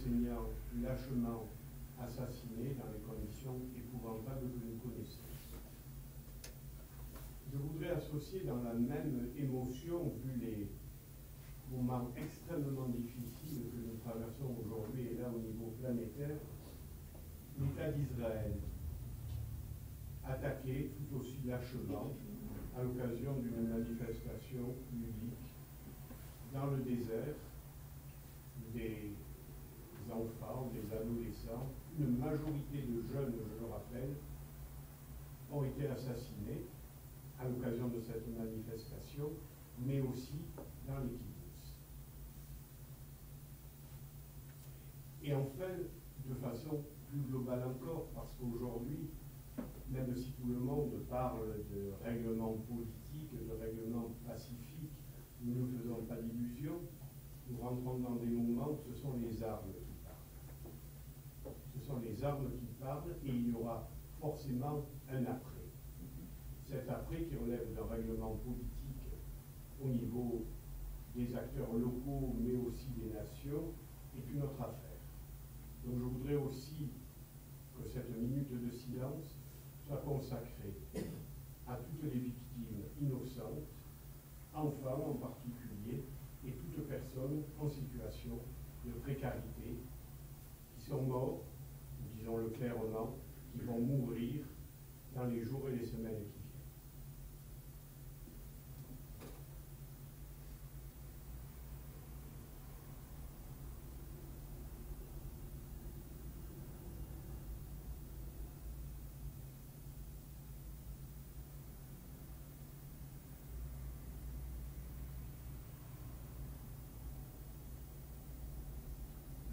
enseignants lâchement assassinés dans les conditions épouvantables que nous connaissons. Je voudrais associer dans la même émotion, vu les moments extrêmement difficiles que nous traversons aujourd'hui et là au niveau planétaire, l'État d'Israël, attaqué tout aussi lâchement à l'occasion d'une manifestation publique dans le désert, des enfants, des adolescents, une majorité de jeunes, je le rappelle, ont été assassinés à l'occasion de cette manifestation, mais aussi dans les kibbutz. Et enfin, de façon plus globale encore, parce qu'aujourd'hui, même si tout le monde parle de règlement politique, de règlement pacifique, nous ne faisons pas d'illusions, nous rentrons dans des moments où ce sont les armes qui parlent. Ce sont les armes qui parlent et il y aura forcément un après. Cet après qui relève d'un règlement politique au niveau des acteurs locaux, mais aussi des nations, est une autre affaire. Donc je voudrais aussi que cette minute de silence soit consacrée à toutes les victimes innocentes, enfants en particulier, et toutes personnes en situation de précarité, qui sont morts, disons-le clairement, qui vont mourir dans les jours et les semaines qui viennent.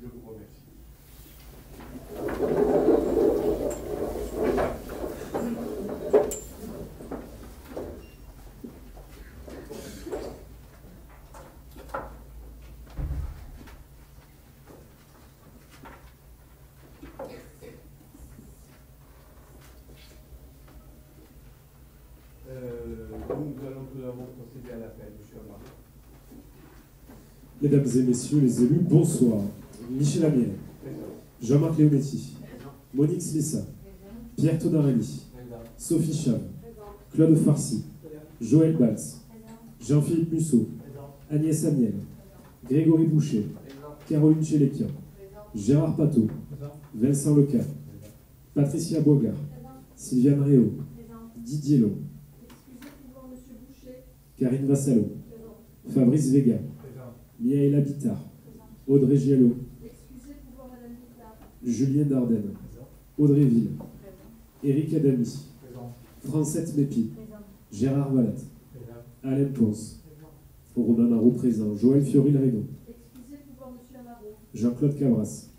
Je vous remercie. Nous allons tout d'abord procéder à l'appel, M. Amar. Mesdames et messieurs les élus, bonsoir. Michel Amiel, Jean-Marc Leonetti, Monique Slessa, Pierre Tonarelli, Sophie Cham, Claude Farcy, Joël Balz, Jean-Philippe Musso, Agnès Amiel, Grégory Boucher, Caroline Chelekian, Gérard Pateau, Vincent Leca, Patricia Boigard, Sylviane Réau, Didier Long, Karine Vassalo, Fabrice Vega, Miaëla Bittard, Audrey Giallo, Julien Dardenne, Audrey Ville, Éric Adami, Francette Mépi, Gérard Vallat, Alain Ponce, Romain Marot présent, Joël Fiori-Laredo, Jean-Claude Cabras,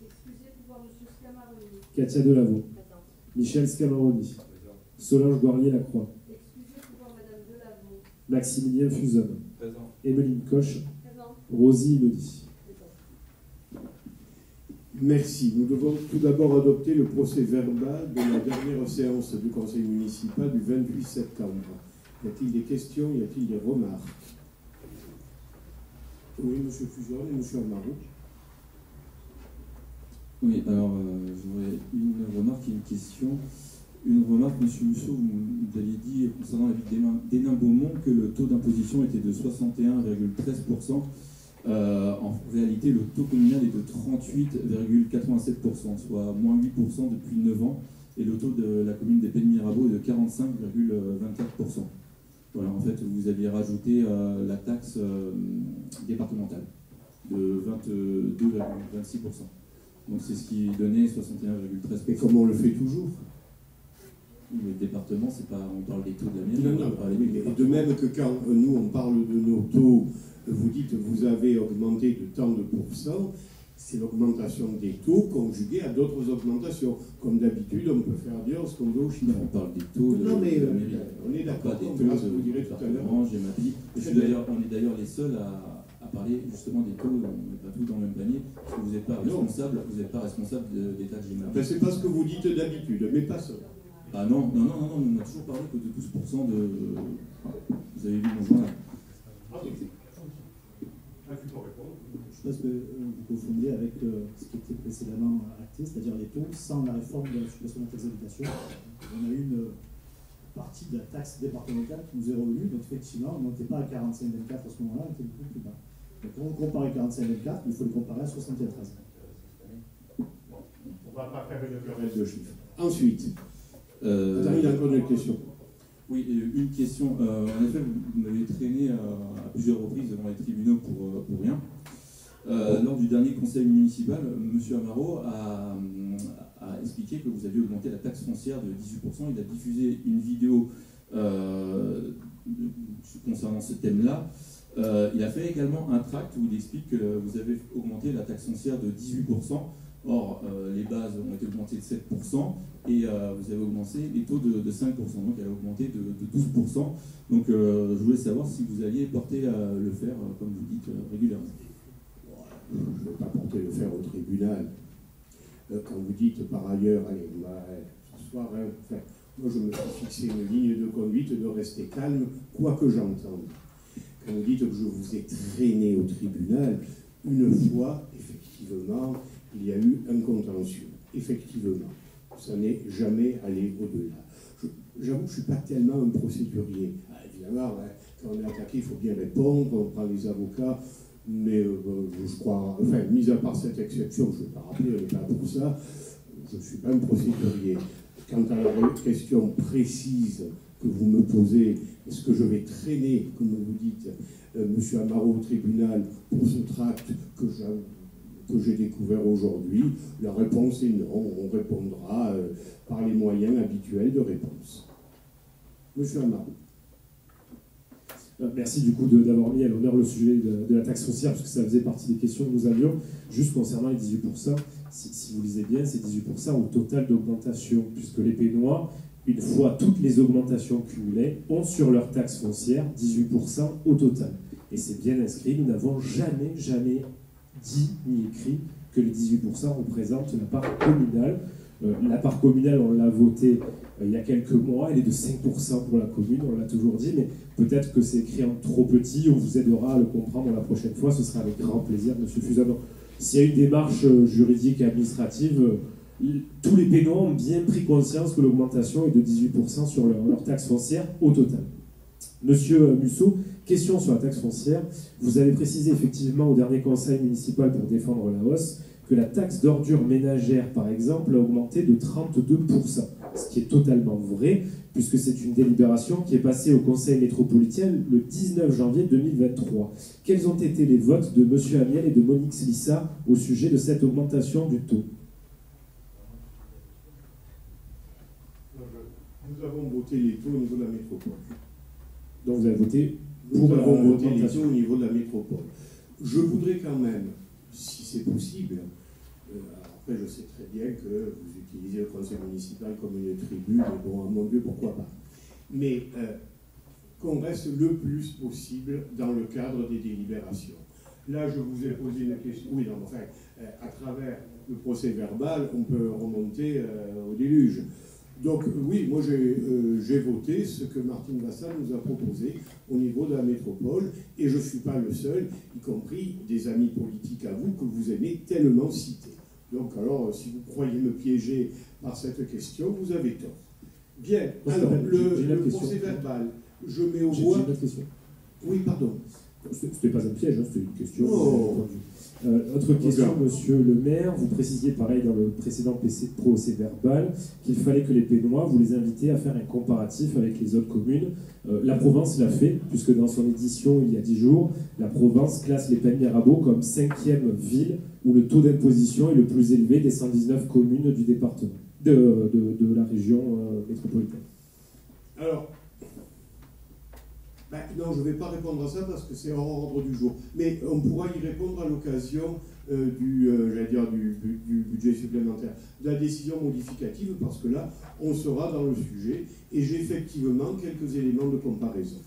Katia Delavaux, Michel Scamaroni, Solange Guarnier-Lacroix, Maximilien Fusonne, Emeline Coche, Rosie Inodi. Merci. Nous devons tout d'abord adopter le procès verbal de la dernière séance du conseil municipal du 28 septembre. Y a-t-il des questions? Y a-t-il des remarques? Oui, M. Fusonne et M. Amaro. Oui, alors j'aurais une remarque et une question. Une remarque, M. Musso, vous aviez dit concernant la ville d'Hénin-Beaumont que le taux d'imposition était de 61,13%. En réalité, le taux communal est de 38,87%, soit moins 8% depuis 9 ans. Et le taux de la commune des Pays-de-Mirabeau est de 45,24%. Voilà, en fait, vous aviez rajouté la taxe départementale de 22,26%. Donc c'est ce qui donnait 61,13%. Et comme on le fait toujours? Le département, c'est pas, on parle des taux de la mairie. Non, et de même que quand nous on parle de nos taux, vous dites que vous avez augmenté de tant de pourcents, c'est l'augmentation des taux conjuguée à d'autres augmentations. Comme d'habitude, on peut faire dire ce qu'on veut au chiffre. On parle des taux de, non, mais de la mairie. on est d'accord, on verra ce que vous direz tout à l'heure. On est d'ailleurs les seuls à parler justement des taux, on n'est pas tous dans le même panier, parce que vous n'êtes pas responsable des taxes GEMAPI. Ben, c'est pas ce que vous dites d'habitude, mais pas ça. Ah non, on a toujours parlé que de 12% de... Vous avez vu mon journal. Je pense que vous confondez avec ce qui était précédemment acté, c'est-à-dire les taux, sans la réforme de la suppression de la taxe d'habitation. On a eu une partie de la taxe départementale qui nous est revenue, donc effectivement, on n'était pas à 45,24 à ce moment-là, on était beaucoup plus bas. Donc quand on compare 45,24, il faut le comparer à 73. On ne va pas faire une querelle de chiffres. Ensuite, attends, il a encore une question. Oui, une question. En effet, vous m'avez traîné à plusieurs reprises devant les tribunaux pour rien. Lors du dernier conseil municipal, M. Amaro a expliqué que vous aviez augmenté la taxe foncière de 18%. Il a diffusé une vidéo concernant ce thème-là. Il a fait également un tract où il explique que vous avez augmenté la taxe foncière de 18%. Or, les bases ont été augmentées de 7% et vous avez augmenté les taux de 5%. Donc, elle a augmenté de 12%. Donc, je voulais savoir si vous alliez porter le fer, comme vous dites, régulièrement. Je ne vais pas porter le fer au tribunal. Quand vous dites par ailleurs, allez, ce soir, moi je me suis fixé une ligne de conduite de rester calme, quoi que j'entende. Quand vous dites que je vous ai traîné au tribunal, une fois, effectivement, il y a eu un contentieux. Effectivement, ça n'est jamais allé au-delà. J'avoue que je ne suis pas tellement un procédurier. Évidemment, quand on est attaqué, il faut bien répondre, on prend les avocats. Mais je crois, enfin, mis à part cette exception, je ne vais pas rappeler, elle n'est pas pour ça, je ne suis pas un procédurier. Quant à la question précise que vous me posez, est-ce que je vais traîner, comme vous dites, M. Amaro au tribunal pour ce tract que j'ai découvert aujourd'hui? La réponse est non, on répondra par les moyens habituels de réponse. M. Amaro. Merci du coup d'avoir mis à l'honneur le sujet de la taxe foncière, parce que ça faisait partie des questions que nous avions. Juste concernant les 18%, si vous lisez bien, c'est 18% au total d'augmentation, puisque les Pénois, une fois toutes les augmentations cumulées, ont sur leur taxe foncière 18% au total. Et c'est bien inscrit, nous n'avons jamais dit ni écrit que les 18% représentent la part communale. La part communale, on l'a votée il y a quelques mois, elle est de 5% pour la commune, on l'a toujours dit, mais peut-être que c'est écrit en trop petit, on vous aidera à le comprendre la prochaine fois, ce sera avec grand plaisir, M. Fusanon. S'il y a une démarche juridique et administrative, tous les Pénois ont bien pris conscience que l'augmentation est de 18% sur leur taxe foncière au total. Monsieur Musso, question sur la taxe foncière. Vous avez précisé effectivement au dernier conseil municipal pour défendre la hausse que la taxe d'ordures ménagères, par exemple, a augmenté de 32%, ce qui est totalement vrai, puisque c'est une délibération qui est passée au conseil métropolitain le 19 janvier 2023. Quels ont été les votes de M. Amiel et de Monique Slissa au sujet de cette augmentation du taux? Nous avons voté les taux au niveau de la métropole. Donc vous avez voté pour Nous avons voté les taux au niveau de la métropole. Je voudrais quand même, si c'est possible, après je sais très bien que vous utilisez le conseil municipal comme une tribu, mais bon, à mon Dieu, pourquoi pas. Mais qu'on reste le plus possible dans le cadre des délibérations. Là, je vous ai posé une question. Oui, non, enfin, à travers le procès verbal, on peut remonter au déluge. Donc oui, moi j'ai voté ce que Martine Vassal nous a proposé au niveau de la métropole, et je ne suis pas le seul, y compris des amis politiques à vous que vous aimez tellement citer. Donc alors, si vous croyez me piéger par cette question, vous avez tort. Bien, alors le procès verbal, je mets au voie... J'ai une autre question. Oui, pardon. C'était pas un piège, hein, c'était une question. Oh. Autre question, monsieur le maire. Vous précisiez, pareil, dans le précédent procès verbal, qu'il fallait que les Pénois, vous les invitiez à faire un comparatif avec les autres communes. La Provence l'a fait, puisque dans son édition, il y a 10 jours, la Provence classe les Pays-Mirabeau comme 5e ville où le taux d'imposition est le plus élevé des 119 communes du département, de la région métropolitaine. Alors, non, je ne vais pas répondre à ça parce que c'est hors ordre du jour. Mais on pourra y répondre à l'occasion du budget supplémentaire, de la décision modificative, parce que là, on sera dans le sujet et j'ai effectivement quelques éléments de comparaison.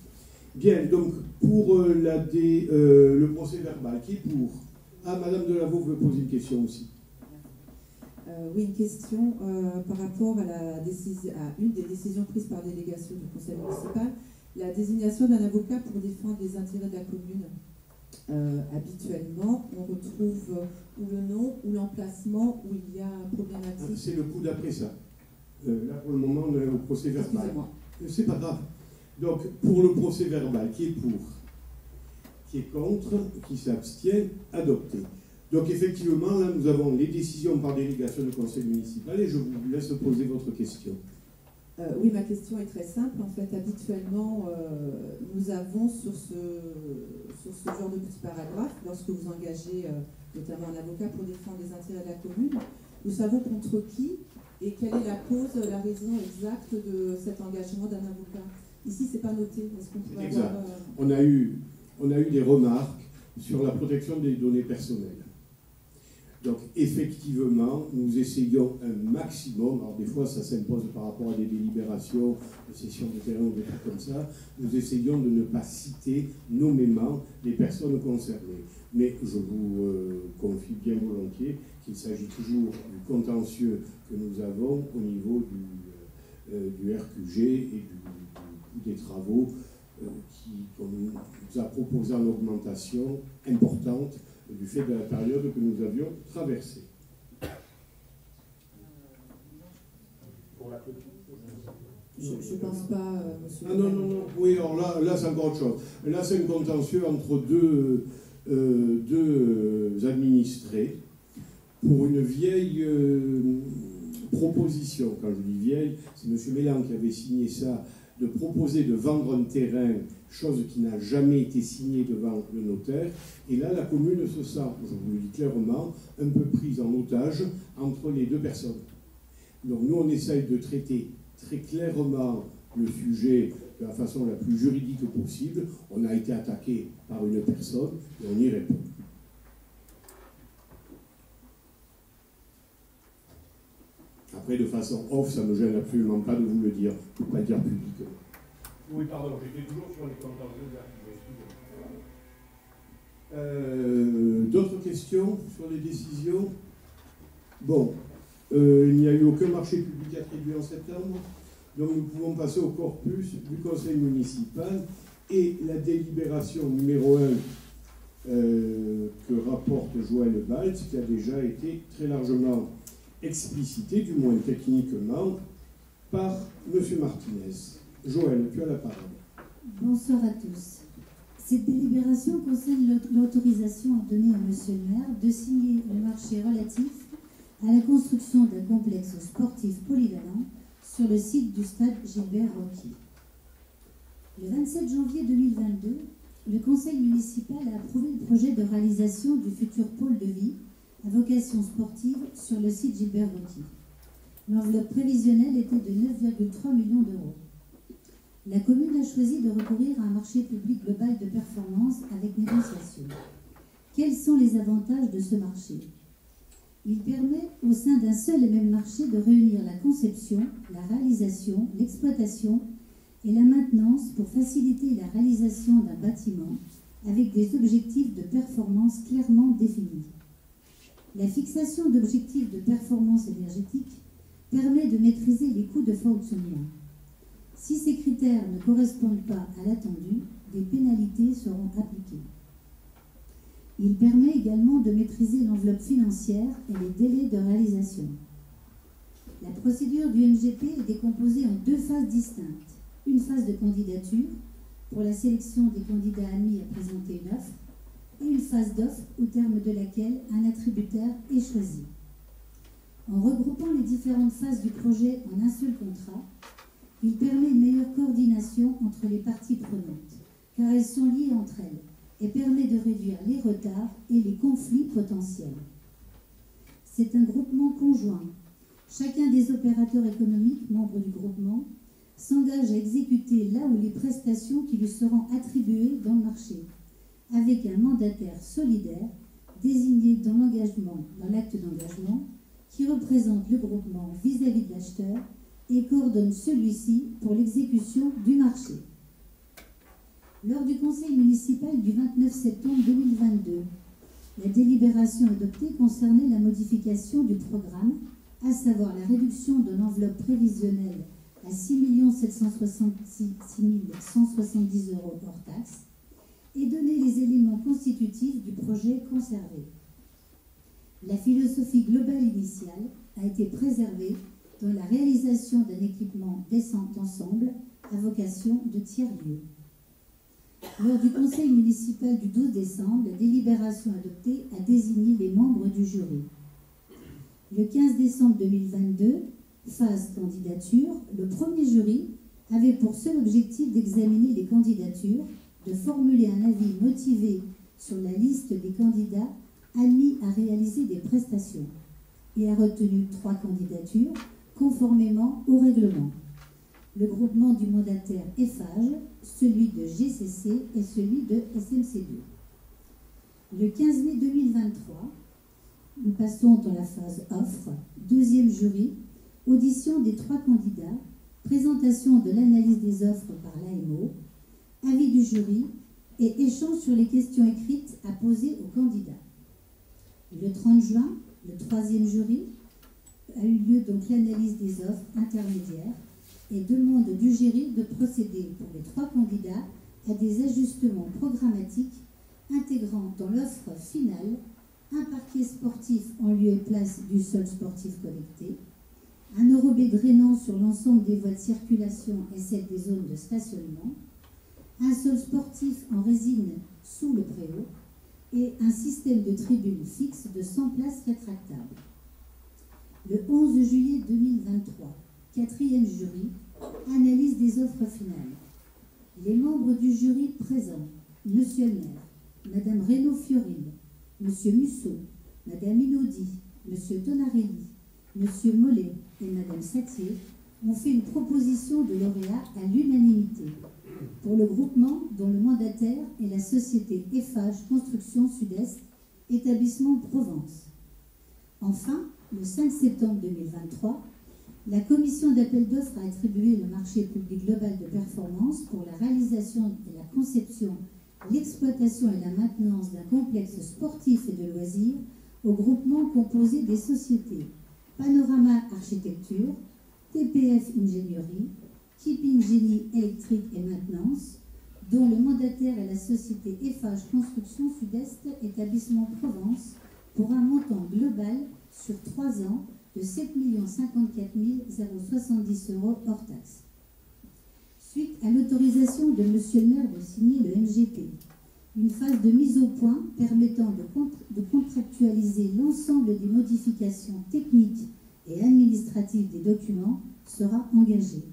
Bien, donc, pour le procès verbal, qui est pour? Ah, Madame Delaveau veut poser une question aussi. Oui, une question par rapport à une des décisions prises par délégation du conseil municipal, la désignation d'un avocat pour défendre les intérêts de la commune. habituellement, on retrouve ou le nom ou l'emplacement où il y a problématique. C'est le coup d'après ça. Là, pour le moment, on est au procès verbal. Excusez-moi. C'est pas grave. Donc, pour le procès verbal, qui est pour, qui est contre, qui s'abstient, adopté. Donc, effectivement, là, nous avons les décisions par délégation du conseil municipal et je vous laisse poser votre question. Oui, ma question est très simple. En fait, habituellement, nous avons sur ce genre de petit paragraphe, lorsque vous engagez notamment un avocat pour défendre les intérêts de la commune, nous savons contre qui et quelle est la cause, la raison exacte de cet engagement d'un avocat. Ici, c'est pas noté. Est-ce qu'on pourrait Exact. avoir... On a eu des remarques sur la protection des données personnelles. Donc, effectivement, nous essayons un maximum, alors des fois ça s'impose par rapport à des délibérations, des sessions de terrain ou des trucs comme ça, nous essayons de ne pas citer nommément les personnes concernées. Mais je vous confie bien volontiers qu'il s'agit toujours du contentieux que nous avons au niveau du RQG et des travaux qu'on nous a proposé en augmentation importante du fait de la période que nous avions traversée. Je ne pense pas, monsieur. Ah non. Oui, alors là c'est encore autre chose. Là, c'est un contentieux entre deux administrés pour une vieille proposition. Quand je dis vieille, c'est M. Mélan qui avait signé ça, de proposer de vendre un terrain, chose qui n'a jamais été signée devant le notaire. Et là, la commune se sent, je vous le dis clairement, un peu prise en otage entre les deux personnes. Donc nous, on essaye de traiter très clairement le sujet de la façon la plus juridique possible. On a été attaqué par une personne et on y répond. Après, de façon off, ça ne me gêne absolument pas de vous le dire, je ne peux pas le dire publiquement. Oui, pardon, j'étais toujours sur les contentieux de D'autres questions sur les décisions? Bon, il n'y a eu aucun marché public attribué en septembre, donc nous pouvons passer au corpus du conseil municipal et la délibération numéro 1 que rapporte Joël Baltz, qui a déjà été très largement explicité, du moins techniquement, par M. Martinez. Joël, tu as la parole. Bonsoir à tous. Cette délibération concerne l'autorisation donnée à M. le maire de signer le marché relatif à la construction d'un complexe sportif polyvalent sur le site du stade Gilbert Rocky. Le 27 janvier 2022, le conseil municipal a approuvé le projet de réalisation du futur pôle de vie à vocation sportive sur le site Gilbert Rocky. L'enveloppe prévisionnelle était de 9,3 millions d'euros. La commune a choisi de recourir à un marché public global de performance avec négociation. Quels sont les avantages de ce marché? Il permet, au sein d'un seul et même marché, de réunir la conception, la réalisation, l'exploitation et la maintenance pour faciliter la réalisation d'un bâtiment avec des objectifs de performance clairement définis. La fixation d'objectifs de performance énergétique permet de maîtriser les coûts de fonctionnement. Si ces critères ne correspondent pas à l'attendu, des pénalités seront appliquées. Il permet également de maîtriser l'enveloppe financière et les délais de réalisation. La procédure du MGP est décomposée en deux phases distinctes. Une phase de candidature, pour la sélection des candidats admis à présenter une offre, et une phase d'offre au terme de laquelle un attributaire est choisi. En regroupant les différentes phases du projet en un seul contrat, il permet une meilleure coordination entre les parties prenantes, car elles sont liées entre elles, et permet de réduire les retards et les conflits potentiels. C'est un groupement conjoint. Chacun des opérateurs économiques, membres du groupement, s'engage à exécuter là où les prestations qui lui seront attribuées dans le marché, avec un mandataire solidaire désigné dans l'acte d'engagement, qui représente le groupement vis-à-vis de l'acheteur et coordonne celui-ci pour l'exécution du marché. Lors du conseil municipal du 29 septembre 2022, la délibération adoptée concernait la modification du programme, à savoir la réduction de l'enveloppe prévisionnelle à 6 766 170 € hors taxe et donner les éléments constitutifs du projet conservé. La philosophie globale initiale a été préservée dans la réalisation d'un équipement d'ensemble à vocation de tiers-lieu. Lors du conseil municipal du 12 décembre, la délibération adoptée a désigné les membres du jury. Le 15 décembre 2022, phase candidature, le premier jury avait pour seul objectif d'examiner les candidatures, de formuler un avis motivé sur la liste des candidats admis à réaliser des prestations et a retenu 3 candidatures conformément au règlement. Le groupement du mandataire Eiffage, celui de GCC et celui de SMC2. Le 15 mai 2023, nous passons dans la phase offre, deuxième jury, audition des 3 candidats, présentation de l'analyse des offres par l'AMO, avis du jury et échange sur les questions écrites à poser aux candidats. Le 30 juin, le troisième jury, a eu lieu donc l'analyse des offres intermédiaires et demande du jury de procéder pour les 3 candidats à des ajustements programmatiques intégrant dans l'offre finale un parquet sportif en lieu et place du sol sportif connecté, un enrobé drainant sur l'ensemble des voies de circulation et celle des zones de stationnement, un sol sportif en résine sous le préau et un système de tribune fixe de 100 places rétractables. Le 11 juillet 2023, quatrième jury, analyse des offres finales. Les membres du jury présents, Monsieur le maire, Madame Reynaud-Fioril, Monsieur Musso, Madame Inaudi, Monsieur Tonarelli, Monsieur Mollet et Madame Satier, ont fait une proposition de lauréat à l'unanimité pour le groupement dont le mandataire est la société Eiffage Construction Sud-Est, établissement Provence. Enfin, le 5 septembre 2023, la commission d'appel d'offres a attribué le marché public global de performance pour la réalisation et la conception, l'exploitation et la maintenance d'un complexe sportif et de loisirs au groupement composé des sociétés Panorama Architecture, TPF Ingénierie, Keeping Génie Électrique et Maintenance, dont le mandataire est la société Eiffage Construction Sud-Est, établissement Provence, pour un montant global sur 3 ans de 7 054 070 € hors taxe. Suite à l'autorisation de Monsieur le maire de signer le MGP, une phase de mise au point permettant de contractualiser l'ensemble des modifications techniques et administratives des documents sera engagée.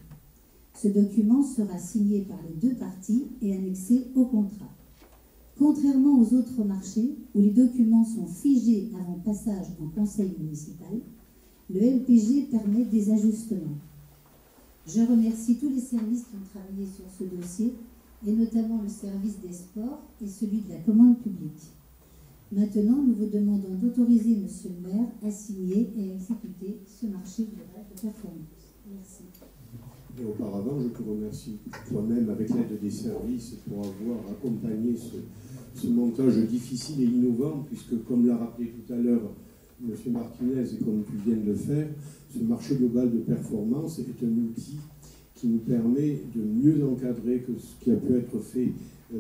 Ce document sera signé par les 2 parties et annexé au contrat. Contrairement aux autres marchés où les documents sont figés avant passage en conseil municipal, le LPG permet des ajustements. Je remercie tous les services qui ont travaillé sur ce dossier, et notamment le service des sports et celui de la commande publique. Maintenant, nous vous demandons d'autoriser Monsieur le maire à signer et à exécuter ce marché global de performance. Merci. Et auparavant, je te remercie toi-même avec l'aide des services pour avoir accompagné ce montage difficile et innovant, puisque comme l'a rappelé tout à l'heure M. Martinez et comme tu viens de le faire, ce marché global de performance est un outil qui nous permet de mieux encadrer que ce qui a pu être fait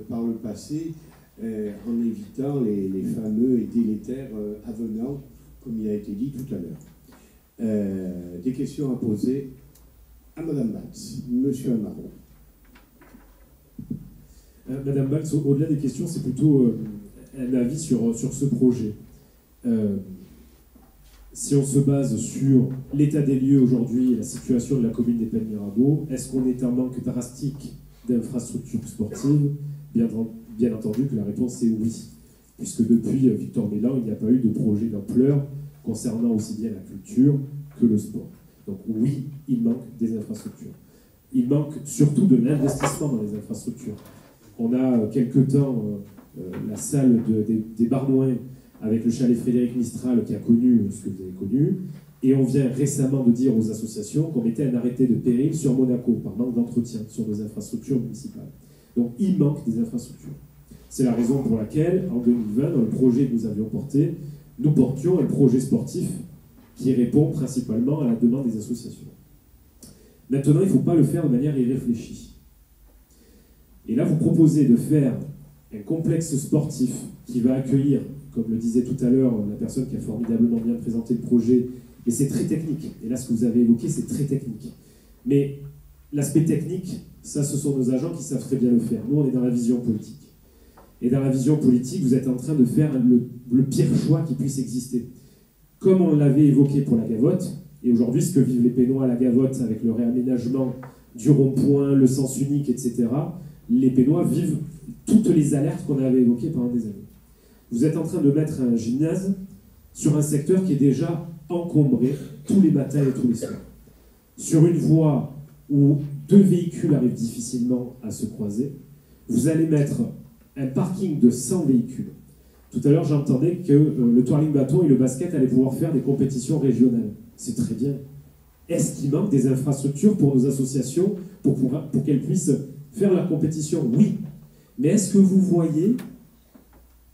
par le passé, en évitant les fameux et délétères avenants, comme il a été dit tout à l'heure. Des questions à poser à Madame Baltz. Monsieur Amaro. Madame Baltz, au-delà des questions, c'est plutôt un avis sur ce projet. Si on se base sur l'état des lieux aujourd'hui et la situation de la commune des Pennes-Mirabeau, est-ce qu'on est en manque drastique d'infrastructures sportives? Bien entendu que la réponse est oui, puisque depuis Victor Mélan, il n'y a pas eu de projet d'ampleur concernant aussi bien la culture que le sport. Donc oui, il manque des infrastructures. Il manque surtout de l'investissement dans les infrastructures. On a quelque temps la salle des Barnouins avec le chalet Frédéric Mistral qui a connu ce que vous avez connu, et on vient récemment de dire aux associations qu'on mettait un arrêté de péril sur Monaco par manque d'entretien sur nos infrastructures municipales. Donc il manque des infrastructures. C'est la raison pour laquelle, en 2020, dans le projet que nous avions porté, nous portions un projet sportif qui répond principalement à la demande des associations. Maintenant, il ne faut pas le faire de manière irréfléchie. Et là, vous proposez de faire un complexe sportif qui va accueillir, comme le disait tout à l'heure la personne qui a formidablement bien présenté le projet, et c'est très technique, et là ce que vous avez évoqué c'est très technique. Mais l'aspect technique, ça ce sont nos agents qui savent très bien le faire. Nous on est dans la vision politique. Et dans la vision politique, vous êtes en train de faire le pire choix qui puisse exister. Comme on l'avait évoqué pour la Gavotte, et aujourd'hui ce que vivent les Pénois à la Gavotte avec le réaménagement du rond-point, le sens unique, etc., les Pénois vivent toutes les alertes qu'on avait évoquées pendant des années. Vous êtes en train de mettre un gymnase sur un secteur qui est déjà encombré tous les matins et tous les soirs. Sur une voie où 2 véhicules arrivent difficilement à se croiser, vous allez mettre un parking de 100 véhicules. Tout à l'heure, j'entendais que le twirling bâton et le basket allaient pouvoir faire des compétitions régionales. C'est très bien. Est-ce qu'il manque des infrastructures pour nos associations pour qu'elles puissent faire la compétition? Oui. Mais est-ce que vous voyez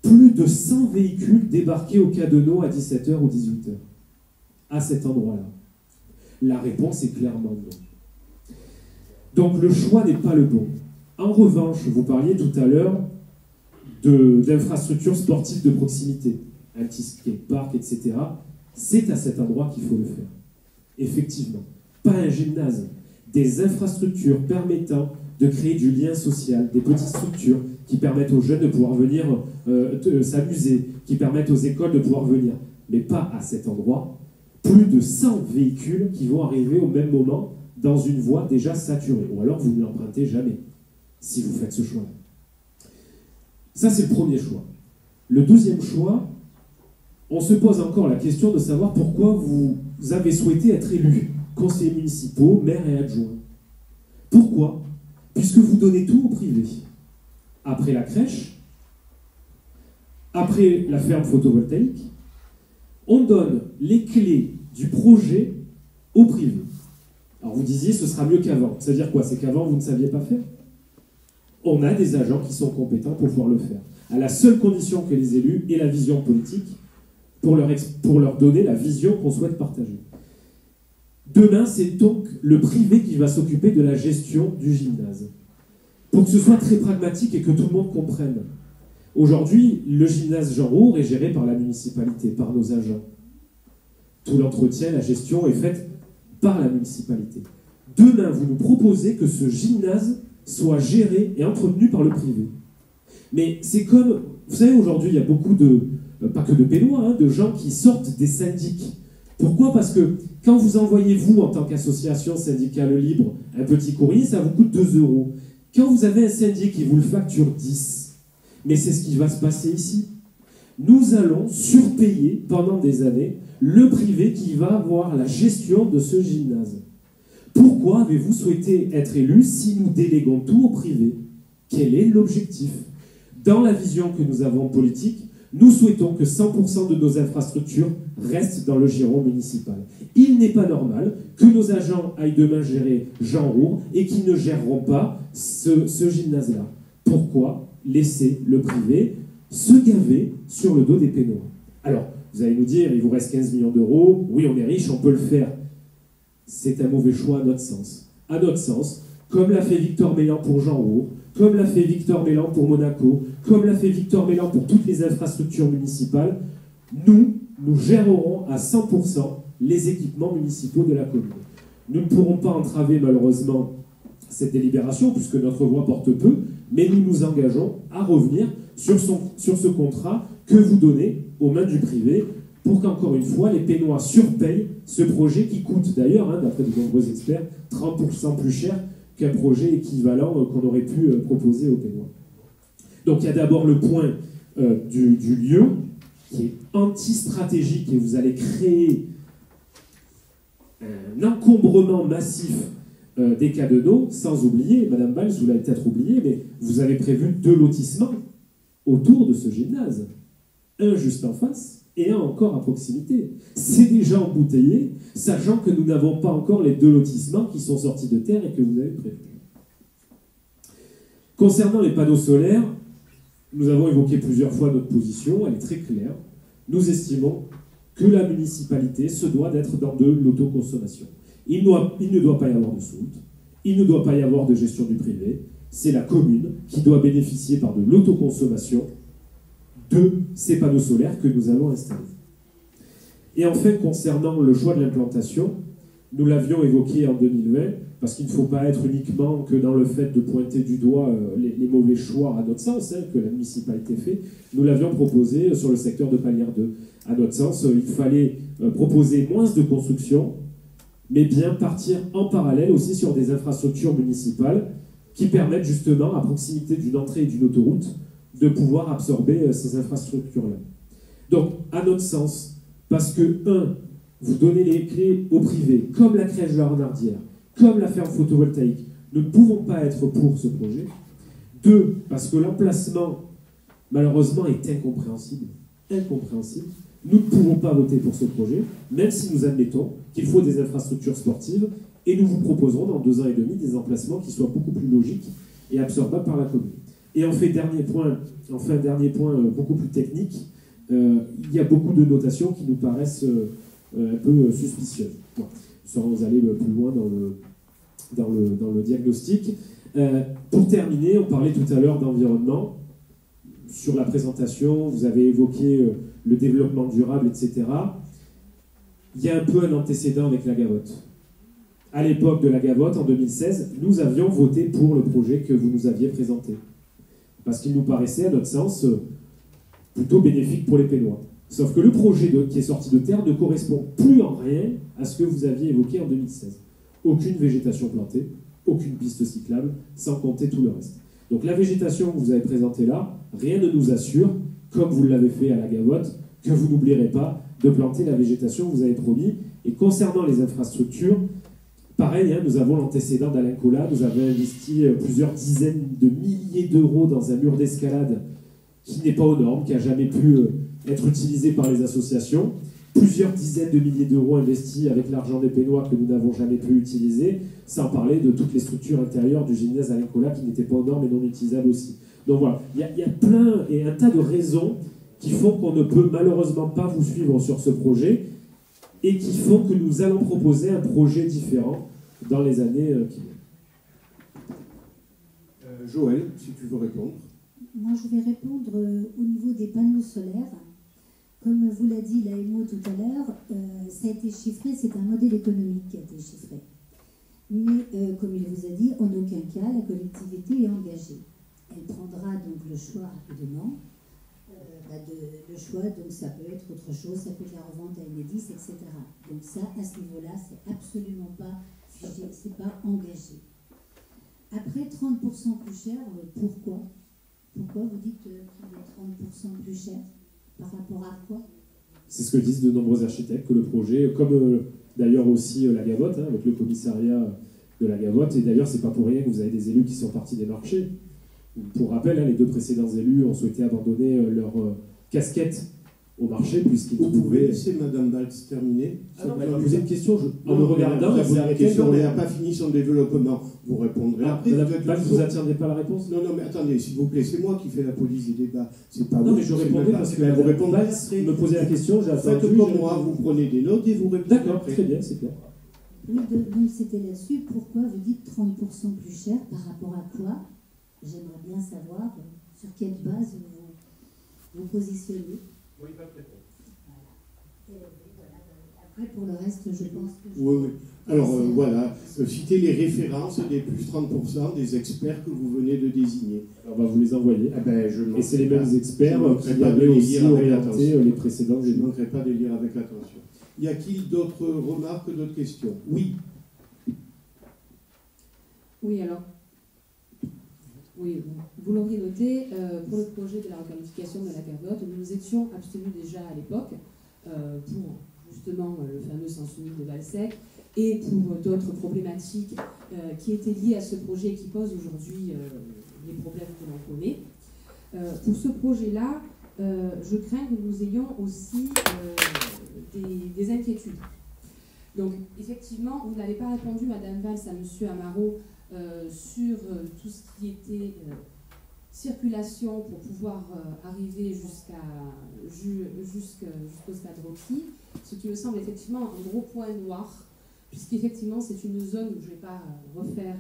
plus de 100 véhicules débarquer au Cadeno à 17h ou 18h à cet endroit-là? La réponse est clairement non. Donc le choix n'est pas le bon. En revanche, vous parliez tout à l'heure d'infrastructures sportives de proximité, un petit skatepark, etc. C'est à cet endroit qu'il faut le faire. Effectivement, pas un gymnase, des infrastructures permettant de créer du lien social, des petites structures qui permettent aux jeunes de pouvoir venir s'amuser, qui permettent aux écoles de pouvoir venir, mais pas à cet endroit. Plus de 100 véhicules qui vont arriver au même moment dans une voie déjà saturée, ou alors vous ne l'empruntez jamais, si vous faites ce choix-là. Ça, c'est le premier choix. Le deuxième choix, on se pose encore la question de savoir pourquoi vous avez souhaité être élu, conseillers municipaux, maires et adjoints. Pourquoi? Puisque vous donnez tout au privé. Après la crèche, après la ferme photovoltaïque, on donne les clés du projet au privé. Alors vous disiez, ce sera mieux qu'avant. Ça veut dire quoi? C'est qu'avant, vous ne saviez pas faire? On a des agents qui sont compétents pour pouvoir le faire, à la seule condition que les élus aient la vision politique pour leur donner la vision qu'on souhaite partager. Demain, c'est donc le privé qui va s'occuper de la gestion du gymnase. Pour que ce soit très pragmatique et que tout le monde comprenne. Aujourd'hui, le gymnase Jean Roure est géré par la municipalité, par nos agents. Tout l'entretien, la gestion est faite par la municipalité. Demain, vous nous proposez que ce gymnase soit géré et entretenu par le privé. Mais c'est comme, vous savez, aujourd'hui, il y a beaucoup de, pas que de Pénois, de gens qui sortent des syndics. Pourquoi? Parce que quand vous envoyez, vous, en tant qu'association syndicale libre, un petit courrier, ça vous coûte 2 €. Quand vous avez un syndic qui vous le facture 10, mais c'est ce qui va se passer ici. Nous allons surpayer pendant des années le privé qui va avoir la gestion de ce gymnase. Pourquoi avez-vous souhaité être élu si nous déléguons tout au privé? Quel est l'objectif? Dans la vision que nous avons politique, nous souhaitons que 100% de nos infrastructures restent dans le giron municipal. Il n'est pas normal que nos agents aillent demain gérer Jean Roure et qu'ils ne géreront pas ce gymnase-là. Pourquoi laisser le privé se gaver sur le dos des Pénois? Alors, vous allez nous dire, il vous reste 15 millions d'euros, oui, on est riche, on peut le faire. C'est un mauvais choix à notre sens. À notre sens, comme l'a fait Victor Mélan pour Jean Roure, comme l'a fait Victor Mélan pour Monaco, comme l'a fait Victor Mélan pour toutes les infrastructures municipales, nous gérerons à 100% les équipements municipaux de la commune. Nous ne pourrons pas entraver malheureusement cette délibération, puisque notre voix porte peu, mais nous nous engageons à revenir sur ce contrat que vous donnez aux mains du privé, pour qu'encore une fois, les Pénois surpayent ce projet qui coûte d'ailleurs, d'après de nombreux experts, 30% plus cher qu'un projet équivalent qu'on aurait pu proposer aux Pénois. Donc il y a d'abord le point du lieu, qui est anti-stratégique, et vous allez créer un encombrement massif des Cadeno, sans oublier, Madame Valls, vous l'avez peut-être oublié, mais vous avez prévu 2 lotissements autour de ce gymnase. Un juste en face, et un encore à proximité. C'est déjà embouteillé, sachant que nous n'avons pas encore les 2 lotissements qui sont sortis de terre et que vous avez prévus. Concernant les panneaux solaires, nous avons évoqué plusieurs fois notre position, elle est très claire. Nous estimons que la municipalité se doit d'être dans de l'autoconsommation. Il ne doit pas y avoir de soute, il ne doit pas y avoir de gestion du privé, c'est la commune qui doit bénéficier par de l'autoconsommation de ces panneaux solaires que nous allons installer. Et enfin, concernant le choix de l'implantation, nous l'avions évoqué en 2020, parce qu'il ne faut pas être uniquement que dans le fait de pointer du doigt les mauvais choix à notre sens, que la municipalité fait. Nous l'avions proposé sur le secteur de Palière 2. À notre sens, il fallait proposer moins de construction, mais bien partir en parallèle aussi sur des infrastructures municipales qui permettent justement, à proximité d'une entrée et d'une autoroute, de pouvoir absorber ces infrastructures-là. Donc, à notre sens, parce que, vous donnez les clés au privé, comme la crèche de la Renardière, comme la ferme photovoltaïque, nous ne pouvons pas être pour ce projet. 2, parce que l'emplacement, malheureusement, est incompréhensible. Incompréhensible. Nous ne pouvons pas voter pour ce projet, même si nous admettons qu'il faut des infrastructures sportives, et nous vous proposerons dans 2 ans et demi des emplacements qui soient beaucoup plus logiques et absorbables par la commune. Et enfin, dernier point beaucoup plus technique, il y a beaucoup de notations qui nous paraissent un peu suspicieuses. Bon, sans aller plus loin dans le diagnostic. Pour terminer, on parlait tout à l'heure d'environnement. Sur la présentation, vous avez évoqué le développement durable, etc. Il y a un peu un antécédent avec la Gavotte. À l'époque de la Gavotte, en 2016, nous avions voté pour le projet que vous nous aviez présenté. Parce qu'il nous paraissait, à notre sens, plutôt bénéfique pour les Pénois. Sauf que le projet qui est sorti de terre ne correspond plus en rien à ce que vous aviez évoqué en 2016. Aucune végétation plantée, aucune piste cyclable, sans compter tout le reste. Donc la végétation que vous avez présentée là, rien ne nous assure, comme vous l'avez fait à la Gavotte, que vous n'oublierez pas de planter la végétation que vous avez promis. Et concernant les infrastructures, pareil, nous avons l'antécédent d'Alain Colas, nous avons investi plusieurs dizaines de milliers d'euros dans un mur d'escalade qui n'est pas aux normes, qui n'a jamais pu être utilisé par les associations. Plusieurs dizaines de milliers d'euros investis avec l'argent des Pénois que nous n'avons jamais pu utiliser, sans parler de toutes les structures intérieures du gymnase Alain Colas qui n'étaient pas aux normes et non utilisables aussi. Donc voilà, il y a plein et un tas de raisons qui font qu'on ne peut malheureusement pas vous suivre sur ce projet et qui font que nous allons proposer un projet différent dans les années qui viennent. Joël, si tu veux répondre. Moi, je vais répondre au niveau des panneaux solaires. Comme vous l'a dit l'AMO tout à l'heure, ça a été chiffré, c'est un modèle économique qui a été chiffré. Mais, comme il vous a dit, en aucun cas, la collectivité est engagée. Elle prendra donc le choix rapidement. Le choix, donc ça peut être autre chose, ça peut être la revente à Enedis, etc. Donc ça, à ce niveau-là, c'est absolument pas figé, c'est pas engagé. Après, 30% plus cher, pourquoi? Pourquoi vous dites qu'il est 30% plus cher? Par rapport à quoi? C'est ce que disent de nombreux architectes, que le projet, comme d'ailleurs aussi la Gavotte, avec le commissariat de la Gavotte, et d'ailleurs c'est pas pour rien que vous avez des élus qui sont partis des marchés. Pour rappel, les 2 précédents élus ont souhaité abandonner leur casquette au marché puisqu'ils Vous pouvez laisser Mme Baltz terminer. Vous avez une question, en me regardant, vous avez une question, elle n'a pas fini son développement. Vous répondrez après. Mme Baltz, vous n'attendiez pas la réponse? Non, mais attendez, s'il vous plaît, c'est moi qui fais la police des débats. C'est pas non, vous. Mais je répondais parce que vous répondez Baltz me posait la question, j'ai attendu. Faites comme moi, vous prenez des notes et vous répondez. D'accord, très bien, c'est clair. Oui, donc c'était là-dessus. Pourquoi vous dites 30% plus cher? Par rapport à quoi? J'aimerais bien savoir sur quelle base vous positionnez. Oui, pas de réponse. Voilà. Après, pour le reste, je pense que... Oui. Alors, voilà, citez les références des plus 30% des experts que vous venez de désigner. On va vous les envoyer. Et c'est les mêmes experts qui avaient aussi orienté les précédents. Je ne manquerai pas de lire avec attention. Y a-t-il d'autres remarques, d'autres questions? Oui. Oui, alors... Oui, vous l'auriez noté, pour le projet de la requalification de la Gavotte, nous nous étions abstenus déjà à l'époque pour justement le fameux sens unique de Valsec et pour d'autres problématiques qui étaient liées à ce projet qui pose aujourd'hui les problèmes que l'on connaît. Pour ce projet-là, je crains que nous ayons aussi des inquiétudes. Donc, effectivement, vous n'avez pas répondu, Madame Valls, à Monsieur Amaro, sur tout ce qui était circulation pour pouvoir arriver jusqu'au stade Rocky, ce qui me semble effectivement un gros point noir, puisqu'effectivement c'est une zone où je ne vais pas refaire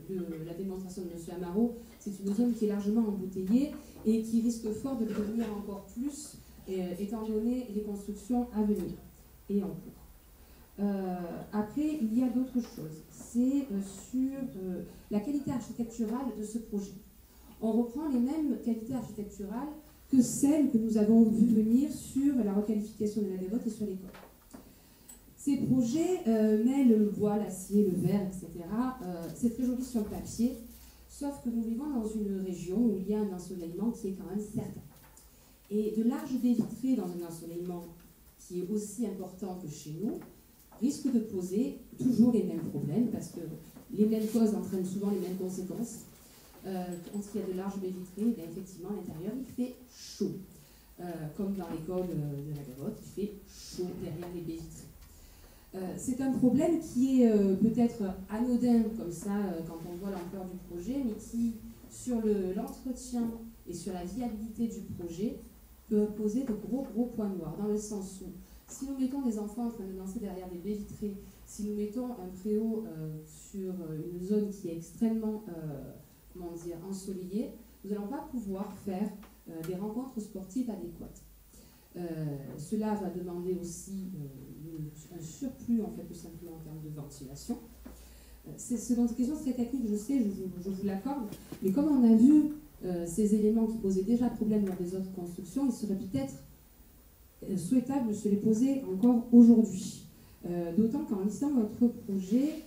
la démonstration de M. Amaro, c'est une zone qui est largement embouteillée et qui risque fort de le devenir encore plus, étant donné les constructions à venir et en cours. Après, il y a d'autres choses. C'est sur la qualité architecturale de ce projet. On reprend les mêmes qualités architecturales que celles que nous avons vu venir sur la requalification de la Gavotte et sur l'école. Ces projets mêlent le bois, l'acier, le verre, etc. C'est très joli sur le papier, sauf que nous vivons dans une région où il y a un ensoleillement qui est quand même certain. Et de larges baies vitrées dans un ensoleillement qui est aussi important que chez nous risque de poser toujours les mêmes problèmes, parce que les mêmes causes entraînent souvent les mêmes conséquences. Quand il y a de larges baies vitrées, bien, effectivement, à l'intérieur, il fait chaud. Comme dans l'école de la Gavotte, il fait chaud derrière les baies vitrées. C'est un problème qui est peut-être anodin, comme ça, quand on voit l'ampleur du projet, mais qui, sur l'entretien et sur la viabilité du projet, peut poser de gros points noirs, dans le sens où, si nous mettons des enfants en train de danser derrière des baies vitrées, si nous mettons un préau sur une zone qui est extrêmement ensoleillée, nous n'allons pas pouvoir faire des rencontres sportives adéquates. Cela va demander aussi un surplus, en fait, tout simplement en termes de ventilation. C'est dans une question très technique, je sais, je vous l'accorde, mais comme on a vu ces éléments qui posaient déjà problème lors des autres constructions, il serait peut-être souhaitable de se les poser encore aujourd'hui. D'autant qu'en lisant votre projet,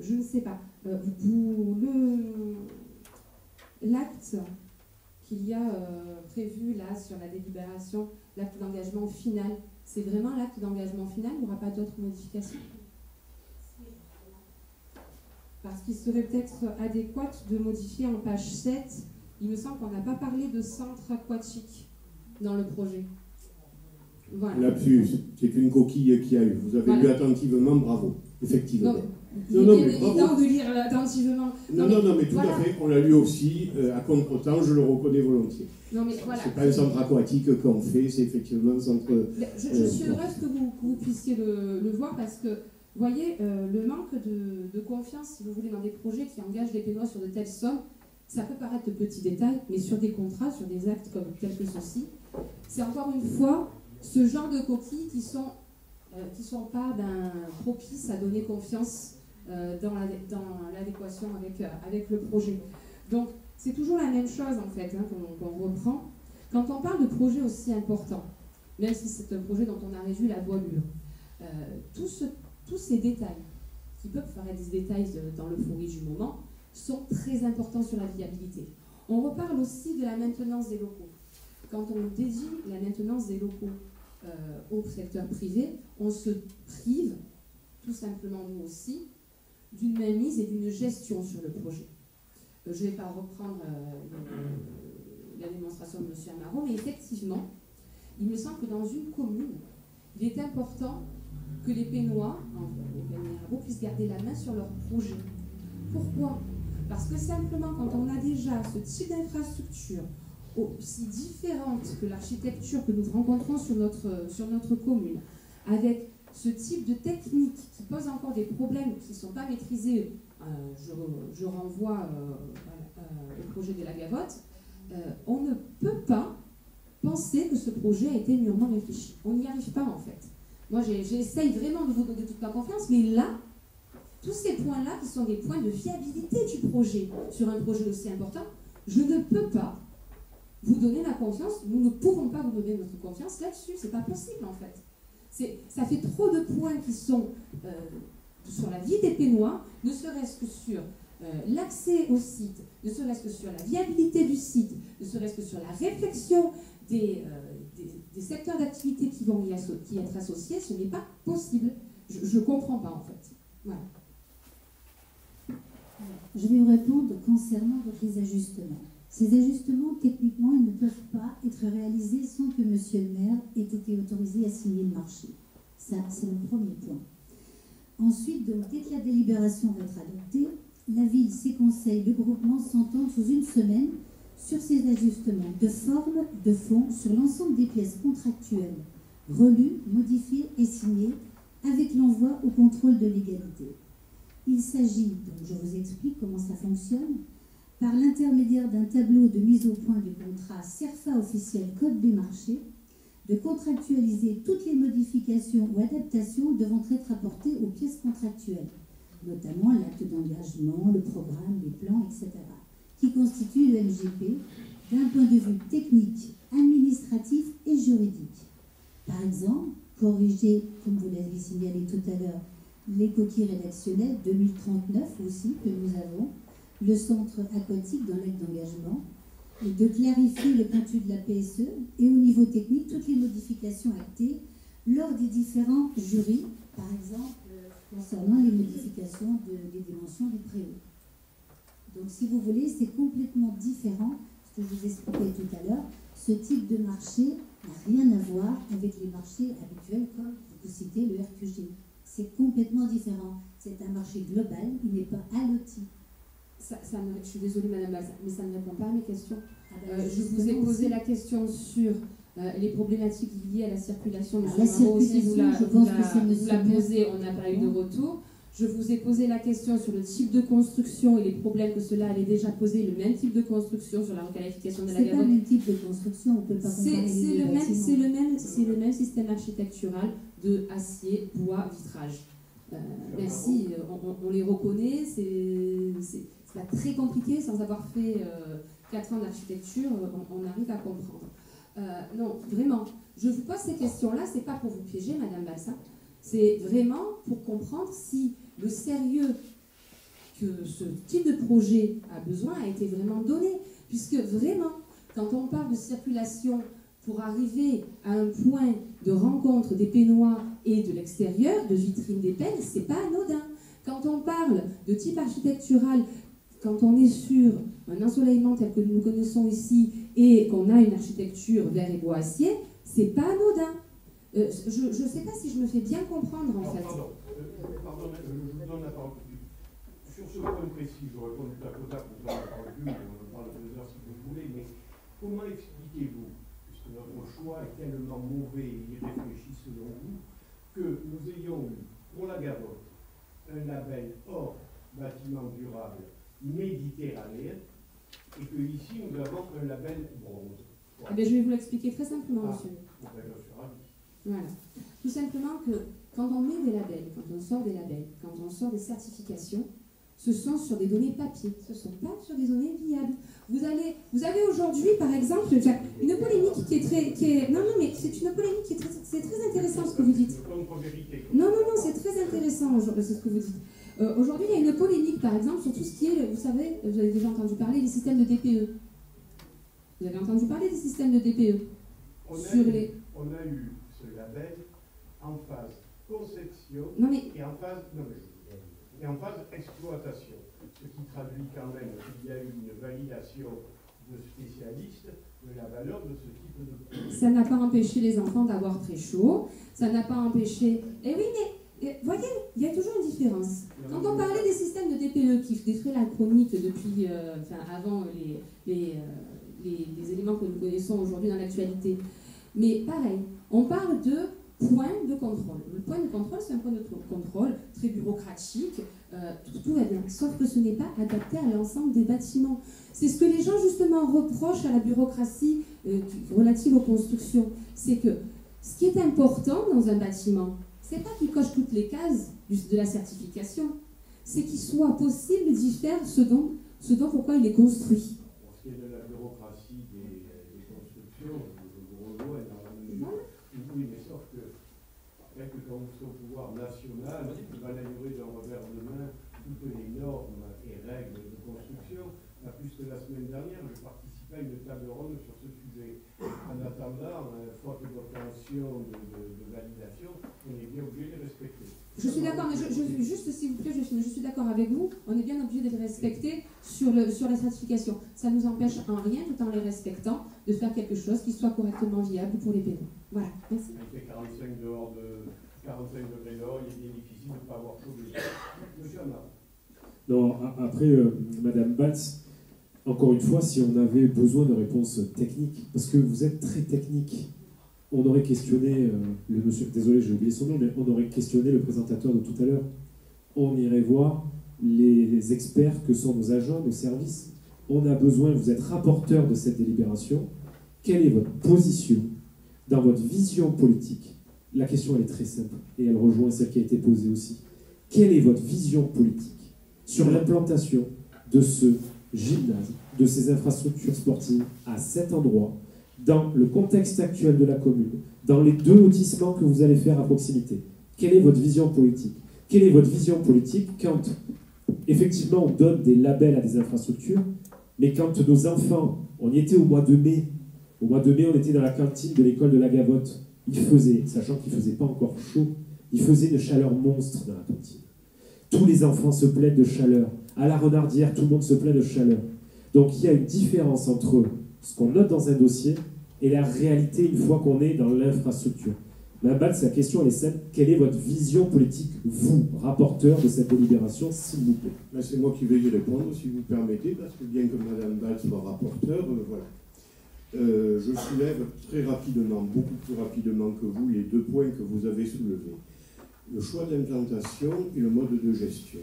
je ne sais pas, l'acte qu'il y a prévu là sur la délibération, l'acte d'engagement final, c'est vraiment l'acte d'engagement final, il n'y aura pas d'autres modifications? Parce qu'il serait peut-être adéquat de modifier en page 7, il me semble qu'on n'a pas parlé de centre aquatique dans le projet. Voilà. Lapsus, c'est une coquille qui a eu. Vous avez lu attentivement, bravo, effectivement. Il est évident de lire attentivement. Non, mais tout à fait, on l'a lu aussi, à contre-temps, je le reconnais volontiers. Non, mais voilà. C'est pas un centre aquatique qu'on fait, c'est effectivement un centre... Je suis heureuse que vous puissiez le voir, parce que, vous voyez, le manque de confiance, si vous voulez, dans des projets qui engagent les Pénois sur de telles sommes, ça peut paraître de petits détails, mais sur des contrats, sur des actes tels que ceci, c'est encore une fois ce genre de coquilles qui sont pas propices à donner confiance dans l'adéquation avec le projet. Donc, c'est toujours la même chose, en fait, qu'on reprend. Quand on parle de projets aussi importants, même si c'est un projet dont on a réduit la voilure, tous ces détails, qui peuvent paraître des détails dans l'euphorie du moment, sont très importants sur la viabilité. On reparle aussi de la maintenance des locaux. Quand on dédie la maintenance des locaux au secteur privé, on se prive, tout simplement nous aussi, d'une mainmise et d'une gestion sur le projet. Je ne vais pas reprendre la démonstration de M. Amaro, mais effectivement, il me semble que dans une commune, il est important que les Pénois, les Pénois puissent garder la main sur leur projet. Pourquoi? Parce que simplement, quand on a déjà ce type d'infrastructure aussi différente que l'architecture que nous rencontrons sur notre commune, avec ce type de technique qui pose encore des problèmes qui ne sont pas maîtrisés, je renvoie au projet de la Gavotte, on ne peut pas penser que ce projet a été mûrement réfléchi. On n'y arrive pas, en fait. Moi, j'essaye vraiment de vous donner toute ma confiance, mais là, tous ces points-là, qui sont des points de viabilité du projet, sur un projet aussi important, je ne peux pas vous donner la confiance, nous ne pourrons pas vous donner notre confiance là-dessus, c'est pas possible, en fait. Ça fait trop de points qui sont sur la vie des Pénois, ne serait-ce que sur l'accès au site, ne serait-ce que sur la viabilité du site, ne serait-ce que sur la réflexion des secteurs d'activité qui vont y être associés, ce n'est pas possible. Je ne comprends pas, en fait. Voilà. Je vais vous répondre concernant les ajustements. Ces ajustements, techniquement, ils ne peuvent pas être réalisés sans que monsieur le maire ait été autorisé à signer le marché. Ça, c'est le premier point. Ensuite, donc, dès que la délibération va être adoptée, la ville, ses conseils, le groupement s'entendent sous une semaine sur ces ajustements de forme, de fond, sur l'ensemble des pièces contractuelles, relues, modifiées et signées, avec l'envoi au contrôle de légalité. Il s'agit, donc je vous explique comment ça fonctionne, par l'intermédiaire d'un tableau de mise au point du contrat CERFA officiel Code des marchés, de contractualiser toutes les modifications ou adaptations devant être apportées aux pièces contractuelles, notamment l'acte d'engagement, le programme, les plans, etc., qui constituent le MGP d'un point de vue technique, administratif et juridique. Par exemple, corriger, comme vous l'avez signalé tout à l'heure, les coquilles rédactionnelles 2039 aussi que nous avons, le centre aquatique dans l'acte d'engagement, et de clarifier le contenu de la PSE et au niveau technique toutes les modifications actées lors des différents jurys, par exemple concernant les modifications des dimensions du préau. Donc si vous voulez, c'est complètement différent, ce que je vous expliquais tout à l'heure. Ce type de marché n'a rien à voir avec les marchés habituels comme vous citez le RQG. C'est complètement différent. C'est un marché global, il n'est pas alloti. Je suis désolée, Madame Balsa, mais ça ne répond pas à mes questions. Je justement, vous ai posé aussi la question sur les problématiques liées à la circulation. La circulation, je pense que c'est vous la monsieur posez, on n'a pas eu de retour. Je vous ai posé la question sur le type de construction et les problèmes que cela allait déjà poser, le même type de construction sur la requalification de la C'est pas Garonne. le même type de construction, on ne peut pas comparer C'est les deux bâtiments. le même système architectural de acier, bois, vitrage. Merci, on les reconnaît, c'est pas très compliqué, sans avoir fait 4 ans d'architecture, on arrive à comprendre. Non, vraiment, je vous pose ces questions-là, c'est pas pour vous piéger, Madame Balsa, c'est vraiment pour comprendre si le sérieux que ce type de projet a besoin a été vraiment donné, puisque vraiment, quand on parle de circulation pour arriver à un point de rencontre des Pénois et de l'extérieur, de vitrine des Pennes, c'est pas anodin. Quand on parle de type architectural, quand on est sur un ensoleillement tel que nous connaissons ici et qu'on a une architecture verre et bois acier, c'est pas anodin. Je ne sais pas si je me fais bien comprendre en fait. Pardon, je vous donne la parole. Sur ce point précis, je réponds tout à côté, vous en parlez plus, on en parle 2 heures si vous voulez, mais comment expliquez-vous, puisque notre choix est tellement mauvais et irréfléchi selon vous, que nous ayons eu pour la Garonne un label hors bâtiment durable méditerranéen et qu'ici nous avons un label bronze. Voilà. Je vais vous l'expliquer très simplement, monsieur. Je suis ravi. Voilà. Tout simplement que quand on met des labels, quand on sort des labels, quand on sort des certifications, ce sont sur des données papier, ce ne sont pas sur des données viables. Vous avez aujourd'hui, par exemple, une polémique non, mais c'est une polémique qui est c'est très intéressant ce que vous dites. Non, c'est très intéressant ce que vous dites. Aujourd'hui, il y a une polémique, par exemple, sur tout ce qui est, vous savez, vous avez déjà entendu parler des systèmes de DPE. Vous avez entendu parler des systèmes de DPE. On a eu ce label en phase conception et en phase exploitation. Ce qui traduit quand même qu'il y a eu une validation de spécialistes de la valeur de ce type de produit. Ça n'a pas empêché les enfants d'avoir très chaud, ça n'a pas empêché... Eh oui, mais voyez, il y a toujours une différence. Quand on parlait des systèmes de DPE qui défraient la chronique depuis, avant les éléments que nous connaissons aujourd'hui dans l'actualité, mais pareil, on parle de point de contrôle. Le point de contrôle, c'est un point de contrôle très bureaucratique, tout va bien, sauf que ce n'est pas adapté à l'ensemble des bâtiments. C'est ce que les gens justement reprochent à la bureaucratie relative aux constructions. C'est que ce qui est important dans un bâtiment, c'est pas qu'il coche toutes les cases de la certification, c'est qu'il soit possible d'y faire ce dont pourquoi il est construit. Pour ce qui est de la bureaucratie des constructions, je vous rejoins dans la mesure. Oui, mais sauf que, avec le au pouvoir national, il va l'ignorer d'un revers de main toutes les normes et règles de construction. Pas plus que la semaine dernière, je participais à une table ronde sur ce sujet. En attendant, faute d'obtention de validation, on est bien obligé de les respecter. Je suis d'accord, mais juste s'il vous plaît, je suis d'accord avec vous, on est bien obligé de les respecter sur la certification. Ça ne nous empêche en rien, tout en les respectant, de faire quelque chose qui soit correctement viable pour les pénaux. Voilà, merci. Il fait 45 degrés dehors, il est bien difficile de ne pas avoir chaud. Monsieur Amar. Non, après, Madame Balz, encore une fois, si on avait besoin de réponses techniques, parce que vous êtes très technique, on aurait questionné le monsieur, désolé j'ai oublié son nom, mais on aurait questionné le présentateur de tout à l'heure. On irait voir les experts que sont nos agents, nos services. On a besoin, vous êtes rapporteur de cette délibération. Quelle est votre position dans votre vision politique? La question, elle est très simple et elle rejoint celle qui a été posée aussi. Quelle est votre vision politique sur l'implantation de ce gymnase, de ces infrastructures sportives à cet endroit, dans le contexte actuel de la commune, dans les 2 lotissements que vous allez faire à proximité? Quelle est votre vision politique? Quelle est votre vision politique quand, effectivement, on donne des labels à des infrastructures, mais quand nos enfants, on y était au mois de mai, on était dans la cantine de l'école de la Gavotte, il faisait, sachant qu'il ne faisait pas encore chaud, il faisait une chaleur monstre dans la cantine. Tous les enfants se plaignent de chaleur. À la Renardière, tout le monde se plaint de chaleur. Donc il y a une différence entre ce qu'on note dans un dossier et la réalité une fois qu'on est dans l'infrastructure. Mme Balz, la question elle est simple. Quelle est votre vision politique, vous, rapporteur de cette délibération, s'il vous plaît? Ben, c'est moi qui vais y répondre, si vous permettez, parce que bien que Mme Balz soit rapporteur, voilà. Je soulève très rapidement, beaucoup plus rapidement que vous, les 2 points que vous avez soulevés. Le choix d'implantation et le mode de gestion.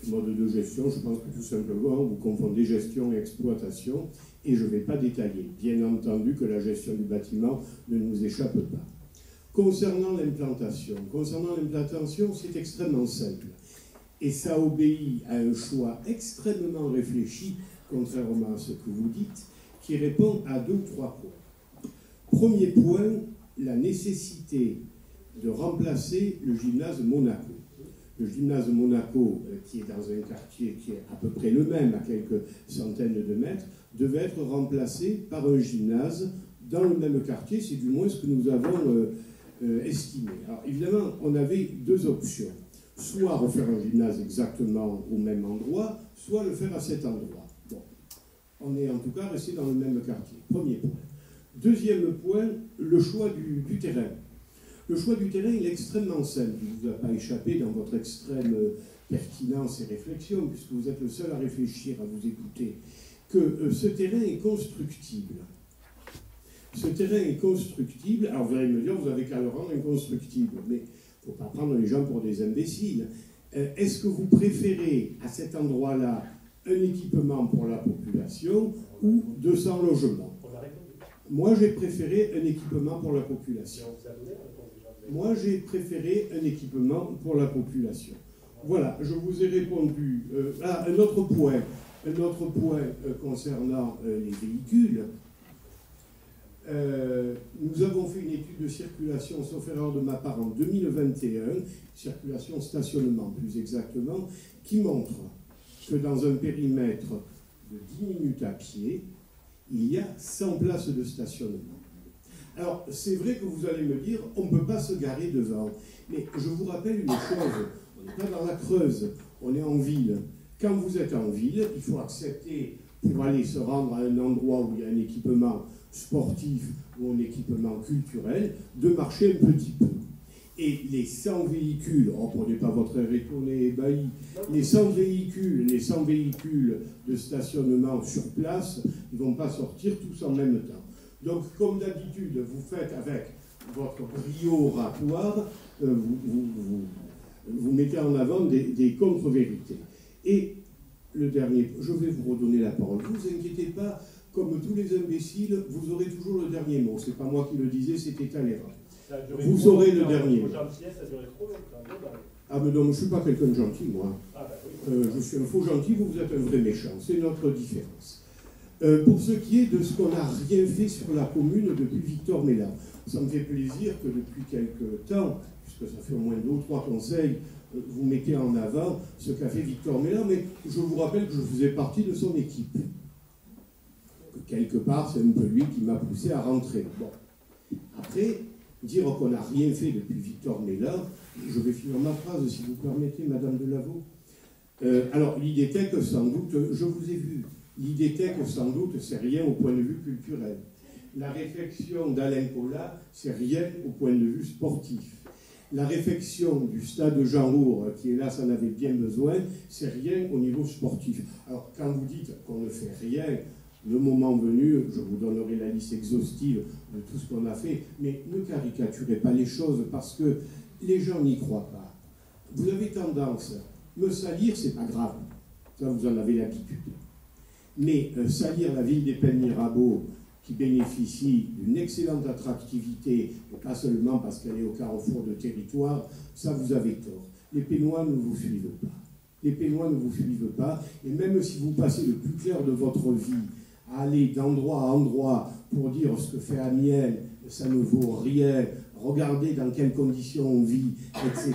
Le mode de gestion, je pense que tout simplement, vous confondez gestion et exploitation, et je ne vais pas détailler. Bien entendu que la gestion du bâtiment ne nous échappe pas. Concernant l'implantation, c'est extrêmement simple. Et ça obéit à un choix extrêmement réfléchi, contrairement à ce que vous dites, qui répond à 2 ou 3 points. Premier point, la nécessité de remplacer le gymnase Monaco. Le gymnase Monaco, qui est dans un quartier qui est à peu près le même, à quelques centaines de mètres, devait être remplacé par un gymnase dans le même quartier, c'est du moins ce que nous avons estimé. Alors évidemment, on avait 2 options. Soit refaire un gymnase exactement au même endroit, soit le faire à cet endroit. Bon, on est en tout cas resté dans le même quartier. Premier point. Deuxième point, le choix du terrain. Le choix du terrain, il est extrêmement simple. Il ne vous a pas échappé dans votre extrême pertinence et réflexion, puisque vous êtes le seul à réfléchir, à vous écouter, que ce terrain est constructible. Ce terrain est constructible. Alors vous allez me dire, vous avez qu'à le rendre inconstructible, mais il ne faut pas prendre les gens pour des imbéciles. Est-ce que vous préférez, à cet endroit-là, un équipement pour la population ou 200 logements? Moi, j'ai préféré un équipement pour la population. Moi, j'ai préféré un équipement pour la population. Voilà, je vous ai répondu. Un autre point concernant les véhicules. Nous avons fait une étude de circulation, sauf erreur de ma part, en 2021, circulation stationnement plus exactement, qui montre que dans un périmètre de 10 minutes à pied, il y a 100 places de stationnement. Alors, c'est vrai que vous allez me dire, on ne peut pas se garer devant. Mais je vous rappelle une chose, on n'est pas dans la Creuse, on est en ville. Quand vous êtes en ville, il faut accepter, pour aller se rendre à un endroit où il y a un équipement sportif ou un équipement culturel, de marcher un petit peu. Et les 100 véhicules, reprenez pas votre air étonné, ébahi, les 100 véhicules de stationnement sur place, ils ne vont pas sortir tous en même temps. Donc, comme d'habitude, vous faites avec votre brio oratoire, vous mettez en avant des contre-vérités. Et le dernier, je vais vous redonner la parole. Ne vous inquiétez pas, comme tous les imbéciles, vous aurez toujours le dernier mot. C'est pas moi qui le disais, c'était Talleyrand. Vous aurez le dernier mot. Ah mais non, je ne suis pas quelqu'un de gentil, moi. Je suis un faux gentil, vous êtes un vrai méchant. C'est notre différence. Pour ce qui est de ce qu'on n'a rien fait sur la commune depuis Victor Mélard, ça me fait plaisir que depuis quelque temps, puisque ça fait au moins 2 ou 3 conseils, vous mettez en avant ce qu'a fait Victor Mélard, mais je vous rappelle que je faisais partie de son équipe. Quelque part, c'est un peu lui qui m'a poussé à rentrer. Bon. Après, dire qu'on n'a rien fait depuis Victor Mélard, je vais finir ma phrase, si vous permettez, Madame Delaveau. Alors, l'IDTEC, sans doute, je vous ai vu, l'IDTEC, sans doute, c'est rien au point de vue culturel. La réflexion d'Alain Collat, c'est rien au point de vue sportif. La réflexion du stade Jean Roure, qui hélas en avait bien besoin, c'est rien au niveau sportif. Alors, quand vous dites qu'on ne fait rien, le moment venu, je vous donnerai la liste exhaustive de tout ce qu'on a fait, mais ne caricaturez pas les choses parce que les gens n'y croient pas. Vous avez tendance me salir, c'est pas grave. Ça, vous en avez l'habitude. Mais salir la ville des Pennes-Mirabeau, qui bénéficie d'une excellente attractivité, et pas seulement parce qu'elle est au carrefour de territoire, ça, vous avez tort. Les Pennois ne vous suivent pas. Les Pennois ne vous suivent pas. Et même si vous passez le plus clair de votre vie à aller d'endroit à endroit pour dire ce que fait Amiens, ça ne vaut rien, regardez dans quelles conditions on vit, etc.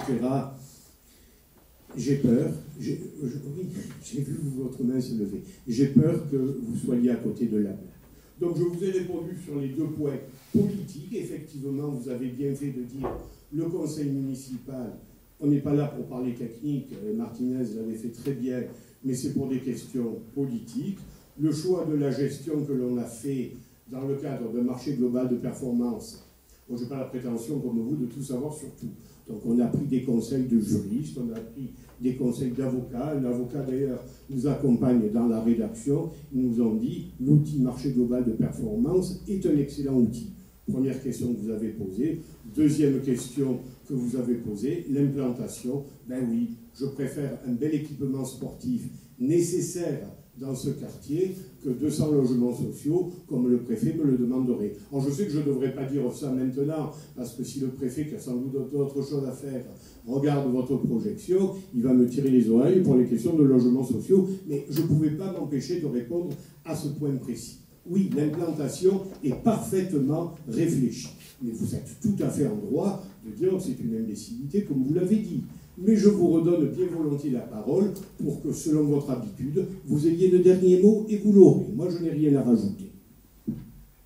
J'ai peur, oui, j'ai vu votre main se lever, j'ai peur que vous soyez à côté de la plaque. Donc je vous ai répondu sur les 2 points politiques. Effectivement, vous avez bien fait de dire le conseil municipal, on n'est pas là pour parler technique, Martinez l'avait fait très bien, mais c'est pour des questions politiques. Le choix de la gestion que l'on a fait dans le cadre d'un marché global de performance, moi je n'ai pas la prétention comme vous de tout savoir sur tout. Donc on a pris des conseils de juristes, on a pris des conseils d'avocats. L'avocat d'ailleurs nous accompagne dans la rédaction. Ils nous ont dit l'outil marché global de performance est un excellent outil. Première question que vous avez posée. Deuxième question que vous avez posée, l'implantation. Ben oui, je préfère un bel équipement sportif nécessaire dans ce quartier que 200 logements sociaux, comme le préfet me le demanderait. Alors je sais que je ne devrais pas dire ça maintenant, parce que si le préfet, qui a sans doute d'autres choses à faire, regarde votre projection, il va me tirer les oreilles pour les questions de logements sociaux, mais je ne pouvais pas m'empêcher de répondre à ce point précis. Oui, l'implantation est parfaitement réfléchie, mais vous êtes tout à fait en droit de dire que c'est une imbécilité, comme vous l'avez dit. Mais je vous redonne bien volontiers la parole pour que, selon votre habitude, vous ayez le dernier mot et vous l'aurez. Moi, je n'ai rien à rajouter.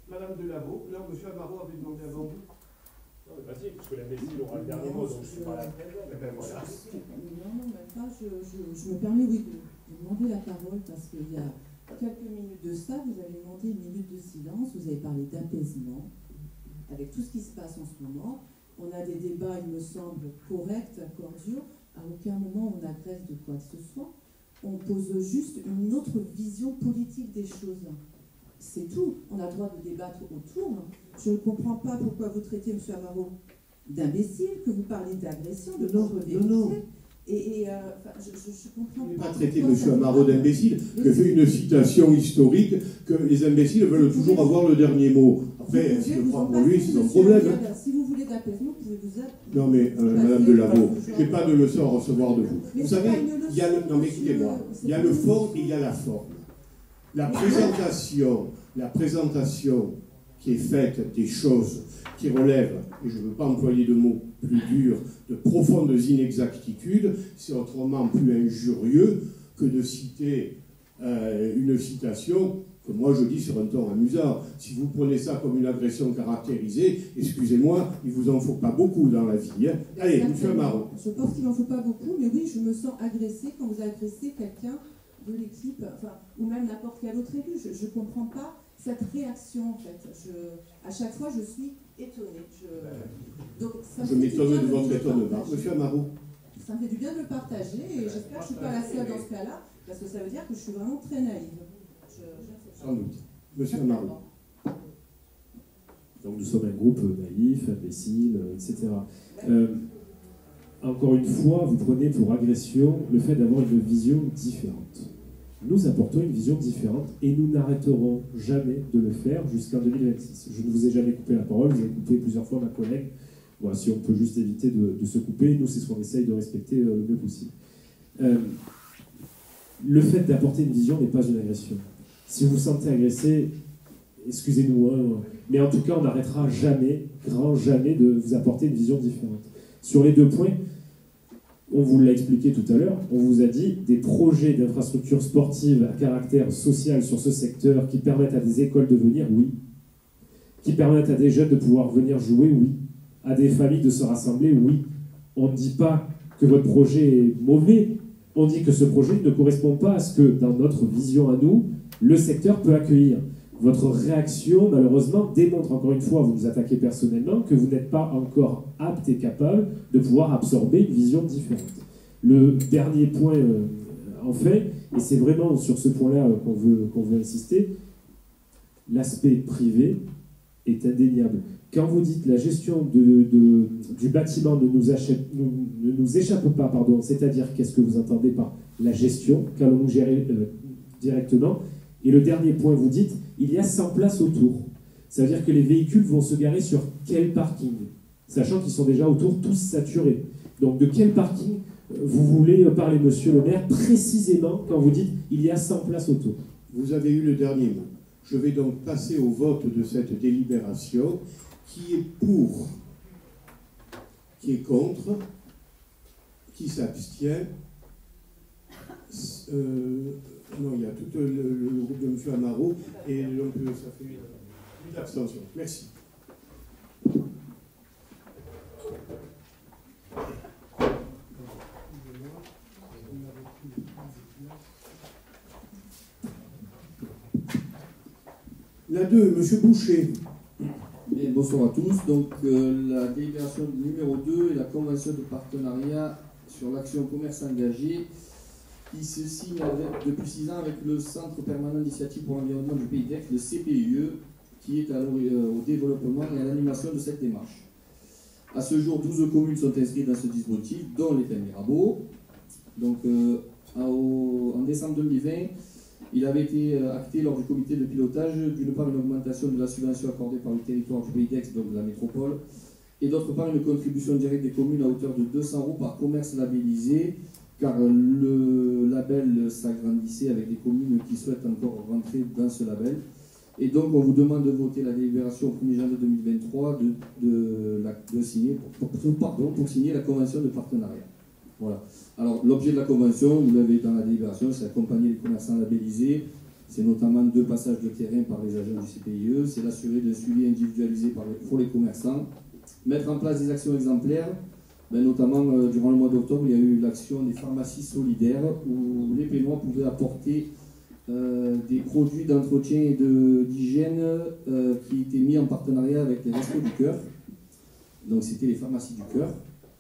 Madame Delaveau, là, M. Amaro avait demandé avant vous. Non, mais vas-y, parce que l'imbécile aura le dernier mot, donc je suis pas là. Eh ben voilà. Non, même pas. Je me permets, oui, de demander la parole parce qu'il y a quelques minutes de ça, vous avez demandé une minute de silence, vous avez parlé d'apaisement. Avec tout ce qui se passe en ce moment, on a des débats, il me semble, corrects, cordiaux. À aucun moment on agresse de quoi que ce soit. On pose juste une autre vision politique des choses. C'est tout. On a le droit de débattre autour. Je ne comprends pas pourquoi vous traitez M. Amaro d'imbécile, que vous parlez d'agression, de contre-vérité. Non. Je comprends pas. Pas traiter M. Amaro d'imbécile, que fait une citation historique que les imbéciles veulent toujours avoir le dernier mot. Après, si je prends pour lui, c'est son problème. Si vous voulez d'apaisement, vous pouvez vous appeler. Non mais, Madame Delaveau, je n'ai pas de leçon à recevoir de vous. Vous savez, il y a le... Non mais écoutez-moi, il y a le fond et il y a la forme. La présentation qui est faite des choses qui relèvent, et je ne veux pas employer de mots plus durs, de profondes inexactitudes, c'est autrement plus injurieux que de citer une citation que moi je dis sur un ton amusant. Si vous prenez ça comme une agression caractérisée, excusez-moi, il ne vous en faut pas beaucoup dans la vie. Hein. Allez, M. Amaro. Je pense qu'il n'en faut pas beaucoup, mais oui, je me sens agressée quand vous agressez quelqu'un de l'équipe, enfin, ou même n'importe quel autre élu. Je ne comprends pas cette réaction, en fait. À chaque fois, je suis étonnée. Je m'étonne de votre étonnement. Monsieur Amaro. Ça me fait du bien de le partager, et j'espère que je ne suis pas la seule dans ce cas-là, parce que ça veut dire que je suis vraiment très naïve. Sans doute. Monsieur Amaro. Donc nous sommes un groupe naïf, imbécile, etc. Encore une fois, vous prenez pour agression le fait d'avoir une vision différente. Nous apportons une vision différente et nous n'arrêterons jamais de le faire jusqu'en 2026. Je ne vous ai jamais coupé la parole, vous avez coupé plusieurs fois ma collègue. Voilà, si on peut juste éviter de se couper, nous c'est ce qu'on essaye de respecter le mieux possible. Le fait d'apporter une vision n'est pas une agression. Si vous vous sentez agressé, excusez-nous, hein, mais en tout cas on n'arrêtera jamais, grand jamais, de vous apporter une vision différente. Sur les 2 points, on vous l'a expliqué tout à l'heure, on vous a dit des projets d'infrastructures sportives à caractère social sur ce secteur qui permettent à des écoles de venir, oui. Qui permettent à des jeunes de pouvoir venir jouer, oui. À des familles de se rassembler, oui. On ne dit pas que votre projet est mauvais, on dit que ce projet ne correspond pas à ce que, dans notre vision à nous, le secteur peut accueillir. Votre réaction, malheureusement, démontre encore une fois, vous nous attaquez personnellement, que vous n'êtes pas encore apte et capable de pouvoir absorber une vision différente. Le dernier point, enfin, et c'est vraiment sur ce point-là qu'on veut insister, l'aspect privé est indéniable. Quand vous dites la gestion du bâtiment ne nous échappe pas, pardon, c'est-à-dire qu'est-ce que vous entendez par la gestion, qu'allons-nous gérer directement? Et le dernier point, vous dites, il y a 100 places autour. Ça veut dire que les véhicules vont se garer sur quel parking? Sachant qu'ils sont déjà autour tous saturés. Donc de quel parking vous voulez parler, monsieur le maire, précisément quand vous dites il y a 100 places autour? Vous avez eu le dernier mot. Je vais donc passer au vote de cette délibération. Qui est pour? Qui est contre? Qui s'abstient? Non, il y a tout le groupe de M. Amaro, et donc ça fait une abstention. Merci. La 2, M. Boucher. Bien, bonsoir à tous. Donc, la délibération numéro 2 est la convention de partenariat sur l'action commerce engagée qui se signe depuis 6 ans avec le Centre permanent d'initiative pour l'environnement du Pays d'Aix, le CPIE, qui est au développement et à l'animation de cette démarche. À ce jour, 12 communes sont inscrites dans ce dispositif, dont les Pays Mirabeau. Donc, en décembre 2020, il avait été acté lors du comité de pilotage, d'une part, une augmentation de la subvention accordée par le territoire du Pays d'Aix, donc de la métropole, et d'autre part, une contribution directe des communes à hauteur de 200 € par commerce labellisé, car le label s'agrandissait avec des communes qui souhaitent encore rentrer dans ce label. Et donc, on vous demande de voter la délibération au 1er janvier 2023 pour signer la convention de partenariat. Voilà. Alors, l'objet de la convention, vous l'avez dans la délibération, c'est accompagner les commerçants labellisés. C'est notamment 2 passages de terrain par les agents du CPIE. C'est l'assurer d'un suivi individualisé pour les commerçants. Mettre en place des actions exemplaires. Notamment, durant le mois d'octobre, il y a eu l'action des pharmacies solidaires où les Pénois pouvaient apporter des produits d'entretien et d'hygiène qui étaient mis en partenariat avec les Restos du Cœur. Donc, c'était les pharmacies du Cœur.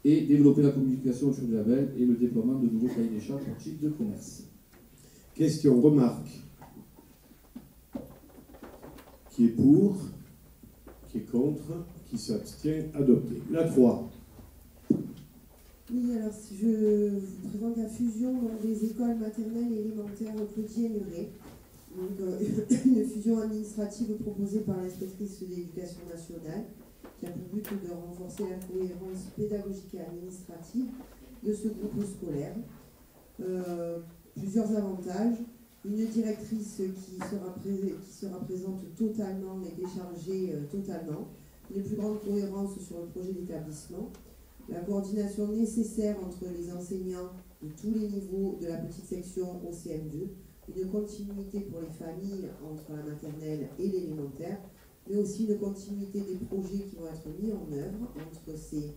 Et développer la communication sur le label et le déploiement de nouveaux cahiers des charges pour type de commerce. Question, remarque. Qui est pour? Qui est contre? Qui s'abstient? Adopté. La 3. Oui, alors je vous présente la fusion des écoles maternelles et élémentaires Cloutier-Muret. Donc une fusion administrative proposée par l'inspectrice de l'éducation nationale, qui a pour but de renforcer la cohérence pédagogique et administrative de ce groupe scolaire. Plusieurs avantages. Une directrice qui sera présente totalement et déchargée totalement. Une plus grande cohérence sur le projet d'établissement. La coordination nécessaire entre les enseignants de tous les niveaux de la petite section au CM2. Une continuité pour les familles entre la maternelle et l'élémentaire, mais aussi une continuité des projets qui vont être mis en œuvre entre ces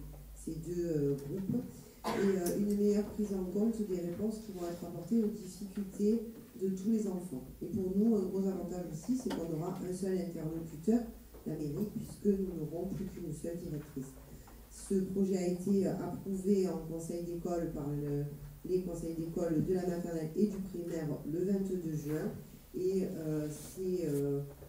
2 groupes, et une meilleure prise en compte des réponses qui vont être apportées aux difficultés de tous les enfants. Et pour nous, un gros avantage aussi, c'est qu'on aura un seul interlocuteur, la mairie, puisque nous n'aurons plus qu'une seule directrice. Ce projet a été approuvé en conseil d'école par les conseils d'école de la maternelle et du primaire le 22 juin, et c'est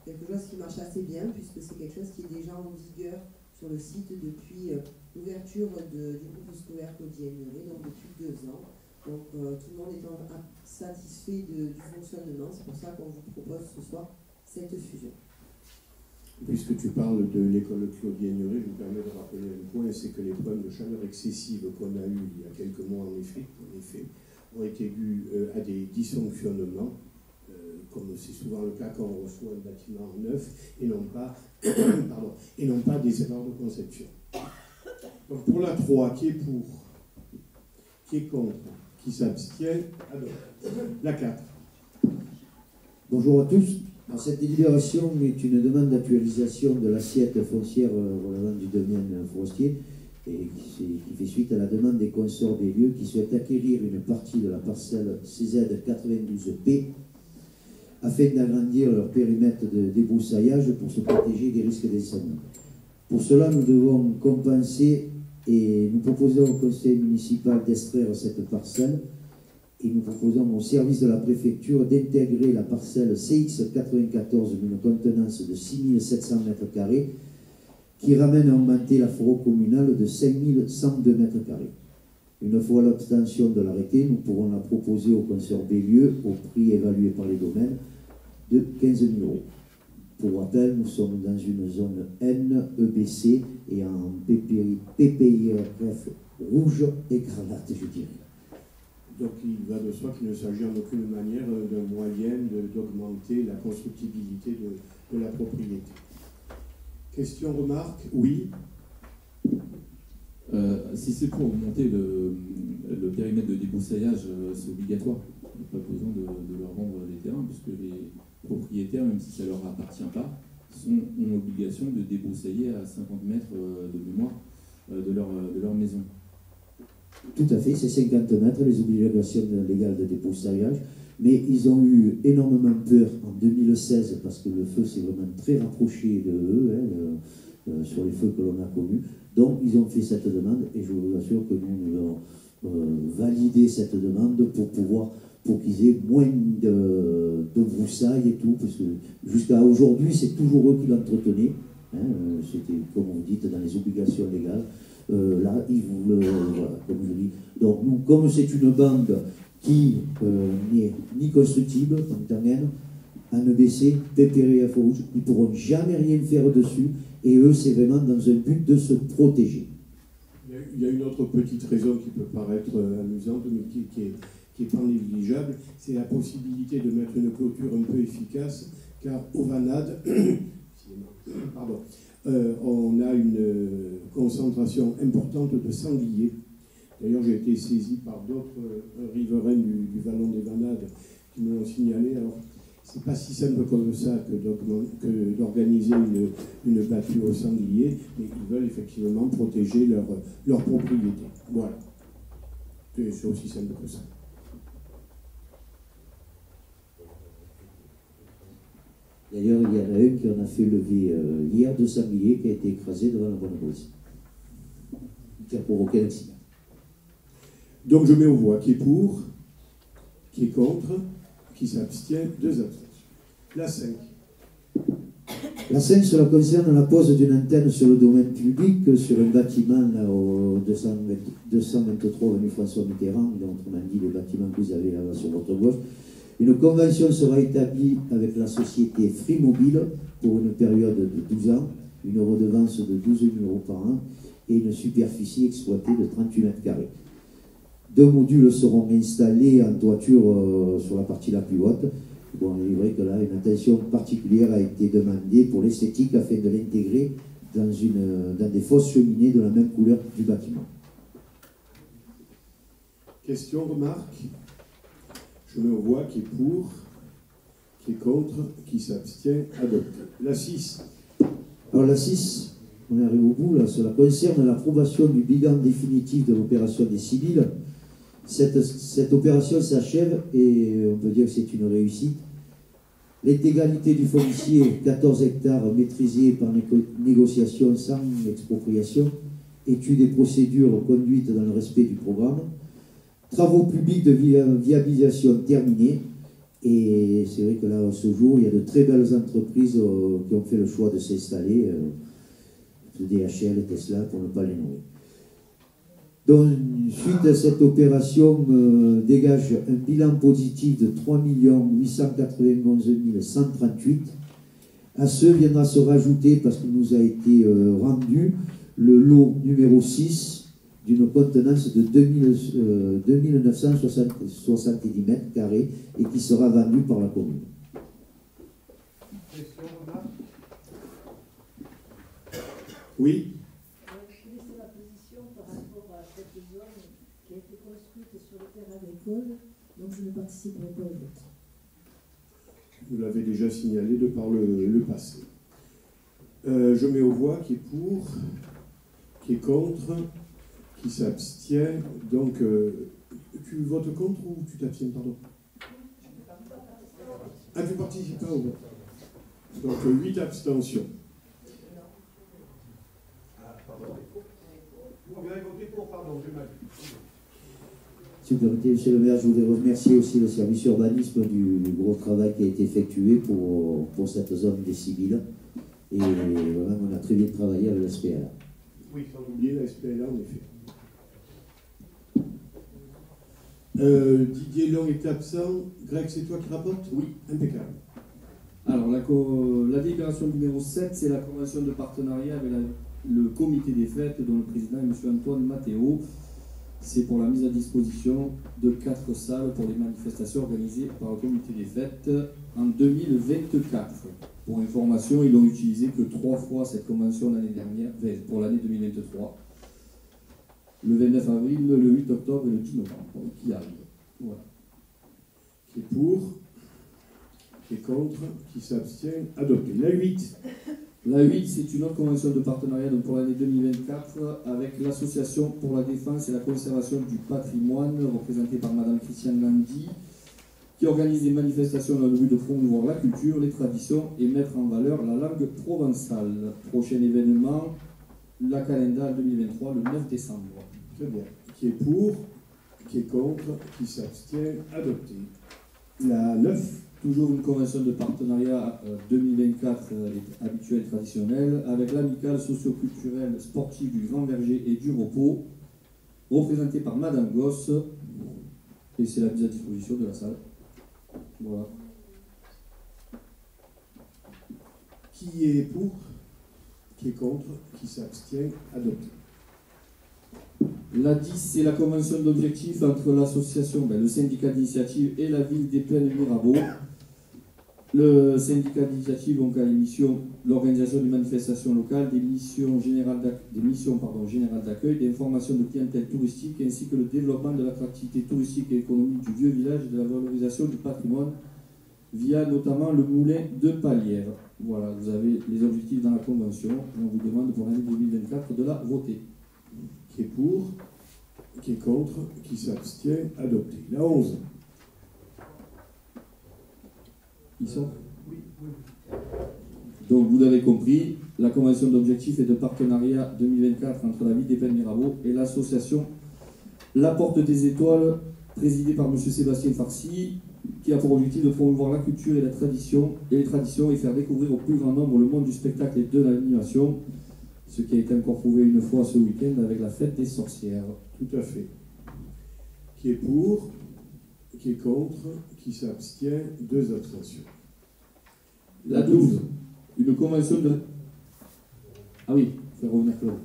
quelque chose qui marche assez bien, puisque c'est quelque chose qui est déjà en vigueur sur le site depuis l'ouverture du groupe scolaire Cloutier-Muret, donc depuis 2 ans. Donc tout le monde étant satisfait du fonctionnement, c'est pour ça qu'on vous propose ce soir cette fusion. Puisque tu parles de l'école Cloutier-Muret, je me permets de rappeler un point, c'est que les problèmes de chaleur excessive qu'on a eu il y a quelques mois en effet ont été dus à des dysfonctionnements, comme c'est souvent le cas quand on reçoit un bâtiment neuf, et non pas des erreurs de conception. Donc pour la 3, qui est pour? Qui est contre? Qui s'abstient? Adopté. La 4. Bonjour à tous. Alors, cette délibération est une demande d'actualisation de l'assiette foncière relevant du domaine forestier et qui fait suite à la demande des consorts des lieux qui souhaitent acquérir une partie de la parcelle CZ 92P afin d'agrandir leur périmètre de débroussaillage pour se protéger des risques d'incendie. Pour cela, nous devons compenser et nous proposons au conseil municipal d'extraire cette parcelle et nous proposons au service de la préfecture d'intégrer la parcelle CX94 d'une contenance de 6700 m², qui ramène à augmenter la forêt communale de 5102 m². Une fois l'obtention de l'arrêté, nous pourrons la proposer au concert Bélieu au prix évalué par les domaines de 15 000 €. Pour rappel, nous sommes dans une zone N, EBC et en PPIRF rouge écarlate, je dirais. Donc il va de soi qu'il ne s'agit en aucune manière d'un moyen d'augmenter la constructibilité de la propriété. Question, remarque? Oui. Si c'est pour augmenter le périmètre de débroussaillage, c'est obligatoire. Il n'y a pas besoin de leur vendre les terrains, puisque les propriétaires, même si ça ne leur appartient pas, ont l'obligation de débroussailler à 50 mètres de mémoire de leur maison. Tout à fait, c'est 50 mètres, les obligations légales de débroussaillage, mais ils ont eu énormément peur en 2016 parce que le feu s'est vraiment très rapproché de eux, sur les feux que l'on a connus. Donc ils ont fait cette demande et je vous assure que nous allons valider cette demande pour qu'ils aient moins de broussailles et tout, parce que jusqu'à aujourd'hui c'est toujours eux qui l'entretenaient, c'était comme vous dites dans les obligations légales. Là, ils vous voilà, comme je dis. Donc nous, comme c'est une bande qui n'est ni constructible en tant qu'elle, en EBC, PPRF rouge, ils ne pourront jamais rien faire dessus, et eux, c'est vraiment dans un but de se protéger. Il y a une autre petite raison qui peut paraître amusante, mais qui est pas négligeable, c'est la possibilité de mettre une clôture un peu efficace, car au Vanade, pardon, on a une concentration importante de sangliers. D'ailleurs, j'ai été saisi par d'autres riverains du Vallon des Vanades qui me l'ont signalé. Alors, c'est pas si simple comme ça que d'organiser une battue aux sangliers, mais ils veulent effectivement protéger leur propriété. Voilà. C'est aussi simple que ça. D'ailleurs, il y en a un qui en a fait lever hier de sanglier qui a été écrasé devant la bonne brise, qui a provoqué l'accident. Donc je mets aux voix qui est pour, qui est contre, qui s'abstient, 2 abstentions. La 5. La 5, cela concerne la pose d'une antenne sur le domaine public, sur un bâtiment là, au 223 avenue François Mitterrand, autrement dit le bâtiment que vous avez là sur votre gauche. Une convention sera établie avec la société Free Mobile pour une période de 12 ans, une redevance de 12 000 € par an et une superficie exploitée de 38 m². 2 modules seront installés en toiture sur la partie la plus haute. Bon, il est vrai que là, une attention particulière a été demandée pour l'esthétique afin de l'intégrer dans des fausses cheminées de la même couleur du bâtiment. Question, remarque? Je mets aux voix qui est pour, qui est contre, qui s'abstient, adopté. La 6. Alors la 6, on arrive au bout, là, cela concerne l'approbation du bilan définitif de l'opération des civils. Cette opération s'achève et on peut dire que c'est une réussite. L'intégralité du foncier, 14 hectares maîtrisés par négociation sans expropriation, études et procédures conduites dans le respect du programme, travaux publics de viabilisation terminés, et c'est vrai que là, à ce jour, il y a de très belles entreprises qui ont fait le choix de s'installer, DHL, Tesla, pour ne pas les nommer. Donc, suite à cette opération, dégage un bilan positif de 3 891 138. À ce viendra se rajouter, parce qu'il nous a été rendu, le lot numéro 6 d'une contenance de 2970 m² et qui sera vendu par la commune. Oui. Quelle est la position par rapport à cette zone qui a été construite sur le terrain agricole, donc je ne participerai pas au vote. Vous l'avez déjà signalé de par le passé. Je mets aux voix qui est pour, qui est contre, qui s'abstient. Donc, tu votes contre ou tu t'abstiens, pardon? Ah, tu ne participes pas au vote. Donc, 8 abstentions. Vous avez voté pour, pardon, j'ai mal vu. Si vous permettez, Monsieur le maire, je voudrais remercier aussi le service urbanisme du gros travail qui a été effectué pour cette zone des civils. Et vraiment, on a très bien travaillé avec la SPLA. Oui, sans oublier la SPLA, en effet. Didier Long est absent. Greg, c'est toi qui rapportes? Oui. Impeccable. Alors, la délibération numéro 7, c'est la convention de partenariat avec le comité des fêtes, dont le président est M. Antoine Matteo. C'est pour la mise à disposition de 4 salles pour les manifestations organisées par le comité des fêtes en 2024. Pour information, ils n'ont utilisé que 3 fois cette convention l'année dernière, pour l'année 2023. Le 29 avril, le 8 octobre et le 10 novembre, qui arrivent. Voilà. Qui est pour? Qui est contre? Qui s'abstient? Adopté. La 8. La 8, c'est une autre convention de partenariat donc pour l'année 2024 avec l'Association pour la défense et la conservation du patrimoine, représentée par Madame Christiane Landy, qui organise des manifestations dans le but de promouvoir la culture, les traditions et mettre en valeur la langue provençale. Prochain événement, la Calenda 2023, le 9 décembre. Très bien. Qui est pour? Qui est contre? Qui s'abstient? Adopté. La 9. Toujours une convention de partenariat 2024 habituelle et traditionnelle avec l'amicale socio-culturelle sportive du Grand Verger et du Repos, représentée par Madame Gosse, et c'est la mise à disposition de la salle. Voilà. Qui est pour? Qui est contre? Qui s'abstient? Adopté. La 10, c'est la convention d'objectifs entre l'association, le syndicat d'initiative et la ville des Plaines Mirabeau. Le syndicat d'initiative a l'émission l'organisation des manifestations locales, des missions générales d'accueil, des informations de clientèle touristique, ainsi que le développement de l'attractivité touristique et économique du vieux village et de la valorisation du patrimoine via notamment le moulin de Palière. Voilà, vous avez les objectifs dans la convention et on vous demande pour l'année 2024 de la voter. Qui est pour? Qui est contre? Qui s'abstient? Adopté. La 11. Ils sont Donc vous l'avez compris, la convention d'objectifs et de partenariat 2024 entre la ville des Plaines Mirabeau et l'association La Porte des Étoiles, présidée par M. Sébastien Farcy, qui a pour objectif de promouvoir la culture et la tradition, et faire découvrir au plus grand nombre le monde du spectacle et de l'animation, ce qui a été encore prouvé une fois ce week-end avec la fête des sorcières. Tout à fait. Qui est pour? Qui est contre? Qui s'abstient? 2 abstentions. La 12, une convention de... Ah oui, faire revenir Claude.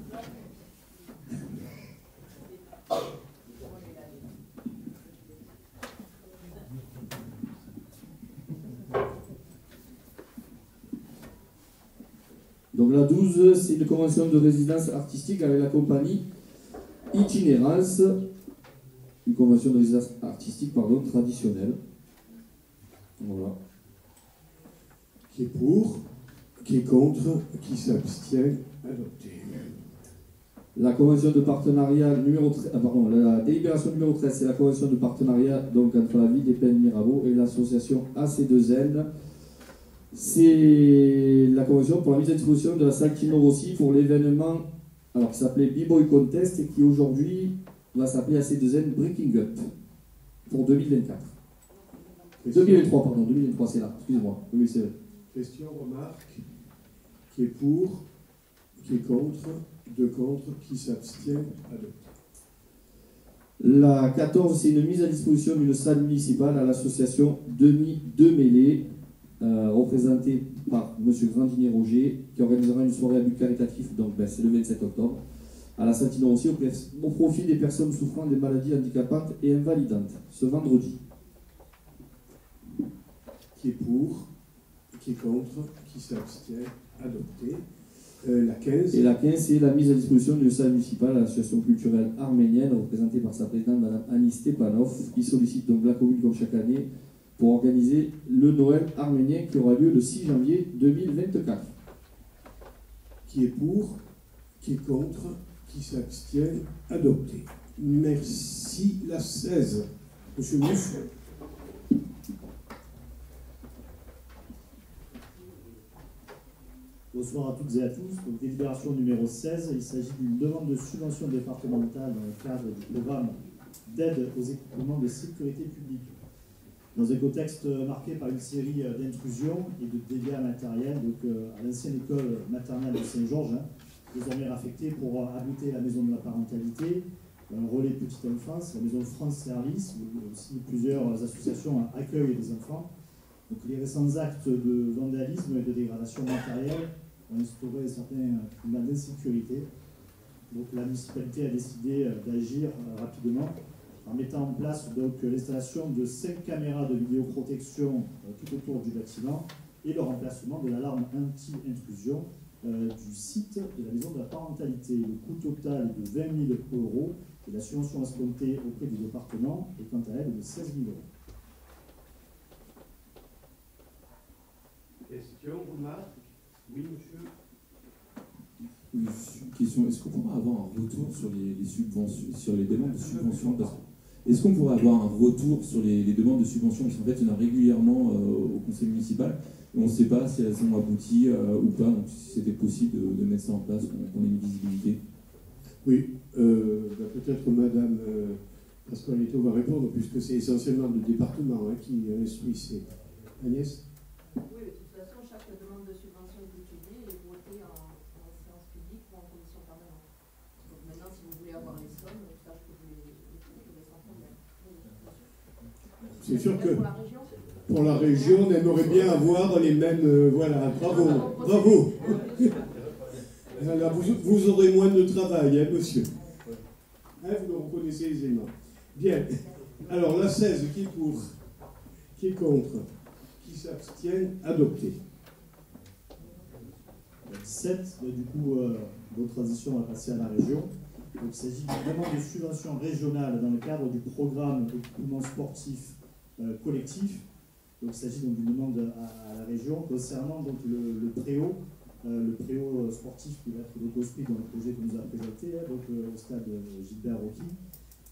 Donc la 12, c'est une convention de résidence artistique avec la compagnie Itinérance, une convention de résidence artistique, traditionnelle. Voilà. Qui est pour? Qui est contre? Qui s'abstient? Adopté. La convention de partenariat numéro 13, la délibération numéro 13, c'est la convention de partenariat donc, entre la ville des Plaines Mirabeau et l'association AC2N. C'est la convention pour la mise à disposition de la salle Tino Rossi pour l'événement qui s'appelait B-Boy Contest et qui aujourd'hui va s'appeler AC2N Breaking Up pour 2024. 2023, pardon, 2023, c'est là, excusez-moi. Oui, c'est vrai. Question, remarque. Qui est pour? Qui est contre? 2 contre? Qui s'abstient? Adopté. La 14, c'est une mise à disposition d'une salle municipale à l'association Denis Demêlé, représentée par M. Grandinier Roger, qui organisera une soirée à but caritatif, donc c'est le 27 octobre, à la salle Tino Rossi au profit des personnes souffrant des maladies handicapantes et invalidantes, ce vendredi. Qui est pour? Qui est contre? Qui s'abstient? Adopté. La 15. Et la 15, c'est la mise à disposition d'une salle municipale à l'association culturelle arménienne, représentée par sa présidente, Mme Annie Stepanov, qui sollicite donc la commune, comme chaque année, pour organiser le Noël arménien qui aura lieu le 6 janvier 2024. Qui est pour? Qui est contre? Qui s'abstient? Adopté. Merci. La 16. Monsieur Mousse. Bonsoir à toutes et à tous. Donc, délibération numéro 16, il s'agit d'une demande de subvention départementale dans le cadre du programme d'aide aux équipements de sécurité publique. Dans un contexte marqué par une série d'intrusions et de dégâts matériels, donc à l'ancienne école maternelle de Saint-Georges, désormais affectée pour abriter la maison de la parentalité, un relais petite enfance, la maison France Service, où aussi plusieurs associations accueillent des enfants. Donc les récents actes de vandalisme et de dégradation matérielle ont instauré un certain climat d'insécurité. Donc la municipalité a décidé d'agir rapidement en mettant en place l'installation de 5 caméras de vidéoprotection tout autour du bâtiment et le remplacement de l'alarme anti-intrusion du site de la maison de la parentalité. Le coût total est de 20 000 € et la subvention escomptée auprès du département est quant à elle de 16 000 €. Question, remarque? Oui, monsieur. Une question, est-ce qu'on pourra avoir un retour sur les subventions, sur les demandes de subventions? Est-ce qu'on pourrait avoir un retour sur les demandes de subventions? Parce qu'en fait, il y en a régulièrement au conseil municipal. Et on ne sait pas si elles ont abouti ou pas. Donc, si c'était possible de mettre ça en place, qu'on ait une visibilité. Oui, peut-être Madame Pasqualetto va répondre, puisque c'est essentiellement le département qui instruit ces. Agnès? Oui, de toute façon, chaque demande de subvention est étudiée et votée en séance publique ou en commission permanente. Donc maintenant, si vous voulez avoir les sommes, sache que vous les trouverez sans problème. C'est sûr que pour la région, on aimerait bien avoir les mêmes. Voilà, bravo, bravo. Voilà, vous aurez moins de travail, hein, monsieur. Hein, vous le reconnaissez aisément. Bien. Alors, la 16, qui est pour? Qui est contre? Qui s'abstiennent? Adopté. 17, du coup, votre transition va passer à la région. Donc, il s'agit d'une demande de subvention régionale dans le cadre du programme d'équipement sportif collectif. Donc, il s'agit donc d'une demande à la région concernant donc, le préau sportif qui va être construit dans le projet que nous a présenté, donc au stade Gilbert Rocky.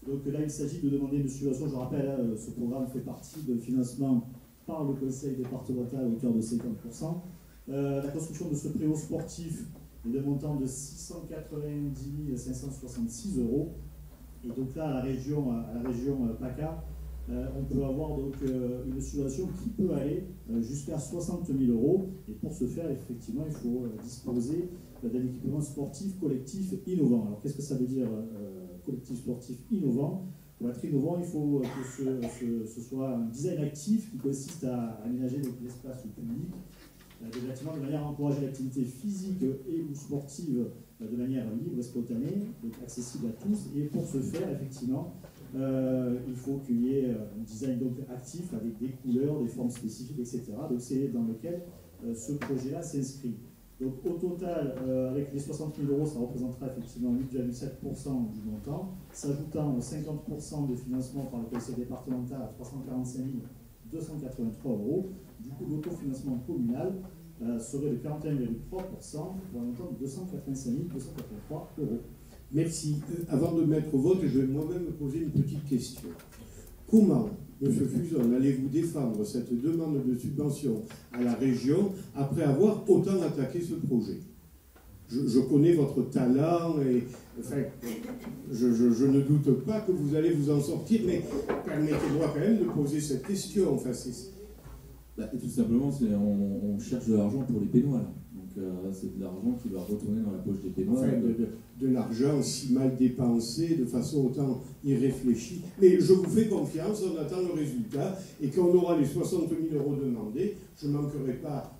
Donc là, il s'agit de demander une subvention. Je rappelle, ce programme fait partie de financement par le conseil départemental à hauteur de 50%. La construction de ce préau sportif est de montant de 690 566 €. Et donc là, à la région PACA, on peut avoir donc une subvention qui peut aller jusqu'à 60 000 €. Et pour ce faire, effectivement, il faut disposer d'un équipement sportif collectif innovant. Alors, qu'est-ce que ça veut dire collectif sportif innovant? Pour être innovant, il faut que ce soit un design actif qui consiste à aménager l'espace public des bâtiments de manière à encourager l'activité physique et ou sportive de manière libre et spontanée, donc accessible à tous. Et pour ce faire, effectivement, il faut qu'il y ait un design donc actif avec des couleurs, des formes spécifiques, etc. Donc c'est dans lequel ce projet-là s'inscrit. Donc au total, avec les 60 000 €, ça représentera effectivement 8,7% du montant, s'ajoutant aux 50% de financement par le conseil départemental à 345 283 €. Du coup, l'autofinancement communal serait de 41,3% pour un montant de 285 283 €. Merci. Avant de mettre au vote, je vais moi-même me poser une petite question. Comment, M. Fuson, allez-vous défendre cette demande de subvention à la région après avoir autant attaqué ce projet? Je connais votre talent et enfin, je ne doute pas que vous allez vous en sortir, mais permettez-moi quand même de poser cette question. Enfin, tout simplement, on cherche de l'argent pour les pénois, là. Donc c'est de l'argent qui va retourner dans la poche des pénois. Enfin, de l'argent si mal dépensé, de façon autant irréfléchie. Mais je vous fais confiance, on attend le résultat, et quand on aura les 60 000 € demandés, je ne manquerai pas,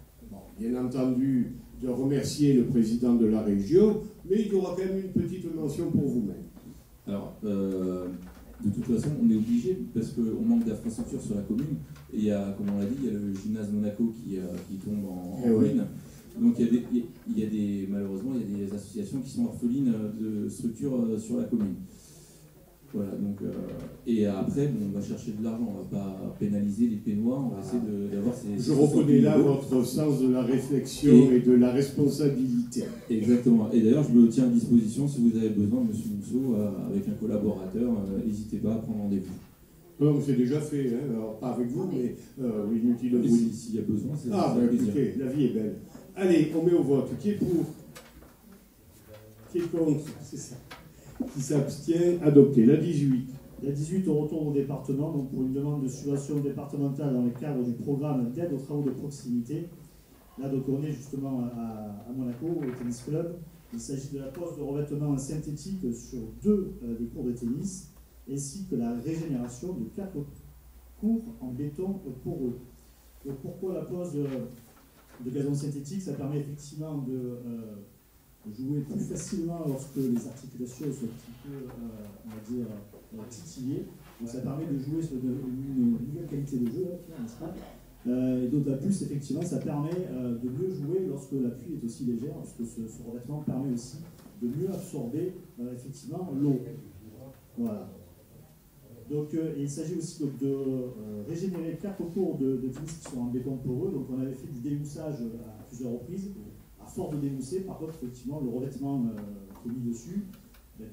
bien entendu, de remercier le président de la région, mais il y aura quand même une petite mention pour vous-même. Alors, de toute façon, on est obligé, parce qu'on manque d'infrastructures sur la commune, et il y a, comme on l'a dit, il y a le gymnase Monaco qui tombe en ruine. Donc malheureusement, il y a des associations qui sont orphelines de structures sur la commune. Voilà, donc, et après, on va chercher de l'argent, on ne va pas pénaliser les pénois, on va essayer d'avoir ces... Je reconnais là votre sens de la réflexion et de la responsabilité. Exactement. Et d'ailleurs, je me tiens à disposition si vous avez besoin, M. Mousseau, avec un collaborateur, n'hésitez pas à prendre rendez-vous. Non, c'est déjà fait, hein. Alors, pas avec vous, mais inutile de vous. S'il y a besoin, c'est écoutez, la vie est belle. Allez, on met au vote. Qui est pour? Qui est contre? C'est ça. Qui s'abstient? Adopté. La 18. La 18 au retour au département, donc pour une demande de subvention départementale dans le cadre du programme d'aide aux travaux de proximité. Là, donc, on est justement à Monaco, au tennis club. Il s'agit de la pose de revêtements synthétiques sur 2 des cours de tennis, ainsi que la régénération de 4 cours en béton poreux. Donc, pourquoi la pose de gazon synthétique? Ça permet effectivement de jouer plus facilement lorsque les articulations sont un petit peu, on va dire, titillées. Donc, ça permet de jouer sur une nouvelle qualité de jeu, n'est-ce pas? Et d'autant plus, effectivement, ça permet de mieux jouer lorsque l'appui est aussi légère, parce que ce revêtement permet aussi de mieux absorber effectivement l'eau. Voilà. Donc, il s'agit aussi donc, de régénérer 4 cours de tennis qui sont en béton poreux. Donc, on avait fait du démoussage à plusieurs reprises. À force de démousser, par contre, effectivement, le revêtement qui est mis dessus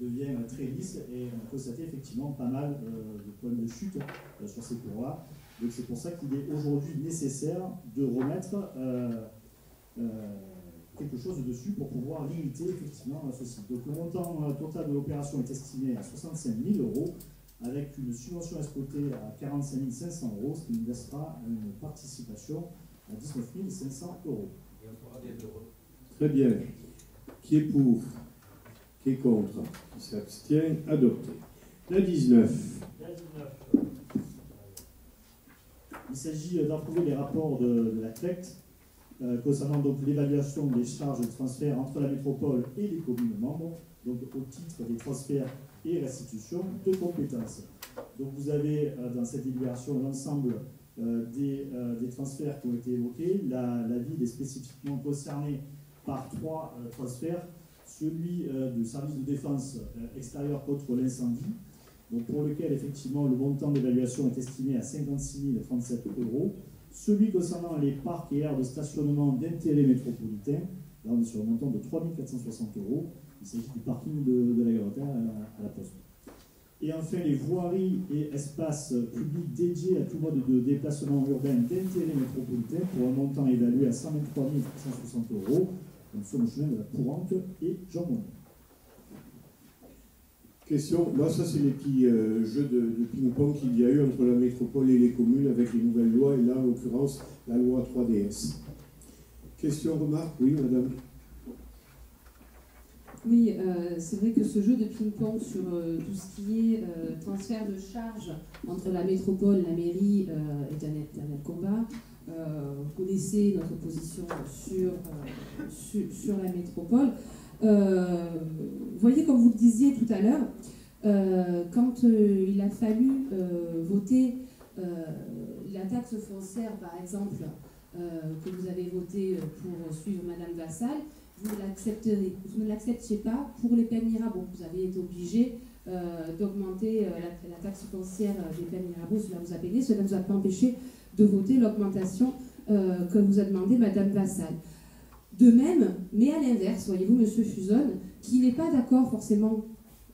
devient très lisse et on a constaté effectivement pas mal de problèmes de chute sur ces cours-là. Donc c'est pour ça qu'il est aujourd'hui nécessaire de remettre quelque chose dessus pour pouvoir limiter effectivement ceci. Donc le montant total de l'opération est estimé à 65 000 € avec une subvention exploitée à 45 500 €, ce qui nous laissera une participation à 19 500 €. Très bien. Qui est pour? Qui est contre? Qui s'abstient? Adopté. La 19. Il s'agit d'approuver les rapports de la CLECT concernant donc l'évaluation des charges de transfert entre la métropole et les communes membres, donc au titre des transferts et restitutions de compétences. Donc vous avez dans cette délibération l'ensemble des transferts qui ont été évoqués. La ville est spécifiquement concernée par 3 transferts. Celui du service de défense extérieure contre l'incendie, donc pour lequel effectivement le montant d'évaluation est estimé à 56 037 €. Celui concernant les parcs et aires de stationnement d'intérêt métropolitain, là on est sur un montant de 3 460 €. Il s'agit du parking de l'Agriculteur à la Poste. Et enfin les voiries et espaces publics dédiés à tout mode de déplacement urbain d'intérêt métropolitain pour un montant évalué à 123 460 €. Nous sommes au chemin de la Courante et Jean Monnet. Question, là ça c'est les petits jeux de ping-pong qu'il y a eu entre la métropole et les communes avec les nouvelles lois, et là en l'occurrence la loi 3DS. Question, remarque? Oui, madame. Oui, c'est vrai que ce jeu de ping-pong sur tout ce qui est transfert de charges entre la métropole, la mairie est un éternel combat. Vous connaissez notre position sur la métropole. Vous voyez, comme vous le disiez tout à l'heure, quand il a fallu voter la taxe foncière, par exemple, que vous avez votée pour suivre Madame Vassal, vous ne l'acceptiez pas pour les peines Mirabeau. Vous avez été obligé d'augmenter la taxe foncière des peines Mirabeau. Cela vous a payé, cela ne vous a pas empêché de voter l'augmentation que vous a demandé Madame Vassal. De même, mais à l'inverse, voyez-vous, Monsieur Fuzon, qui n'est pas d'accord forcément,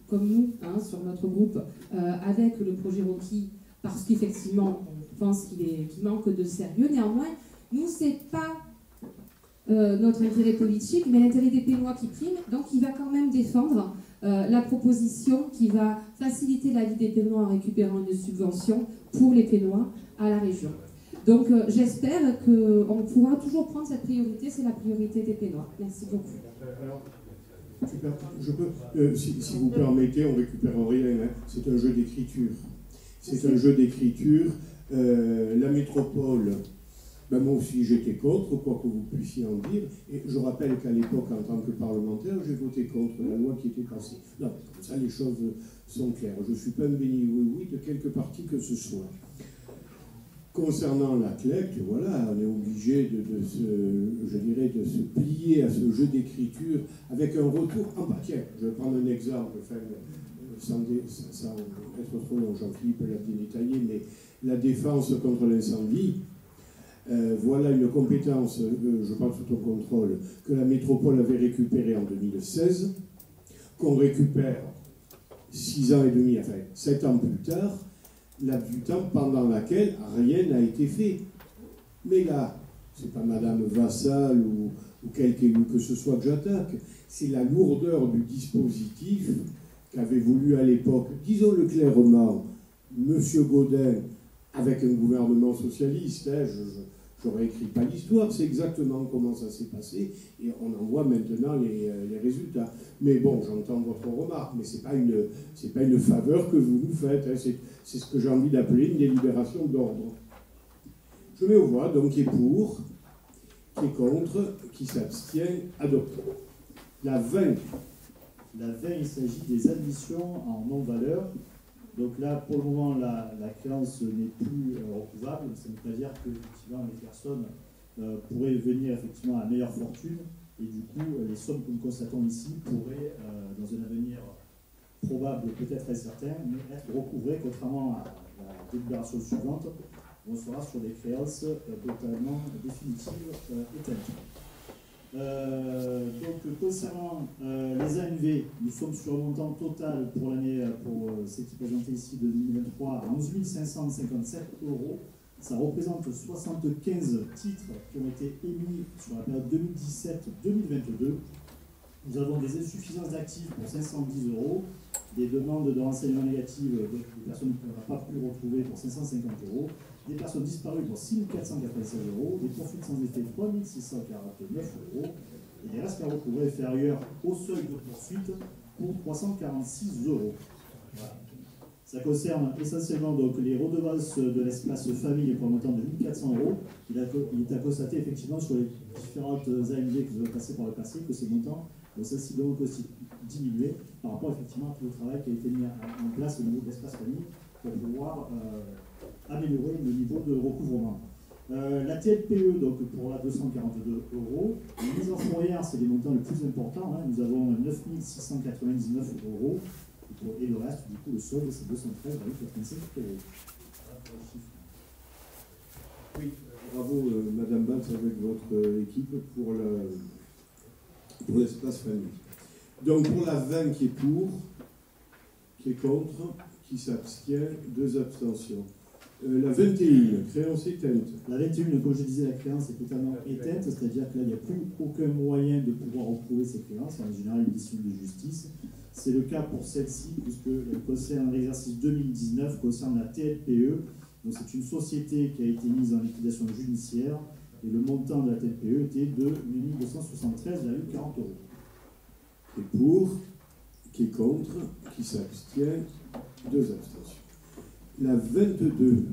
comme nous, sur notre groupe, avec le projet Rocky, parce qu'effectivement, on pense qu'il manque de sérieux. Néanmoins, nous, c'est pas notre intérêt politique, mais l'intérêt des Pénois qui prime. Donc, il va quand même défendre la proposition qui va faciliter la vie des Pénois en récupérant une subvention pour les Pénois à la région. Donc j'espère qu'on pourra toujours prendre cette priorité, c'est la priorité des Pénois. Merci beaucoup. Super. Je peux, si vous permettez, on récupère rien, c'est un jeu d'écriture. C'est un jeu d'écriture. La métropole, moi aussi j'étais contre, quoi que vous puissiez en dire, et je rappelle qu'à l'époque, en tant que parlementaire, j'ai voté contre la loi qui était passée. Non, comme ça les choses sont claires. Je ne suis pas un béni oui de quelque parti que ce soit. Concernant la CLECT, voilà, on est obligé de se plier à ce jeu d'écriture avec un retour. Ah bah tiens, je vais prendre un exemple, sans être trop long, Jean-Philippe l'a détaillé, mais la défense contre l'incendie, voilà une compétence, je parle sous ton contrôle, que la métropole avait récupérée en 2016, qu'on récupère 6 ans et demi, enfin 7 ans plus tard, laps du temps pendant laquelle rien n'a été fait. Mais là, c'est pas Madame Vassal ou quelque élu que ce soit que j'attaque, c'est la lourdeur du dispositif qu'avait voulu à l'époque, disons-le clairement, M. Gaudin, avec un gouvernement socialiste, hein, j'aurais écrit pas l'histoire, c'est exactement comment ça s'est passé, et on en voit maintenant les résultats. Mais bon, j'entends votre remarque, mais c'est pas une faveur que vous nous faites, hein, c'est ce que j'ai envie d'appeler une délibération d'ordre. Je mets aux voix, donc qui est pour, qui est contre, qui s'abstient, adopté. La 20. La 20, il s'agit des admissions en non-valeur. Donc là, pour le moment, la créance n'est plus recouvable. Ça ne veut pas dire que effectivement, les personnes pourraient venir effectivement à meilleure fortune. Et du coup, les sommes que nous constatons ici pourraient, dans un avenir probable, peut-être incertain, mais être recouvrées, contrairement à la délibération suivante, où on sera sur des créances totalement définitives éteintes. Donc concernant les ANV, nous sommes sur un montant total pour l'année, pour ce qui est présenté ici de 2023, à 11 557 €. Ça représente 75 titres qui ont été émis sur la période 2017-2022. Nous avons des insuffisances d'actifs pour 510 €, des demandes de renseignements négatifs des personnes qu'on n'a pas pu retrouver pour 550 €, des personnes disparues pour 6 496 €, des poursuites sans effet 3 649 €, et des restes à recouvrer inférieurs au seuil de poursuite pour 346 €. Voilà. Ça concerne essentiellement donc les redevances de l'espace famille pour un montant de 1 400 €. Il est à constater effectivement sur les différentes AMV que vous avez passées par le passé que ces montants ont sensiblement diminué par rapport effectivement à tout le travail qui a été mis en place au niveau de l'espace famille pour pouvoir améliorer le niveau de recouvrement. La TLPE, donc pour la 242 €. Les mises en fourrière, c'est les montants les plus importants. Hein. Nous avons 9 699 €. Et le reste, du coup, le solde, c'est 213,85 €. Oui, bravo Madame Valls avec votre équipe pour l'espace famille. Donc pour la 20 qui est pour, qui est contre, qui s'abstient, 2 abstentions. La 21, créance éteinte. La 21, comme je disais, la créance est totalement éteinte, c'est-à-dire que là, il n'y a plus aucun moyen de pouvoir retrouver ces créances, en général une décision de justice. C'est le cas pour celle-ci, puisqu'elle concerne l'exercice 2019, concerne la TLPE. Donc c'est une société qui a été mise en liquidation judiciaire, et le montant de la TLPE était de 1273,40 €. Qui est pour, qui est contre, qui s'abstient, 2 abstentions. La 22.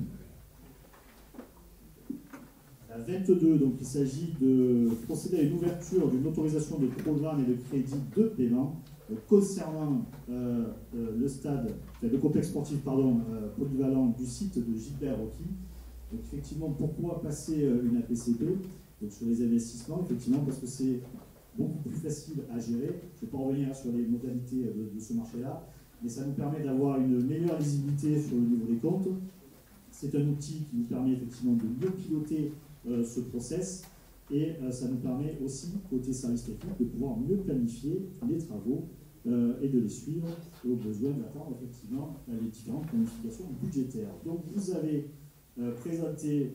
La 22, donc il s'agit de procéder à une ouverture d'une autorisation de programme et de crédit de paiement concernant le stade, le complexe sportif polyvalent du site de Gilbert Rocky. Donc effectivement, pourquoi passer une APCP donc sur les investissements? Effectivement, parce que c'est beaucoup plus facile à gérer. Je ne vais pas revenir sur les modalités de ce marché-là, mais ça nous permet d'avoir une meilleure lisibilité sur le niveau des comptes. C'est un outil qui nous permet effectivement de mieux piloter ce process, et ça nous permet aussi, côté service technique, de pouvoir mieux planifier les travaux et de les suivre, et au besoin d'attendre effectivement les différentes planifications budgétaires. Donc vous avez présenté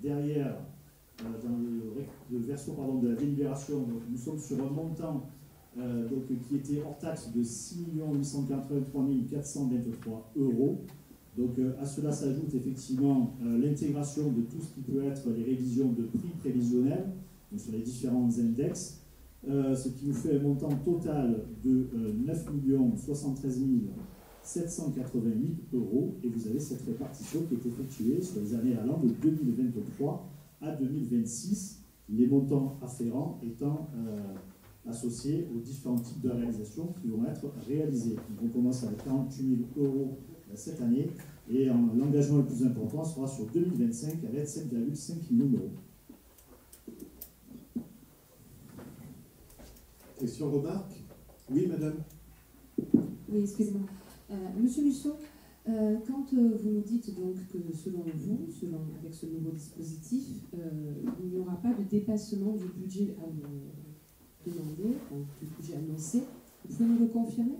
derrière, dans le verso de la délibération, donc nous sommes sur un montant qui était hors taxe de 6 883 423 €. Donc à cela s'ajoute effectivement l'intégration de tout ce qui peut être les révisions de prix prévisionnels donc sur les différents index, ce qui nous fait un montant total de 9 073 788 €. Et vous avez cette répartition qui est effectuée sur les années allant de 2023 à 2026, les montants afférents étant associés aux différents types de réalisations qui vont être réalisés. Donc on commence avec 48 000 € cette année, et l'engagement le plus important sera sur 2025 avec 7,5 millions d'euros. Question, remarque? Oui, madame? Oui, excusez-moi. Monsieur Musso, quand vous nous dites donc que selon vous, avec ce nouveau dispositif, il n'y aura pas de dépassement du budget demandé, du budget annoncé, vous pouvez nous le confirmer?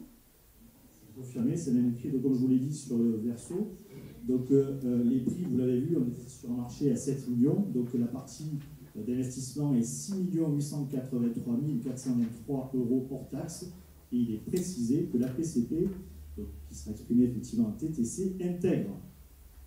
Confirmé, c'est même écrit, comme je vous l'ai dit, sur le verso. Donc les prix, vous l'avez vu, on est sur un marché à 7 millions. Donc la partie d'investissement est 6 883 423 € hors taxe. et il est précisé que la PCP, donc, qui sera exprimée effectivement en TTC, intègre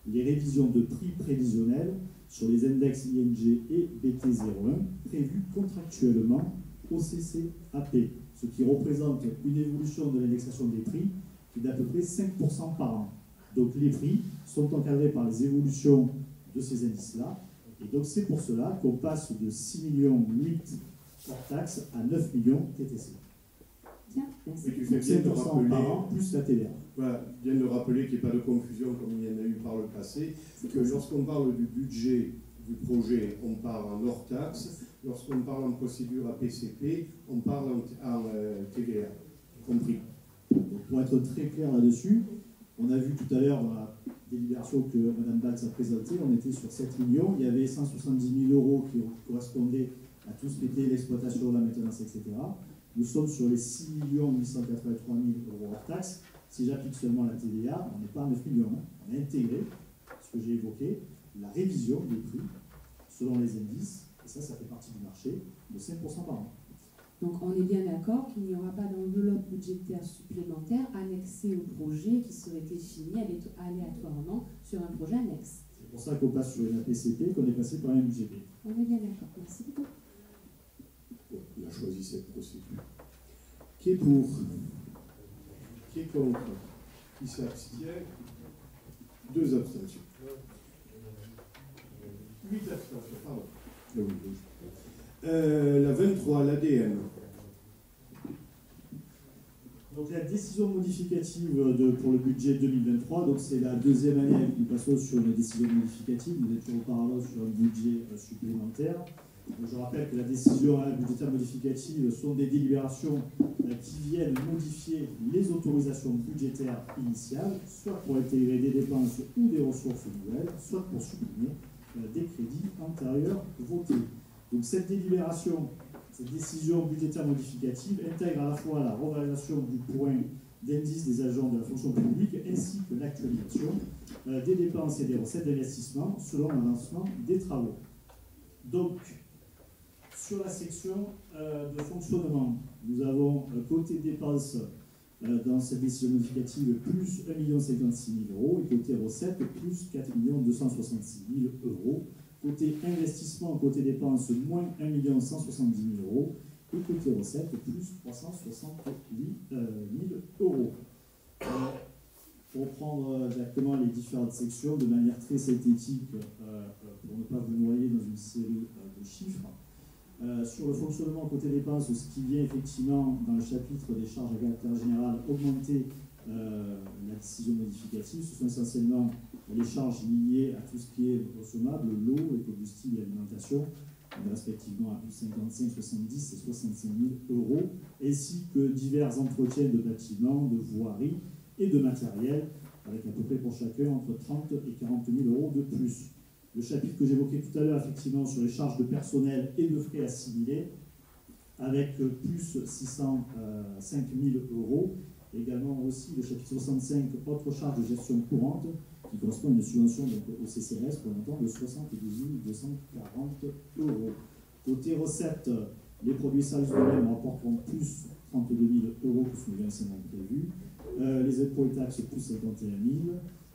les révisions de prix prévisionnels sur les index ING et BT01 prévus contractuellement au CCAP, ce qui représente une évolution de l'indexation des prix qui est d'à peu près 5% par an. Donc les prix sont encadrés par les évolutions de ces indices-là, et donc c'est pour cela qu'on passe de 6,8 millions hors taxe à 9 millions TTC. Tiens, Et tu fais bien de 5% rappeler, par an plus la TVA. voilà, bien de rappeler qu'il n'y ait pas de confusion comme il y en a eu par le passé, que lorsqu'on parle du budget du projet, on parle en hors taxe, lorsqu'on parle en procédure à PCP, on parle en TVA, compris. Donc, pour être très clair là-dessus, on a vu tout à l'heure dans la délibération que Mme Balz a présentée, on était sur 7 millions, il y avait 170 000 euros qui correspondaient à tout ce qui était l'exploitation, la maintenance, etc. Nous sommes sur les 6 883 000 euros hors taxe. Si j'applique seulement la TVA, on n'est pas à 9 millions. On a intégré, ce que j'ai évoqué, la révision des prix selon les indices, et ça fait partie du marché, de 5% par an. Donc on est bien d'accord qu'il n'y aura pas d'enveloppe budgétaire supplémentaire annexée au projet qui serait définie aléatoirement sur un projet annexe. C'est pour ça qu'on passe sur une APCP, qu'on est passé par un MGP. On est bien d'accord. Merci beaucoup. On a choisi cette procédure. Qui est pour? Qui est contre? Qui s'abstient? 2 abstentions. 8 abstentions, pardon. La 23, l'ADN. Donc la décision modificative pour le budget 2023, donc c'est la deuxième année que nous passons sur une décision modificative. Nous étions auparavant sur un budget supplémentaire. Donc, je rappelle que la décision budgétaire modificative sont des délibérations qui viennent modifier les autorisations budgétaires initiales, soit pour intégrer des dépenses ou des ressources nouvelles, soit pour supprimer des crédits antérieurs votés. Donc cette délibération, cette décision budgétaire modificative intègre à la fois la revalorisation du point d'indice des agents de la fonction publique ainsi que l'actualisation des dépenses et des recettes d'investissement selon l'avancement des travaux. Donc, sur la section de fonctionnement, nous avons côté dépenses dans cette décision modificative plus 1 056 000 euros et côté recettes plus 4 266 000 euros. Côté investissement, côté dépenses, moins 1 170 000 euros. Et côté recettes, plus 368 000 euros. Pour prendre exactement les différentes sections de manière très synthétique, pour ne pas vous noyer dans une série de chiffres, sur le fonctionnement côté dépenses, ce qui vient effectivement dans le chapitre des charges à caractère général augmenter la décision modificative, ce sont essentiellement les charges liées à tout ce qui est consommable, l'eau, les combustibles et l'alimentation, respectivement à plus 55, 70 et 65 000 euros, ainsi que divers entretiens de bâtiments, de voiries et de matériel, avec à peu près pour chacun entre 30 et 40 000 euros de plus. Le chapitre que j'évoquais tout à l'heure, effectivement, sur les charges de personnel et de frais assimilés, avec plus 605 000 euros. Également aussi le chapitre 65, autres charges de gestion courante, qui correspond à une subvention donc, au CCRS pour un montant de 72 240 euros. Côté recettes, les produits et services de même rapporteront plus 32 000 euros que ce que nous anciennement prévu. Les impôts et taxes plus 51 000.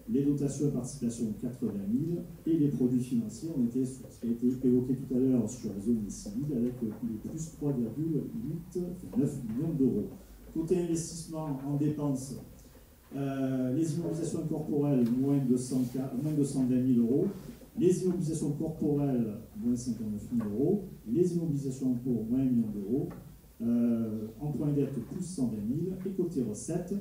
Les dotations et participations 80 000 et les produits financiers, on était sur ce qui a été évoqué tout à l'heure sur la zone civile avec les plus 3,9 millions d'euros. Côté investissement en dépenses, les immobilisations corporelles moins 220 000 euros, les immobilisations corporelles moins 59 000 euros, les immobilisations en cours moins 1 million d'euros, emprunt et dette plus 120 000 et côté recettes,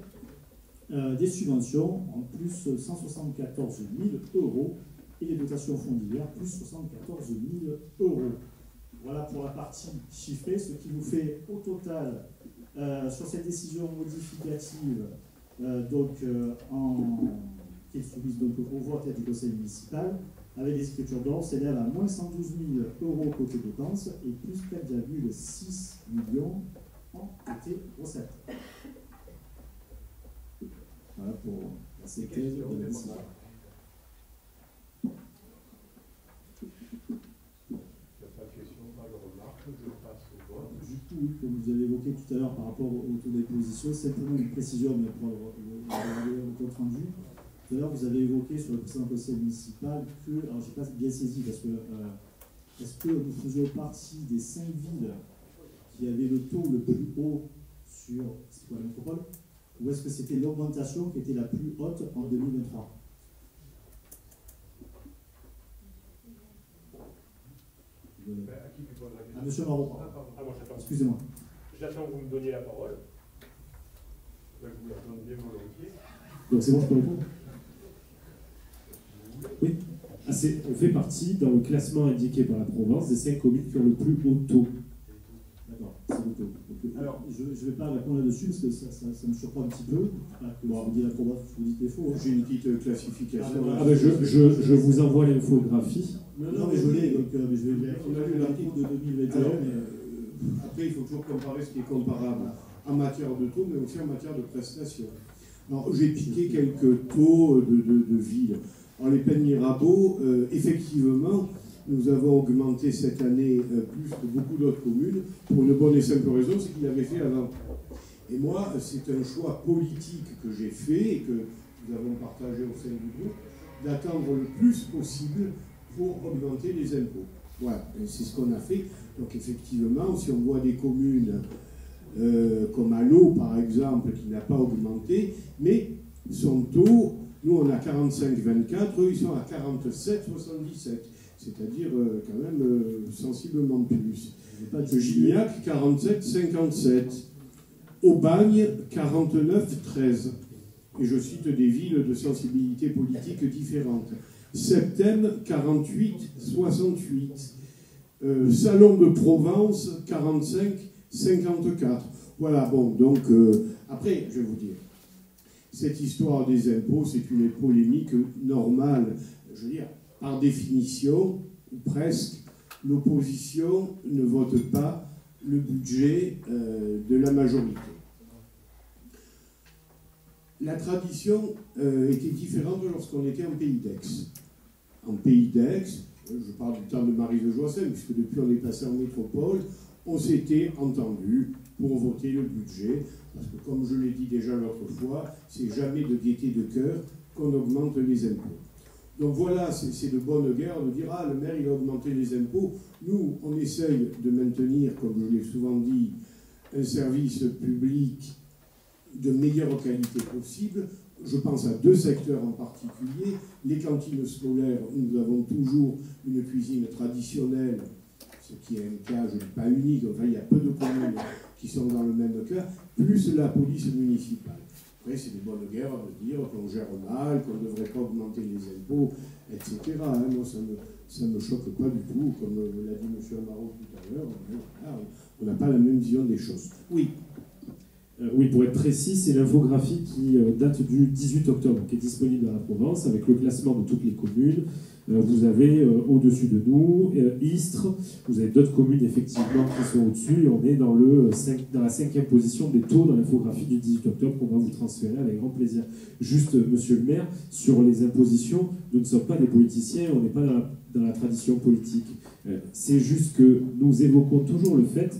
des subventions en plus 174 000 euros et les dotations fonds divers plus 74 000 euros. Voilà pour la partie chiffrée, ce qui nous fait au total sur cette décision modificative qui est soumise donc au vote du conseil municipal avec des écritures d'ordre s'élève à moins 112 000 euros côté dépenses et plus 4,6 millions en côté recettes. Voilà pour la séquence de la décision. Il n'y a pas de question, pas de remarque, je passe au vote. Du coup, comme vous avez évoqué tout tout à l'heure par rapport au taux d'imposition, simplement une précision, mais pour le compte rendu. Tout à l'heure, vous avez évoqué sur le précédent conseil municipal que, alors je n'ai pas bien saisi, parce que est-ce que nous faisions partie des 5 villes qui avaient le taux le plus haut sur la métropole, ou est-ce que c'était l'augmentation qui était la plus haute en 2023? Monsieur Marot. Excusez-moi. J'attends que vous me donniez la parole. Je vous la donne bien volontiers. Donc c'est bon, je peux répondre? Oui. On fait partie, dans le classement indiqué par la Provence, des 5 communes qui ont le plus haut taux. D'accord, c'est le taux. Alors, je ne vais pas répondre là-dessus parce que ça me surprend un petit peu. Bon, vous dites la Provence, vous dites les faux. Hein. J'ai une petite classification. Je vous envoie l'infographie. Non, mais je l'ai, donc je vais vérifier. On a lu l'article de 2021. Alors, après, il faut toujours comparer ce qui est comparable en matière de taux, mais aussi en matière de prestations. Alors, j'ai piqué quelques taux de villes. Alors, les Pennes-Mirabeau, effectivement, nous avons augmenté cette année plus que beaucoup d'autres communes pour une bonne et simple raison, c'est qu'ils l'avaient fait avant. Et moi, c'est un choix politique que j'ai fait et que nous avons partagé au sein du groupe, d'attendre le plus possible pour augmenter les impôts. Voilà, et c'est ce qu'on a fait. Donc effectivement, si on voit des communes comme Allo, par exemple, qui n'a pas augmenté, mais son taux, nous on a 45,24, eux ils sont à 47,77, c'est-à-dire quand même sensiblement plus. Gignac, 47,57. Aubagne, 49,13. Et je cite des villes de sensibilité politique différentes. Septem, 48,68. Salon de Provence, 45,54. Voilà, bon, donc, après, je vais vous dire, cette histoire des impôts, c'est une polémique normale. Je veux dire, par définition, ou presque, l'opposition ne vote pas le budget de la majorité. La tradition était différente lorsqu'on était en pays d'Aix. En pays d'Aix, je parle du temps de Marie de Joissin, puisque depuis on est passé en métropole, on s'était entendu pour voter le budget, parce que comme je l'ai dit déjà l'autre fois, c'est jamais de gaieté de cœur qu'on augmente les impôts. Donc voilà, c'est de bonne guerre de dire « Ah, le maire, il a augmenté les impôts ». Nous, on essaye de maintenir, comme je l'ai souvent dit, un service public de meilleure qualité possible. Je pense à 2 secteurs en particulier. Les cantines scolaires, nous avons toujours une cuisine traditionnelle, ce qui est un cas, je ne dis pas unique, enfin il y a peu de communes qui sont dans le même cas, plus la police municipale. Après, c'est des bonnes guerres de dire qu'on gère mal, qu'on ne devrait pas augmenter les impôts, etc. Hein. Moi, ça ne me choque pas du tout, comme l'a dit M. Amaro tout à l'heure. On n'a pas la même vision des choses. Oui. Oui, pour être précis, c'est l'infographie qui date du 18 octobre, qui est disponible dans la Provence, avec le classement de toutes les communes. Vous avez au-dessus de nous Istres, vous avez d'autres communes effectivement qui sont au-dessus, et on est dans la 5e position des taux dans l'infographie du 18 octobre qu'on va vous transférer avec grand plaisir. Juste, monsieur le maire, sur les impositions, nous ne sommes pas des politiciens, on n'est pas dans la tradition politique. C'est juste que nous évoquons toujours le fait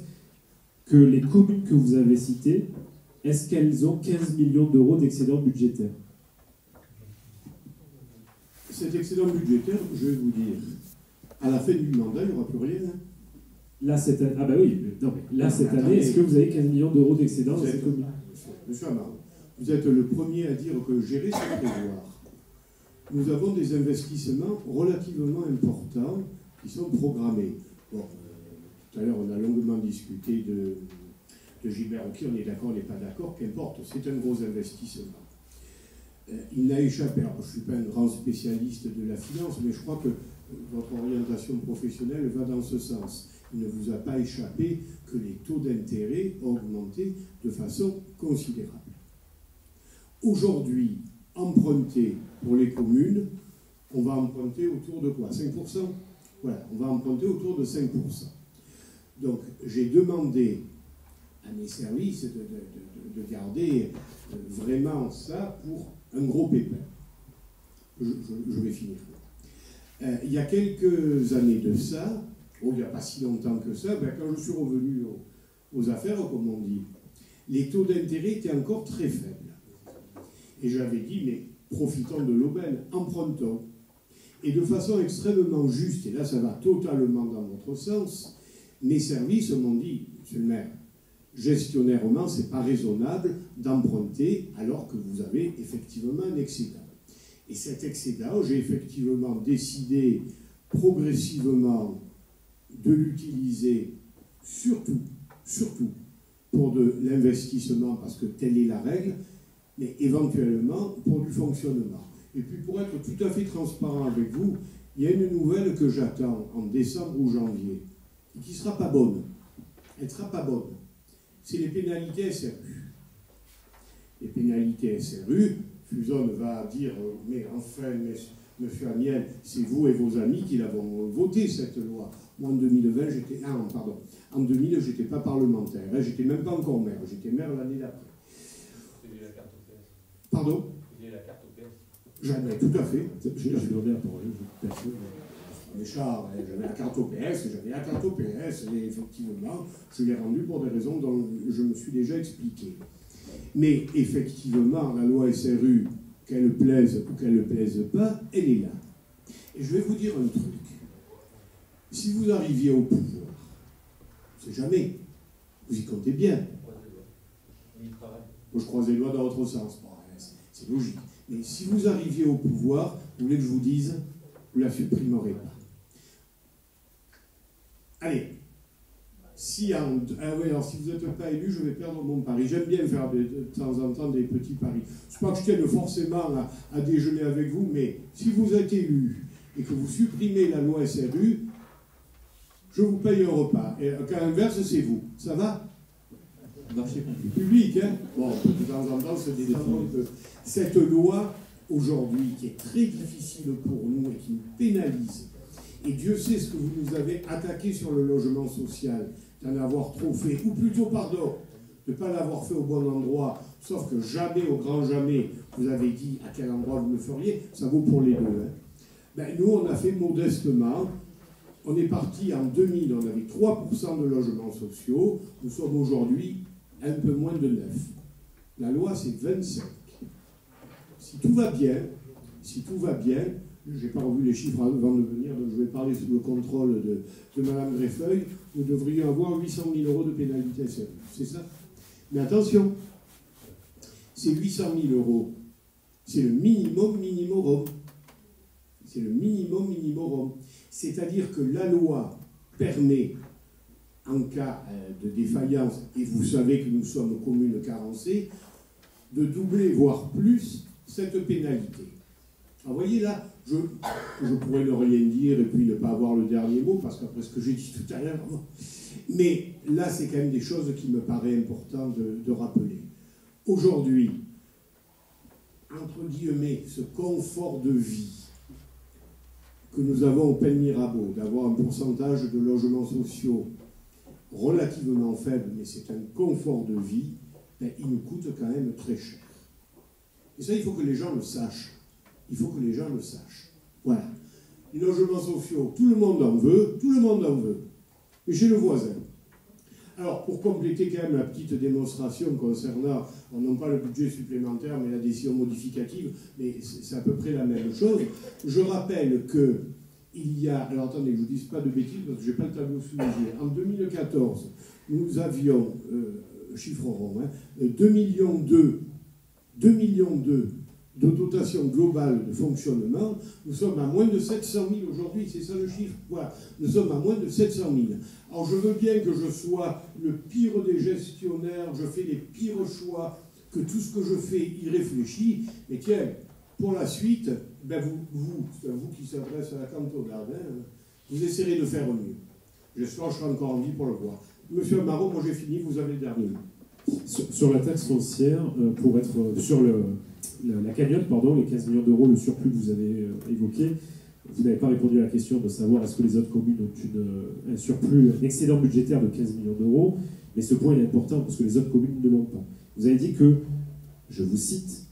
que les communes que vous avez citées, est-ce qu'elles ont 15 millions d'euros d'excédent budgétaire? Cet excédent budgétaire, je vais vous dire, à la fin du mandat, il n'y aura plus rien. Hein. Là, cette année, ah bah oui, non, mais là, cette année, est-ce que vous avez 15 millions d'euros d'excédent dans cette commune? Monsieur Amar, vous êtes le premier à dire que gérer, c'est prévoir. Nous avons des investissements relativement importants qui sont programmés. Bon, tout à l'heure, on a longuement discuté de Gilbert Roquier, on est d'accord, on n'est pas d'accord, qu'importe, c'est un gros investissement. Il n'a échappé, alors je ne suis pas un grand spécialiste de la finance, mais je crois que votre orientation professionnelle va dans ce sens. Il ne vous a pas échappé que les taux d'intérêt ont augmenté de façon considérable. Aujourd'hui, emprunter pour les communes, on va emprunter autour de quoi? 5%? Voilà, on va emprunter autour de 5%. Donc, j'ai demandé à mes services de garder vraiment ça pour un gros pépin. Je vais finir. Il y a quelques années de ça, il n'y a pas si longtemps que ça, quand je suis revenu aux affaires, comme on dit, les taux d'intérêt étaient encore très faibles. Et j'avais dit, mais profitons de l'aubaine, empruntons. Et de façon extrêmement juste, et là ça va totalement dans votre sens, mes services m'ont dit, monsieur le maire, gestionnairement, ce n'est pas raisonnable d'emprunter alors que vous avez effectivement un excédent. Et cet excédent, j'ai effectivement décidé progressivement de l'utiliser surtout pour de l'investissement, parce que telle est la règle, mais éventuellement pour du fonctionnement. Et puis pour être tout à fait transparent avec vous, il y a une nouvelle que j'attends en décembre ou janvier, et qui ne sera pas bonne. Elle ne sera pas bonne. C'est les pénalités SRU. Les pénalités SRU, Fuson va dire, mais enfin, monsieur Amiel, c'est vous et vos amis qui l'avons voté, cette loi. Moi, en 2020, en 2000, je n'étais pas parlementaire, hein, j'étais même pas encore maire, j'étais maire l'année d'après. Vous avez la carte au PS. Pardon? Vous avez la carte au PS. J'en ai, tout à fait. J'ai demandé à parler, personne. Mais Charles, j'avais la carte au PS, et effectivement, je l'ai rendue pour des raisons dont je me suis déjà expliqué. Mais effectivement, la loi SRU, qu'elle plaise ou qu'elle ne plaise pas, elle est là. Et je vais vous dire un truc. Si vous arriviez au pouvoir, on ne sait jamais, vous y comptez bien. Moi, je croise les doigts dans votre sens. Bon, c'est logique. Mais si vous arriviez au pouvoir, vous voulez que je vous dise, vous ne la supprimerez pas. Allez, si vous n'êtes pas élu, je vais perdre mon pari. J'aime bien faire de temps en temps des petits paris. Je ne sais pas que je tienne forcément à déjeuner avec vous, mais si vous êtes élu et que vous supprimez la loi SRU, je vous paye un repas. Et qu'à l'inverse, c'est vous. Ça va? Marché public, hein? Bon, de temps en temps, se détendre un peu. Cette loi, aujourd'hui, qui est très difficile pour nous et qui nous pénalise, et Dieu sait ce que vous nous avez attaqué sur le logement social, d'en avoir trop fait, ou plutôt, pardon, de ne pas l'avoir fait au bon endroit, sauf que jamais, au grand jamais, vous avez dit à quel endroit vous le feriez, ça vaut pour les deux. Hein. Ben, nous, on a fait modestement. On est parti en 2000, on avait 3% de logements sociaux, nous sommes aujourd'hui un peu moins de 9. La loi, c'est 25. Si tout va bien, je n'ai pas revu les chiffres avant de venir, donc je vais parler sous le contrôle de Mme Greffeuil, nous devrions avoir 800 000 € de pénalité SRU. C'est ça? Mais attention, ces 800 000 €, c'est le minimum minimorum. C'est le minimum minimorum. C'est-à-dire que la loi permet, en cas de défaillance, et vous savez que nous sommes commune carencée, de doubler, voire plus, cette pénalité. Alors, vous voyez là, je pourrais ne rien dire et puis ne pas avoir le dernier mot, parce qu'après ce que j'ai dit tout à l'heure, mais là, c'est quand même des choses qui me paraissent importantes de rappeler. Aujourd'hui, entre guillemets, ce confort de vie que nous avons au Pen Mirabeau, d'avoir un pourcentage de logements sociaux relativement faible, mais c'est un confort de vie, ben, il nous coûte quand même très cher. Et ça, il faut que les gens le sachent. Il faut que les gens le sachent. Voilà. Les logements sociaux, tout le monde en veut, mais chez le voisin. Alors, pour compléter quand même la petite démonstration concernant, non pas le budget supplémentaire, mais la décision modificative, mais c'est à peu près la même chose, je rappelle que il y a, alors attendez, que je ne vous dise pas de bêtises, parce que je n'ai pas le tableau sous les yeux, en 2014, nous avions, chiffre rond, 2,2 millions de dotation globale de fonctionnement, nous sommes à moins de 700 000 aujourd'hui, c'est ça le chiffre, voilà, nous sommes à moins de 700 000. Alors je veux bien que je sois le pire des gestionnaires, je fais les pires choix, que tout ce que je fais y réfléchit, mais tiens, pour la suite, ben c'est vous qui s'adresse à la cantonade, hein, vous essaierez de faire mieux. J'espère que je serai encore en vie pour le voir. Monsieur Marot, moi j'ai fini, vous avez le dernier mot. Sur la taxe foncière, pour être sur la cagnotte, les 15 millions d'euros, le surplus que vous avez évoqué, vous n'avez pas répondu à la question de savoir est-ce que les autres communes ont un surplus, un excédent budgétaire de 15 millions d'euros, mais ce point est important parce que les autres communes ne l'ont pas. Vous avez dit que, je vous cite,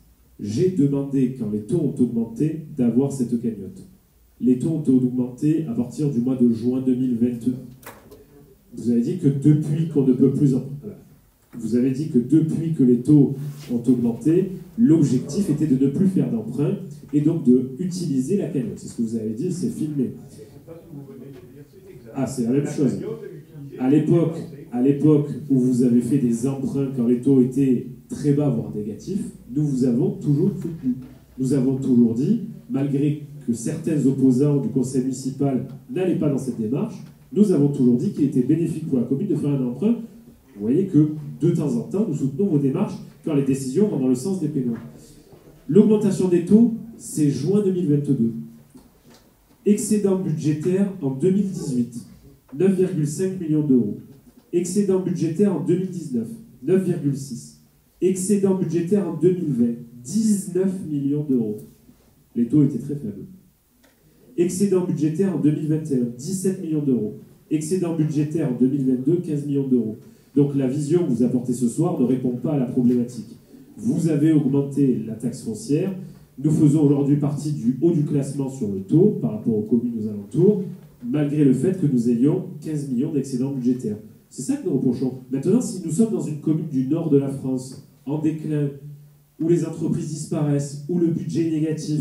j'ai demandé, quand les taux ont augmenté, d'avoir cette cagnotte. Les taux ont augmenté à partir du mois de juin 2022. Vous avez dit que depuis qu'on ne peut plus en... Voilà. Vous avez dit que depuis que les taux ont augmenté, l'objectif était de ne plus faire d'emprunt et donc d'utiliser la cagnotte. C'est ce que vous avez dit, c'est filmé. Ah, c'est la même chose. À l'époque où vous avez fait des emprunts quand les taux étaient très bas, voire négatifs, nous vous avons toujours soutenu. Nous avons toujours dit, malgré que certains opposants du conseil municipal n'allaient pas dans cette démarche, nous avons toujours dit qu'il était bénéfique pour la commune de faire un emprunt. Vous voyez que de temps en temps, nous soutenons vos démarches quand les décisions vont dans le sens des paiements. L'augmentation des taux, c'est juin 2022. Excédent budgétaire en 2018, 9,5 millions d'euros. Excédent budgétaire en 2019, 9,6. Excédent budgétaire en 2020, 19 millions d'euros. Les taux étaient très faibles. Excédent budgétaire en 2021, 17 millions d'euros. Excédent budgétaire en 2022, 15 millions d'euros. Donc la vision que vous apportez ce soir ne répond pas à la problématique. Vous avez augmenté la taxe foncière. Nous faisons aujourd'hui partie du haut du classement sur le taux par rapport aux communes aux alentours, malgré le fait que nous ayons 15 millions d'excédents budgétaires. C'est ça que nous reprochons. Maintenant, si nous sommes dans une commune du nord de la France, en déclin, où les entreprises disparaissent, où le budget est négatif,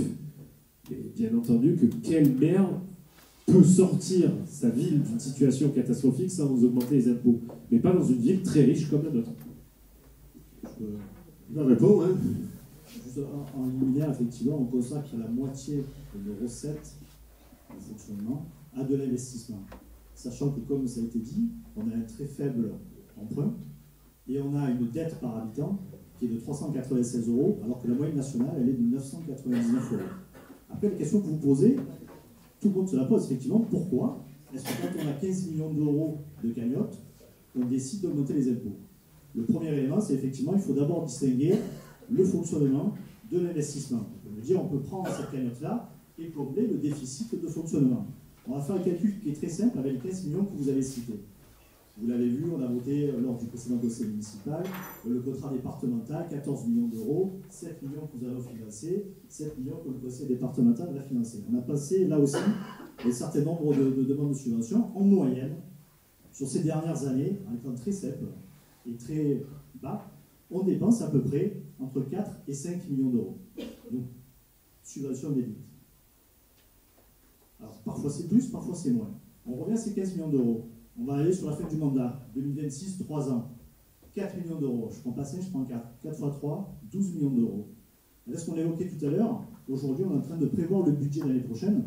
bien entendu que quel maire peut sortir sa ville d'une situation catastrophique sans augmenter les impôts, mais pas dans une ville très riche comme la nôtre. Je réponds, hein. Juste en liminaire, effectivement, on consacre la moitié de nos recettes de fonctionnement à de l'investissement. Sachant que, comme ça a été dit, on a un très faible emprunt et on a une dette par habitant qui est de 396 €, alors que la moyenne nationale, elle est de 999 €. Après, la question que vous posez, tout le monde se la pose effectivement. Pourquoi est-ce que quand on a 15 millions d'euros de cagnotte, on décide d'augmenter les impôts? Le premier élément, c'est effectivement, il faut d'abord distinguer le fonctionnement de l'investissement. On peut me dire, on peut prendre cette cagnotte-là et combler le déficit de fonctionnement. On va faire un calcul qui est très simple avec les 15 millions que vous avez cités. Vous l'avez vu, on a voté lors du précédent conseil municipal, le contrat départemental, 14 millions d'euros, 7 millions que nous allons financer, 7 millions que le conseil départemental va financer. On a passé là aussi un certain nombre de demandes de subventions. En moyenne, sur ces dernières années, en étant très simple et très bas, on dépense à peu près entre 4 et 5 millions d'euros. Donc, subvention déduite. Alors, parfois c'est plus, parfois c'est moins. On revient à ces 15 millions d'euros. On va aller sur la fin du mandat, 2026, 3 ans. 4 millions d'euros. Je prends pas 5, je prends 4. 4 x 3, 12 millions d'euros. Et là, ce qu'on évoquait tout à l'heure, aujourd'hui, on est en train de prévoir le budget de l'année prochaine.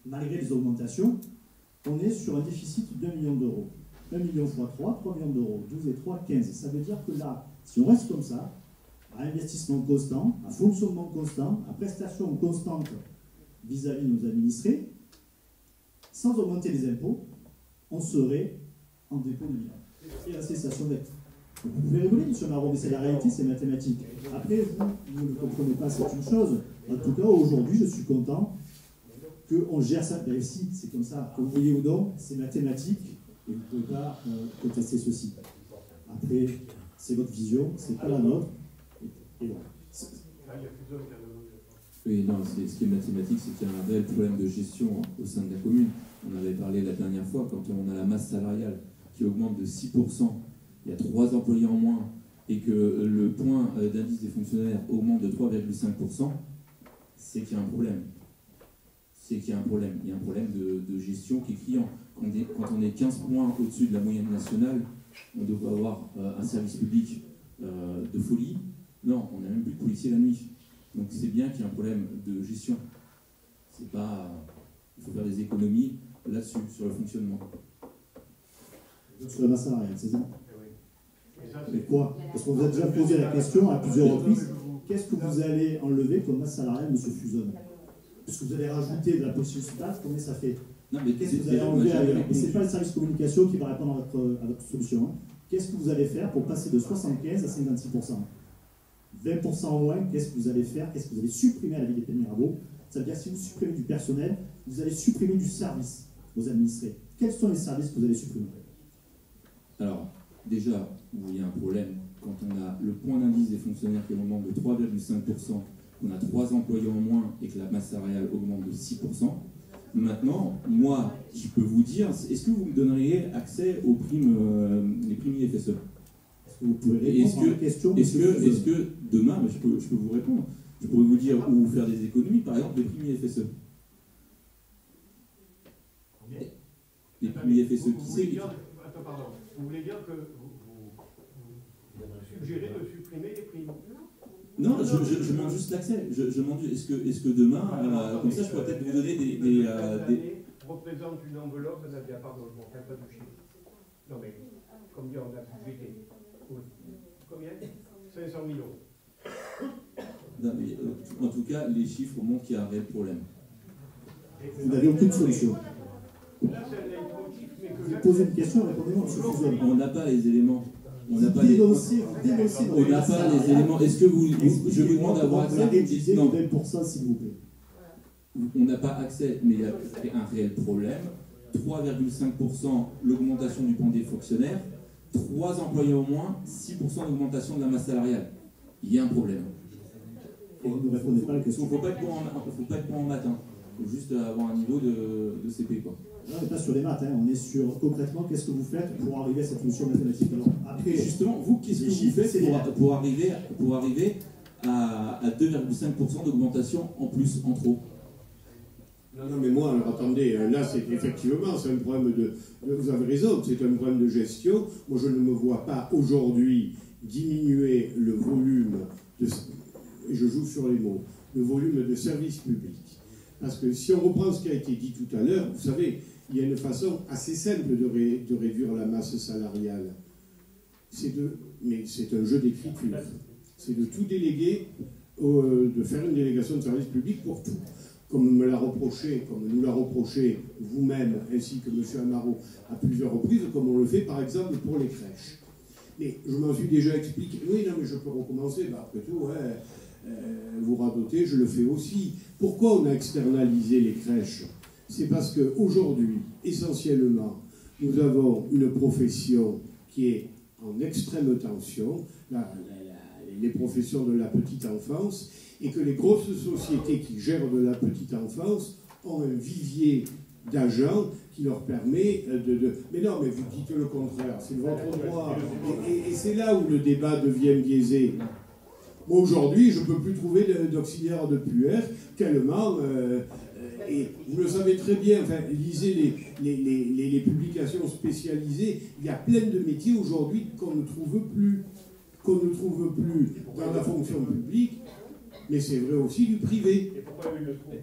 Malgré les augmentations, on est sur un déficit de 2 millions d'euros. 1 million x 3, 3 millions d'euros. 12 et 3, 15. Ça veut dire que là, si on reste comme ça, à investissement constant, à fonctionnement constant, à prestation constante vis-à-vis de nos administrés, sans augmenter les impôts, on serait en dépôt de bilan et en cessation d'être. Vous pouvez rigoler, M. Marron, mais c'est la réalité, c'est mathématique. Après, vous ne comprenez pas, c'est une chose. En tout cas, aujourd'hui, je suis content qu'on gère ça. Ben si, c'est comme ça. Que vous voyez ou non, c'est mathématique et vous ne pouvez pas contester ceci. Après, c'est votre vision, c'est pas la nôtre. Et voilà. Oui, non, ce qui est mathématique, c'est qu'il y a un réel problème de gestion au sein de la commune. On avait parlé la dernière fois, quand on a la masse salariale qui augmente de 6%, il y a 3 employés en moins, et que le point d'indice des fonctionnaires augmente de 3,5%, c'est qu'il y a un problème. C'est qu'il y a un problème. Il y a un problème de gestion qui est criant. Quand on est 15 points au-dessus de la moyenne nationale, on devrait avoir un service public de folie. Non, on n'a même plus de policiers la nuit. Donc c'est bien qu'il y a un problème de gestion. C'est pas... Il faut faire des économies là-dessus, sur le fonctionnement. Sur la masse salariale, c'est ça? Mais quoi? Parce qu'on vous a déjà posé la question à plusieurs reprises. Qu'est-ce que vous allez enlever comme masse salariale, M. Fuzon? Parce que vous allez rajouter de la police municipale, combien ça fait? Non, mais qu'est-ce que vous allez enlever ailleurs? Et ce n'est pas le service communication qui va répondre à votre solution. Hein. Qu'est-ce que vous allez faire pour passer de 75 à 56%? 20% en moins, qu'est-ce que vous allez faire? Qu'est-ce que vous allez supprimer à la ville des Pays-Mirabeau? Ça veut dire que si vous supprimez du personnel, vous allez supprimer du service aux administrés. Quels sont les services que vous allez supprimer? Alors, déjà, il y a un problème. Quand on a le point d'indice des fonctionnaires qui augmente de 3,5%, qu'on a 3 employés en moins et que la masse salariale augmente de 6%, maintenant, moi, je peux vous dire, est-ce que vous me donneriez accès aux primes, les primes IFSE? Vous pouvez répondre à la question. Est-ce que demain, je peux vous répondre, je pourrais vous dire où faire des économies, par exemple, les prix FSE. Les prix FSE qui c'est. Attends, pardon. Vous voulez dire que vous suggérez de supprimer les primes? Non, je demande juste l'accès. Je demande, est-ce que demain, comme ça, je pourrais peut-être vous donner des représente une enveloppe, pardon, je ne m'en fais pas du chiffre. Non mais, combien on a budgété? Combien? 500 000 €. Non, mais, en tout cas, les chiffres montrent qu'il y a un réel problème. Vous n'avez aucune solution. Là, c'est un leitmotiv, mais que vous posez une question, répondez-moi, M. Fuson. On n'a pas les éléments. On n'a pas les éléments. Est-ce que je vous demande d'avoir accès? Non, pour ça, s'il vous plaît. On n'a pas accès, mais il y a un réel problème. 3,5% l'augmentation du point des fonctionnaires, 3 employés au moins, 6% d'augmentation de la masse salariale. Il y a un problème. Vous ne répondez pas à la question. Il ne faut pas être bon en maths. Il faut juste avoir un niveau de CP, quoi. Là, on n'est pas sur les maths, on est sur concrètement qu'est-ce que vous faites pour arriver à cette solution mathématique. Alors, après, justement, vous, qu'est-ce que vous faites pour arriver à 2,5% d'augmentation en plus, en trop? Non, mais moi, alors attendez, là, c'est effectivement, c'est un problème vous avez raison, c'est un problème de gestion. Moi, je ne me vois pas aujourd'hui diminuer le volume et je joue sur les mots, le volume de services publics. Parce que si on reprend ce qui a été dit tout à l'heure, vous savez, il y a une façon assez simple de réduire la masse salariale. Mais c'est un jeu d'écriture. C'est de tout déléguer, de faire une délégation de service public pour tout. Comme nous l'a reproché vous-même, ainsi que M. Amaro, à plusieurs reprises, comme on le fait par exemple pour les crèches. Mais je m'en suis déjà expliqué. Oui, non, mais je peux recommencer. Après tout, vous radotez, je le fais aussi. Pourquoi on a externalisé les crèches? C'est parce qu'aujourd'hui, essentiellement, nous avons une profession qui est en extrême tension, les professions de la petite enfance, et que les grosses sociétés qui gèrent de la petite enfance ont un vivier d'agents qui leur permet de... Mais non, mais vous dites le contraire, c'est votre droit. Et c'est là où le débat devient biaisé. Moi, aujourd'hui, je ne peux plus trouver d'auxiliaire de puère, tellement... et vous le savez très bien, enfin, lisez les publications spécialisées, il y a plein de métiers aujourd'hui qu'on ne trouve plus dans la fonction publique, mais c'est vrai aussi du privé. Et pourquoi ils le trouvent?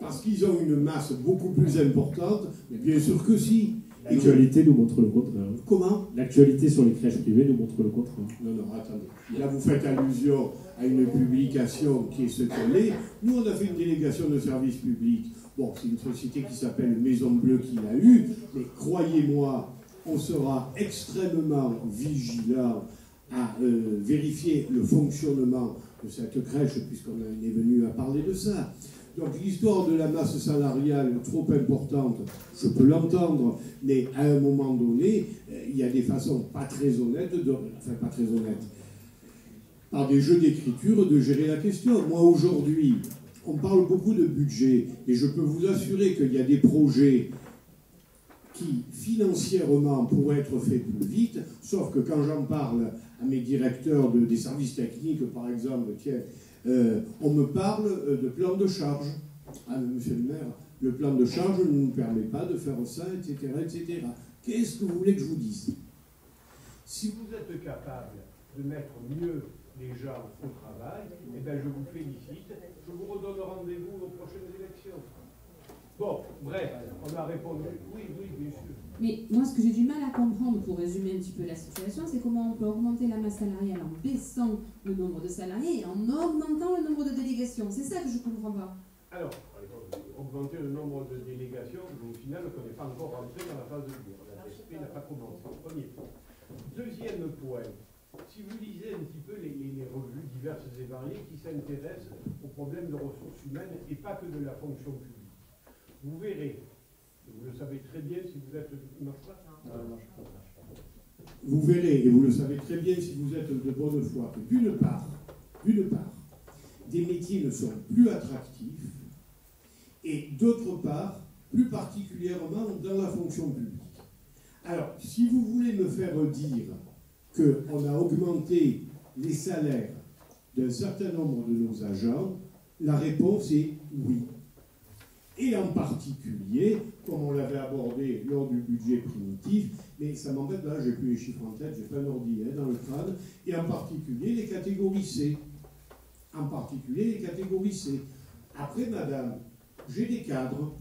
Parce qu'ils ont une masse beaucoup plus importante, mais bien sûr que si. L'actualité nous montre le contraire. Comment? L'actualité sur les crèches privées nous montre le contraire. Non, attendez. Là, vous faites allusion à une publication qui est ce qu'elle est. Nous, on a fait une délégation de service public. Bon, c'est une société qui s'appelle Maison Bleue qui l'a eu, mais croyez-moi, on sera extrêmement vigilant à vérifier le fonctionnement de cette crèche, puisqu'on est venu à parler de ça. Donc l'histoire de la masse salariale trop importante, je peux l'entendre, mais à un moment donné, il y a des façons pas très honnêtes, par des jeux d'écriture, de gérer la question. Moi aujourd'hui, on parle beaucoup de budget, et je peux vous assurer qu'il y a des projets qui, financièrement, pourraient être faits plus vite, sauf que quand j'en parle à mes directeurs des services techniques, par exemple, tiens, on me parle de plan de charge. Ah, monsieur le maire, le plan de charge ne nous permet pas de faire ça, etc., etc. Qu'est-ce que vous voulez que je vous dise? Si vous êtes capable de mettre mieux les gens au travail, eh bien je vous félicite. Je vous redonne rendez-vous aux prochaines élections. Bon, bref, on a répondu. Oui, bien sûr. Mais moi, ce que j'ai du mal à comprendre, pour résumer un petit peu la situation, c'est comment on peut augmenter la masse salariale en baissant le nombre de salariés et en augmentant le nombre de délégations. C'est ça que je ne comprends pas. Alors, augmenter le nombre de délégations, au final, on n'est pas encore rentré dans la phase de guerre. La DSP n'a pas commencé. Premier point. Deuxième point, si vous lisez un petit peu les revues diverses et variées qui s'intéressent aux problèmes de ressources humaines et pas que de la fonction publique, vous verrez, vous le savez très bien si vous êtes... Vous verrez, et vous le savez très bien si vous êtes de bonne foi, que d'une part, des métiers ne sont plus attractifs, et d'autre part, plus particulièrement dans la fonction publique. Alors, si vous voulez me faire dire qu'on a augmenté les salaires d'un certain nombre de nos agents, la réponse est oui. Et en particulier, comme on l'avait abordé lors du budget primitif, mais ça m'embête, là, j'ai plus les chiffres en tête, j'ai pas un ordi dans le crâne, et en particulier les catégories C. En particulier les catégories C. Après, madame, j'ai des cadres.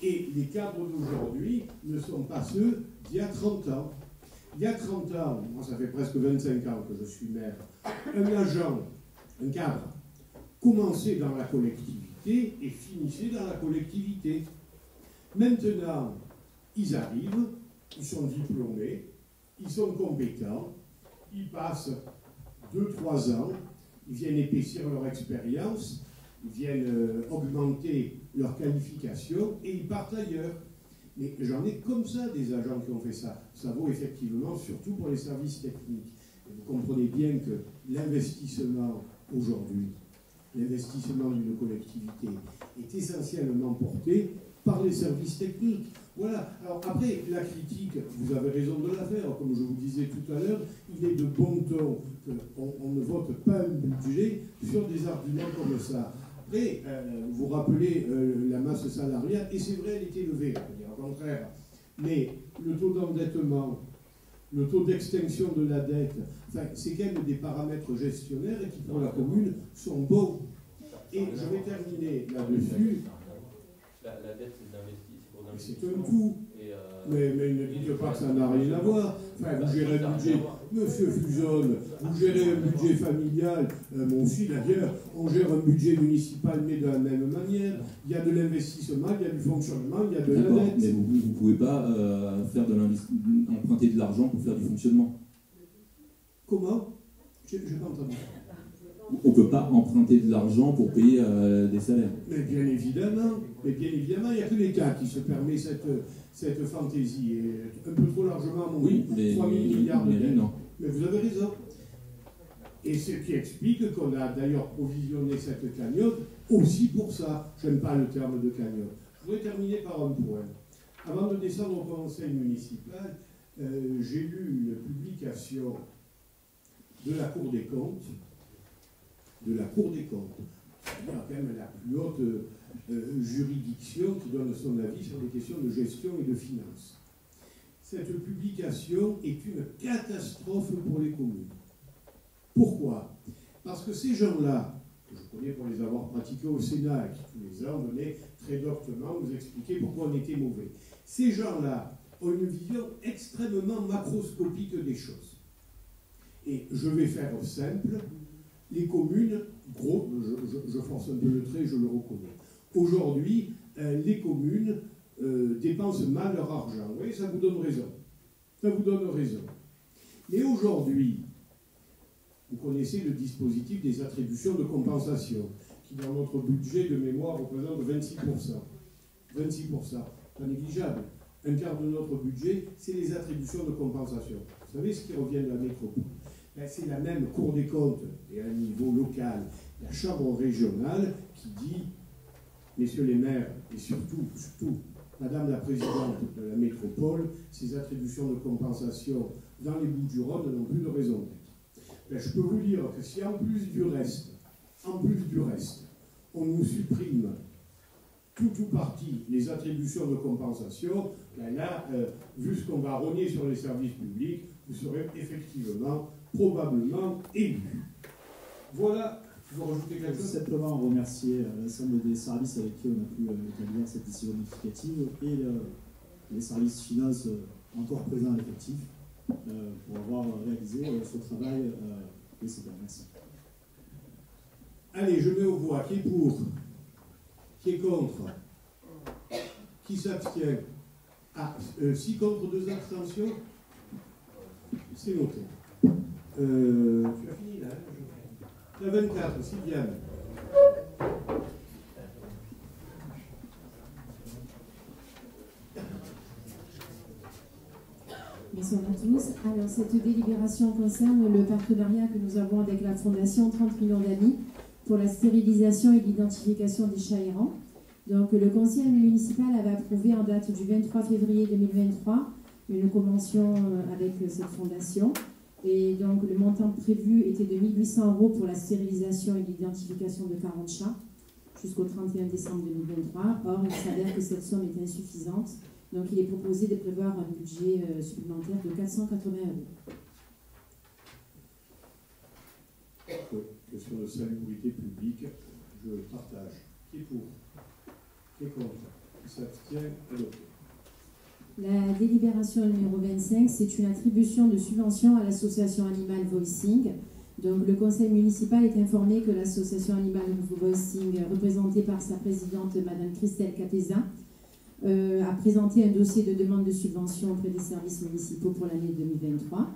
Et les cadres d'aujourd'hui ne sont pas ceux d'il y a 30 ans. Il y a 30 ans, moi ça fait presque 25 ans que je suis maire, un agent, un cadre, commençait dans la collectivité et finissait dans la collectivité. Maintenant, ils arrivent, ils sont diplômés, ils sont compétents, ils passent 2-3 ans, ils viennent épaissir leur expérience, ils viennent augmenter leur qualification et ils partent ailleurs. Mais j'en ai comme ça des agents qui ont fait ça. Ça vaut effectivement surtout pour les services techniques. Et vous comprenez bien que l'investissement aujourd'hui, l'investissement d'une collectivité est essentiellement porté par les services techniques. Voilà. Alors après, la critique, vous avez raison de la faire. Comme je vous disais tout à l'heure, il est de bon ton qu'on ne vote pas un budget sur des arguments comme ça. Après, vous rappelez la masse salariale, et c'est vrai, elle est élevée, au contraire. Mais le taux d'endettement, le taux d'extinction de la dette, enfin, c'est quand même des paramètres gestionnaires qui, pour la commune, sont bons. Et je vais terminer là-dessus. La dette, c'est pour l'investissement. C'est un tout. Mais ne dites pas que ça n'a rien à voir. Enfin, vous gérez un budget, Monsieur Fusonne, vous gérez un budget familial, moi aussi d'ailleurs, on gère un budget municipal, mais de la même manière. Il y a de l'investissement, il y a du fonctionnement, il y a de la dette. Mais vous ne pouvez pas emprunter de l'argent pour faire du fonctionnement. Comment? Je n'ai pas entendu. On ne peut pas emprunter de l'argent pour payer des salaires. Mais bien évidemment, il n'y a que l'État qui se permet cette fantaisie, et un peu trop largement, mon 3 000 milliards de dettes. Mais vous avez raison. Et ce qui explique qu'on a d'ailleurs provisionné cette cagnotte aussi pour ça. Je n'aime pas le terme de cagnotte. Je voudrais terminer par un point. Avant de descendre au conseil municipal, j'ai lu une publication de la Cour des comptes, c'est-à-dire quand même la plus haute juridiction qui donne son avis sur les questions de gestion et de finances. Cette publication est une catastrophe pour les communes. Pourquoi? Parce que ces gens-là, que je connais pour les avoir pratiqués au Sénat, et qui tous les ans venaient très doctement nous expliquer pourquoi on était mauvais, ces gens-là ont une vision extrêmement macroscopique des choses. Et je vais faire simple. Les communes, je force un peu le trait, je le reconnais. Aujourd'hui, les communes dépensent mal leur argent. Vous voyez, ça vous donne raison. Ça vous donne raison. Mais aujourd'hui, vous connaissez le dispositif des attributions de compensation, qui dans notre budget de mémoire représente 26%. 26%, pas négligeable. Un quart de notre budget, c'est les attributions de compensation. Vous savez ce qui revient de la métropole? C'est la même Cour des comptes, et à un niveau local, la Chambre régionale qui dit, messieurs les maires, et surtout, Madame la Présidente de la métropole, ces attributions de compensation dans les Bouches-du-Rhône n'ont plus de raison d'être. Je peux vous dire que si en plus du reste, on nous supprime tout parti les attributions de compensation, là, vu ce qu'on va rogner sur les services publics, vous serez effectivement probablement élu. Voilà, vous rajoutez quelque chose? Simplement remercier l'ensemble des services avec qui on a pu établir cette décision modificative et les services finances encore présents à l'effectif pour avoir réalisé ce travail précédent. Merci. Allez, je mets aux voix. Qui est pour? Qui est contre? Qui s'abstient? 6 contre, 2 abstentions. C'est noté. Tu as fini là, La 24, Sylviane. Bonsoir à tous. Alors, cette délibération concerne le partenariat que nous avons avec la Fondation 30 millions d'amis pour la stérilisation et l'identification des chats errants. Donc, le conseil municipal avait approuvé en date du 23 février 2023 une convention avec cette fondation. Et donc le montant prévu était de 1 800 € pour la stérilisation et l'identification de 40 chats jusqu'au 31 décembre 2023. Or, il s'avère que cette somme est insuffisante. Donc il est proposé de prévoir un budget supplémentaire de 480 €. Question de salubrité publique, je partage. Qui est pour? Qui est contre? Qui s'abstient? Adopté. La délibération numéro 25, c'est une attribution de subvention à l'association Animal Voicing. Donc le conseil municipal est informé que l'association Animal Voicing, représentée par sa présidente, Madame Christelle Cateza, a présenté un dossier de demande de subvention auprès des services municipaux pour l'année 2023.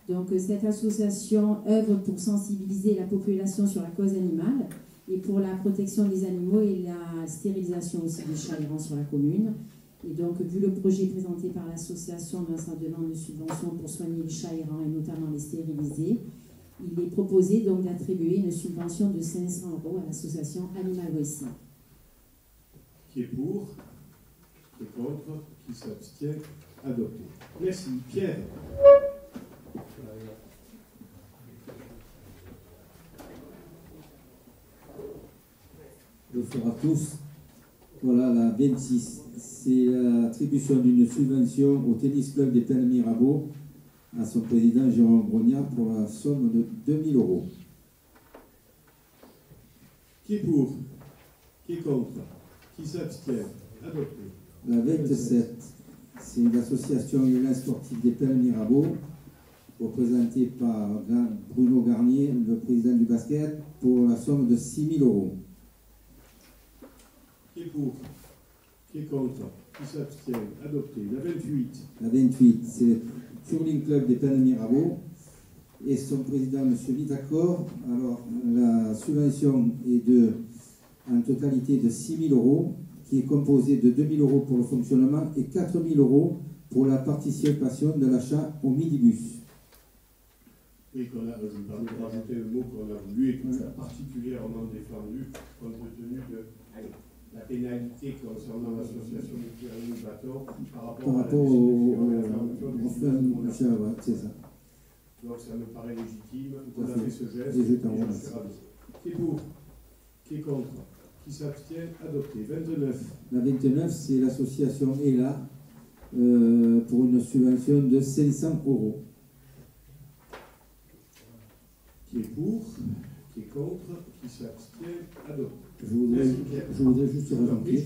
Donc cette association œuvre pour sensibiliser la population sur la cause animale et pour la protection des animaux et la stérilisation aussi des chats errants sur la commune. Et donc, vu le projet présenté par l'association dans sa demande de subvention pour soigner les chats errants et notamment les stériliser, il est proposé donc d'attribuer une subvention de 500 € à l'association Animal Voicing. Qui est pour? Qui est contre? Qui s'abstient? Adopté. Merci. Pierre. Bonsoir à tous. Voilà la 26. C'est l'attribution d'une subvention au tennis club des Plaines Mirabeau à son président Jérôme Brognard pour la somme de 2 000 €. Qui est pour? Qui est contre? Qui s'abstient? Adopté. La 27. C'est l'association Violin Sportive des Plaines Mirabeau, représentée par Bruno Garnier, le président du basket, pour la somme de 6 000 €. Qui est pour? Qui est contre? Qui s'abstient? Adopté. La 28. La 28, c'est le Curling Club des Plaines Mirabeau et son président, M. Vitacor. Alors, la subvention est en totalité de 6 000 €, qui est composée de 2 000 € pour le fonctionnement et 4 000 € pour la participation de l'achat au midibus. Oui, je me permets de rajouter le mot qu'on a voulu et qu'on a particulièrement défendu compte tenu de la pénalité concernant l'association des tireurs de bateau par rapport à la fermeture du c'est ça. Donc ça me paraît légitime. On a fait ce geste et je suis ravi. Qui est pour? Qui est contre? Qui s'abstient? Adopté. 29. La 29, c'est l'association ELA pour une subvention de 500 €. Qui est pour? Qui est contre? Qui s'abstient? Adopté. Je voudrais juste rajouter,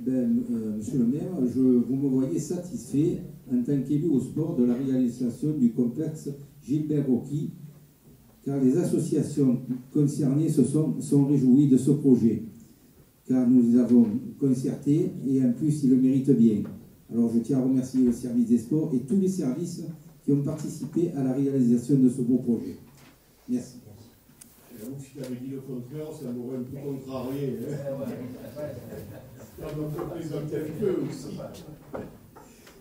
monsieur le maire, vous me voyez satisfait en tant qu'élu au sport de la réalisation du complexe Gilbert Rocky, car les associations concernées sont réjouies de ce projet, car nous les avons concertés et en plus ils le méritent bien. Alors je tiens à remercier le service des sports et tous les services qui ont participé à la réalisation de ce beau projet. Merci. J'avoue que si tu avais dit le contraire, ça m'aurait un peu contrarié. Ça me présenter un peu aussi.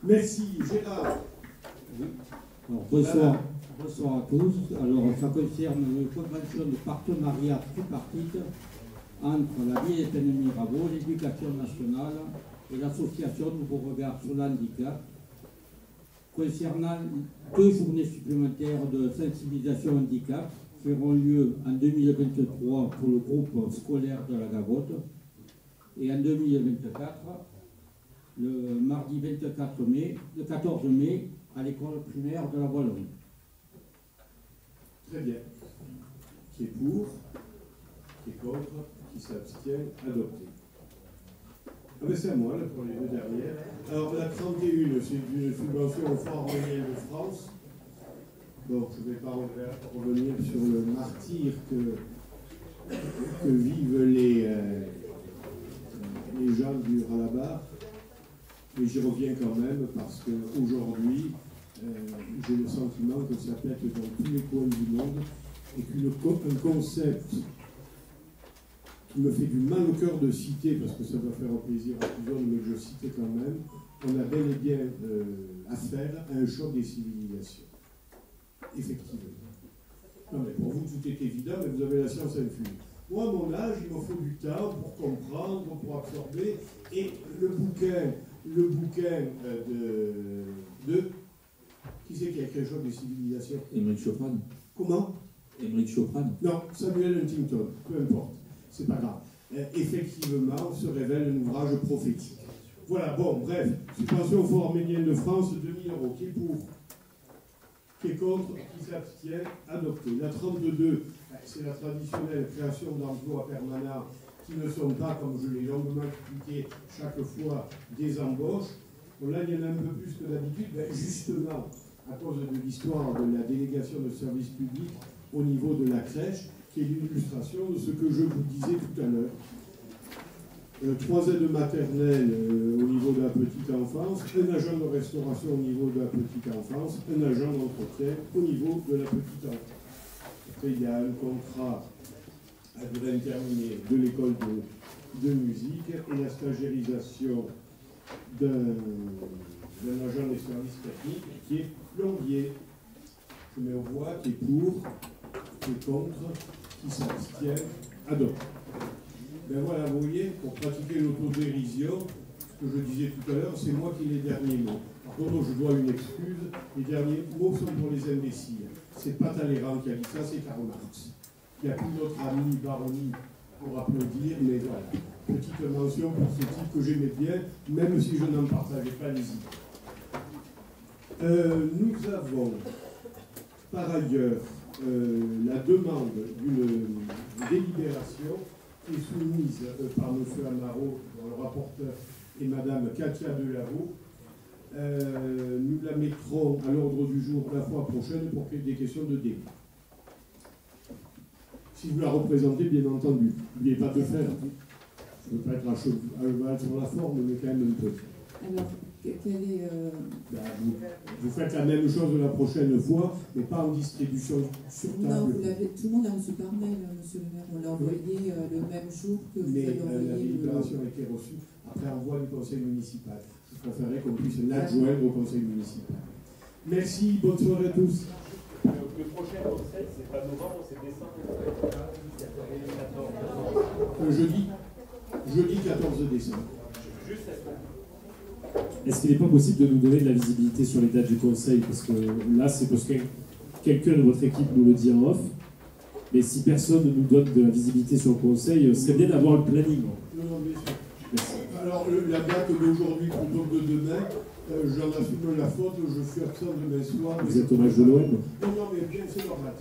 Merci, Gérard. Oui. Alors, bonsoir à tous. Alors, ça concerne une convention de partenariat tripartite entre la ville des Plaines Mirabeau, l'Éducation nationale et l'association Nouveau Regard sur le handicap, concernant 2 journées supplémentaires de sensibilisation handicap qui auront lieu en 2023 pour le groupe scolaire de la Gavotte et en 2024 le mardi 14 mai à l'école primaire de la Voilonne. Très bien. Qui est pour? Qui est contre? Qui s'abstient? Adopté. Ah ben c'est à moi là, pour les 2 dernières. Alors la 31, c'est une subvention au Foire Mondial de France. Bon, je ne vais pas revenir sur le martyre que vivent les gens du Ralabar, mais j'y reviens quand même parce qu'aujourd'hui, j'ai le sentiment que ça pète dans tous les coins du monde et qu'un concept qui me fait du mal au cœur de citer, parce que ça va faire plaisir à plusieurs, mais que je citais quand même, on a bel et bien affaire à un choc des civilisations. Effectivement. Non, mais pour vous, tout est évident, mais vous avez la science infuse. Moi, à mon âge, il me faut du temps pour comprendre, pour absorber. Et le bouquin de... Qui c'est qui a écrit le choc des civilisations? Émeric Chopin. Comment? Émeric Chopin. Non, Samuel Huntington, peu importe, c'est pas grave. Effectivement, se révèle un ouvrage prophétique. Voilà, bon, bref, subvention au Fonds arménien de France, 2000 €. Qui est pour? Qui est contre? Qui s'abstient? Adopté. La 32, c'est la traditionnelle création d'emplois permanents qui ne sont pas, comme je l'ai longuement expliqué chaque fois, des embauches. Bon, là, il y en a un peu plus que d'habitude, justement, à cause de l'histoire de la délégation de service public au niveau de la crèche, qui est l'illustration de ce que je vous disais tout à l'heure. 3 aides maternelles au niveau de la petite enfance, un agent de restauration au niveau de la petite enfance, un agent d'entretien au niveau de la petite enfance. Après, il y a un contrat à durée indéterminée de l'école de musique et la stagiarisation d'un agent des services techniques qui est plombier. Je mets aux voix qui est pour, qui est contre, qui s'abstient, adopte. Ben voilà, vous voyez, pour pratiquer l'autodérision, ce que je disais tout à l'heure, c'est moi qui ai les derniers mots. Par contre, je dois une excuse, les derniers mots sont pour les imbéciles. C'est pas Talleyrand qui a dit ça, c'est Karl Marx. Il n'y a plus notre ami Baroni pour applaudir, mais voilà. Petite mention pour ce type que j'aimais bien, même si je n'en partageais pas les idées. Nous avons par ailleurs la demande d'une délibération qui est soumise par M. Amaro, dont le rapporteur est Mme Katia Delavaux. Nous la mettrons à l'ordre du jour la fois prochaine pour qu'il y ait des questions de débat. Si vous la représentez, bien entendu. N'oubliez pas de faire. Je ne veux pas être à cheval sur la forme, mais quand même un peu. Alors, quel est... Vous faites la même chose la prochaine fois, mais pas en distribution sur table. Non, tout le monde a reçu par mail, monsieur le maire. On l'a envoyé le même jour que vous avez envoyé la délibération a été reçue après envoi du conseil municipal. Je préférerais qu'on puisse l'adjoindre au conseil municipal. Merci, bonne soirée à tous. Le prochain conseil, c'est pas novembre, c'est décembre. Jeudi 14 décembre. Juste cette semaine. Est-ce qu'il n'est pas possible de nous donner de la visibilité sur les dates du conseil? Parce que là, c'est parce que quelqu'un de votre équipe nous le dit en off. Mais si personne ne nous donne de la visibilité sur le conseil, ce serait bien d'avoir le planning. Non, bien sûr. Merci. Alors, la date d'aujourd'hui plutôt que de demain, j'en assume la faute, je suis absent demain soir. Vous êtes au match de l'OM? Non, mais bien, c'est normal.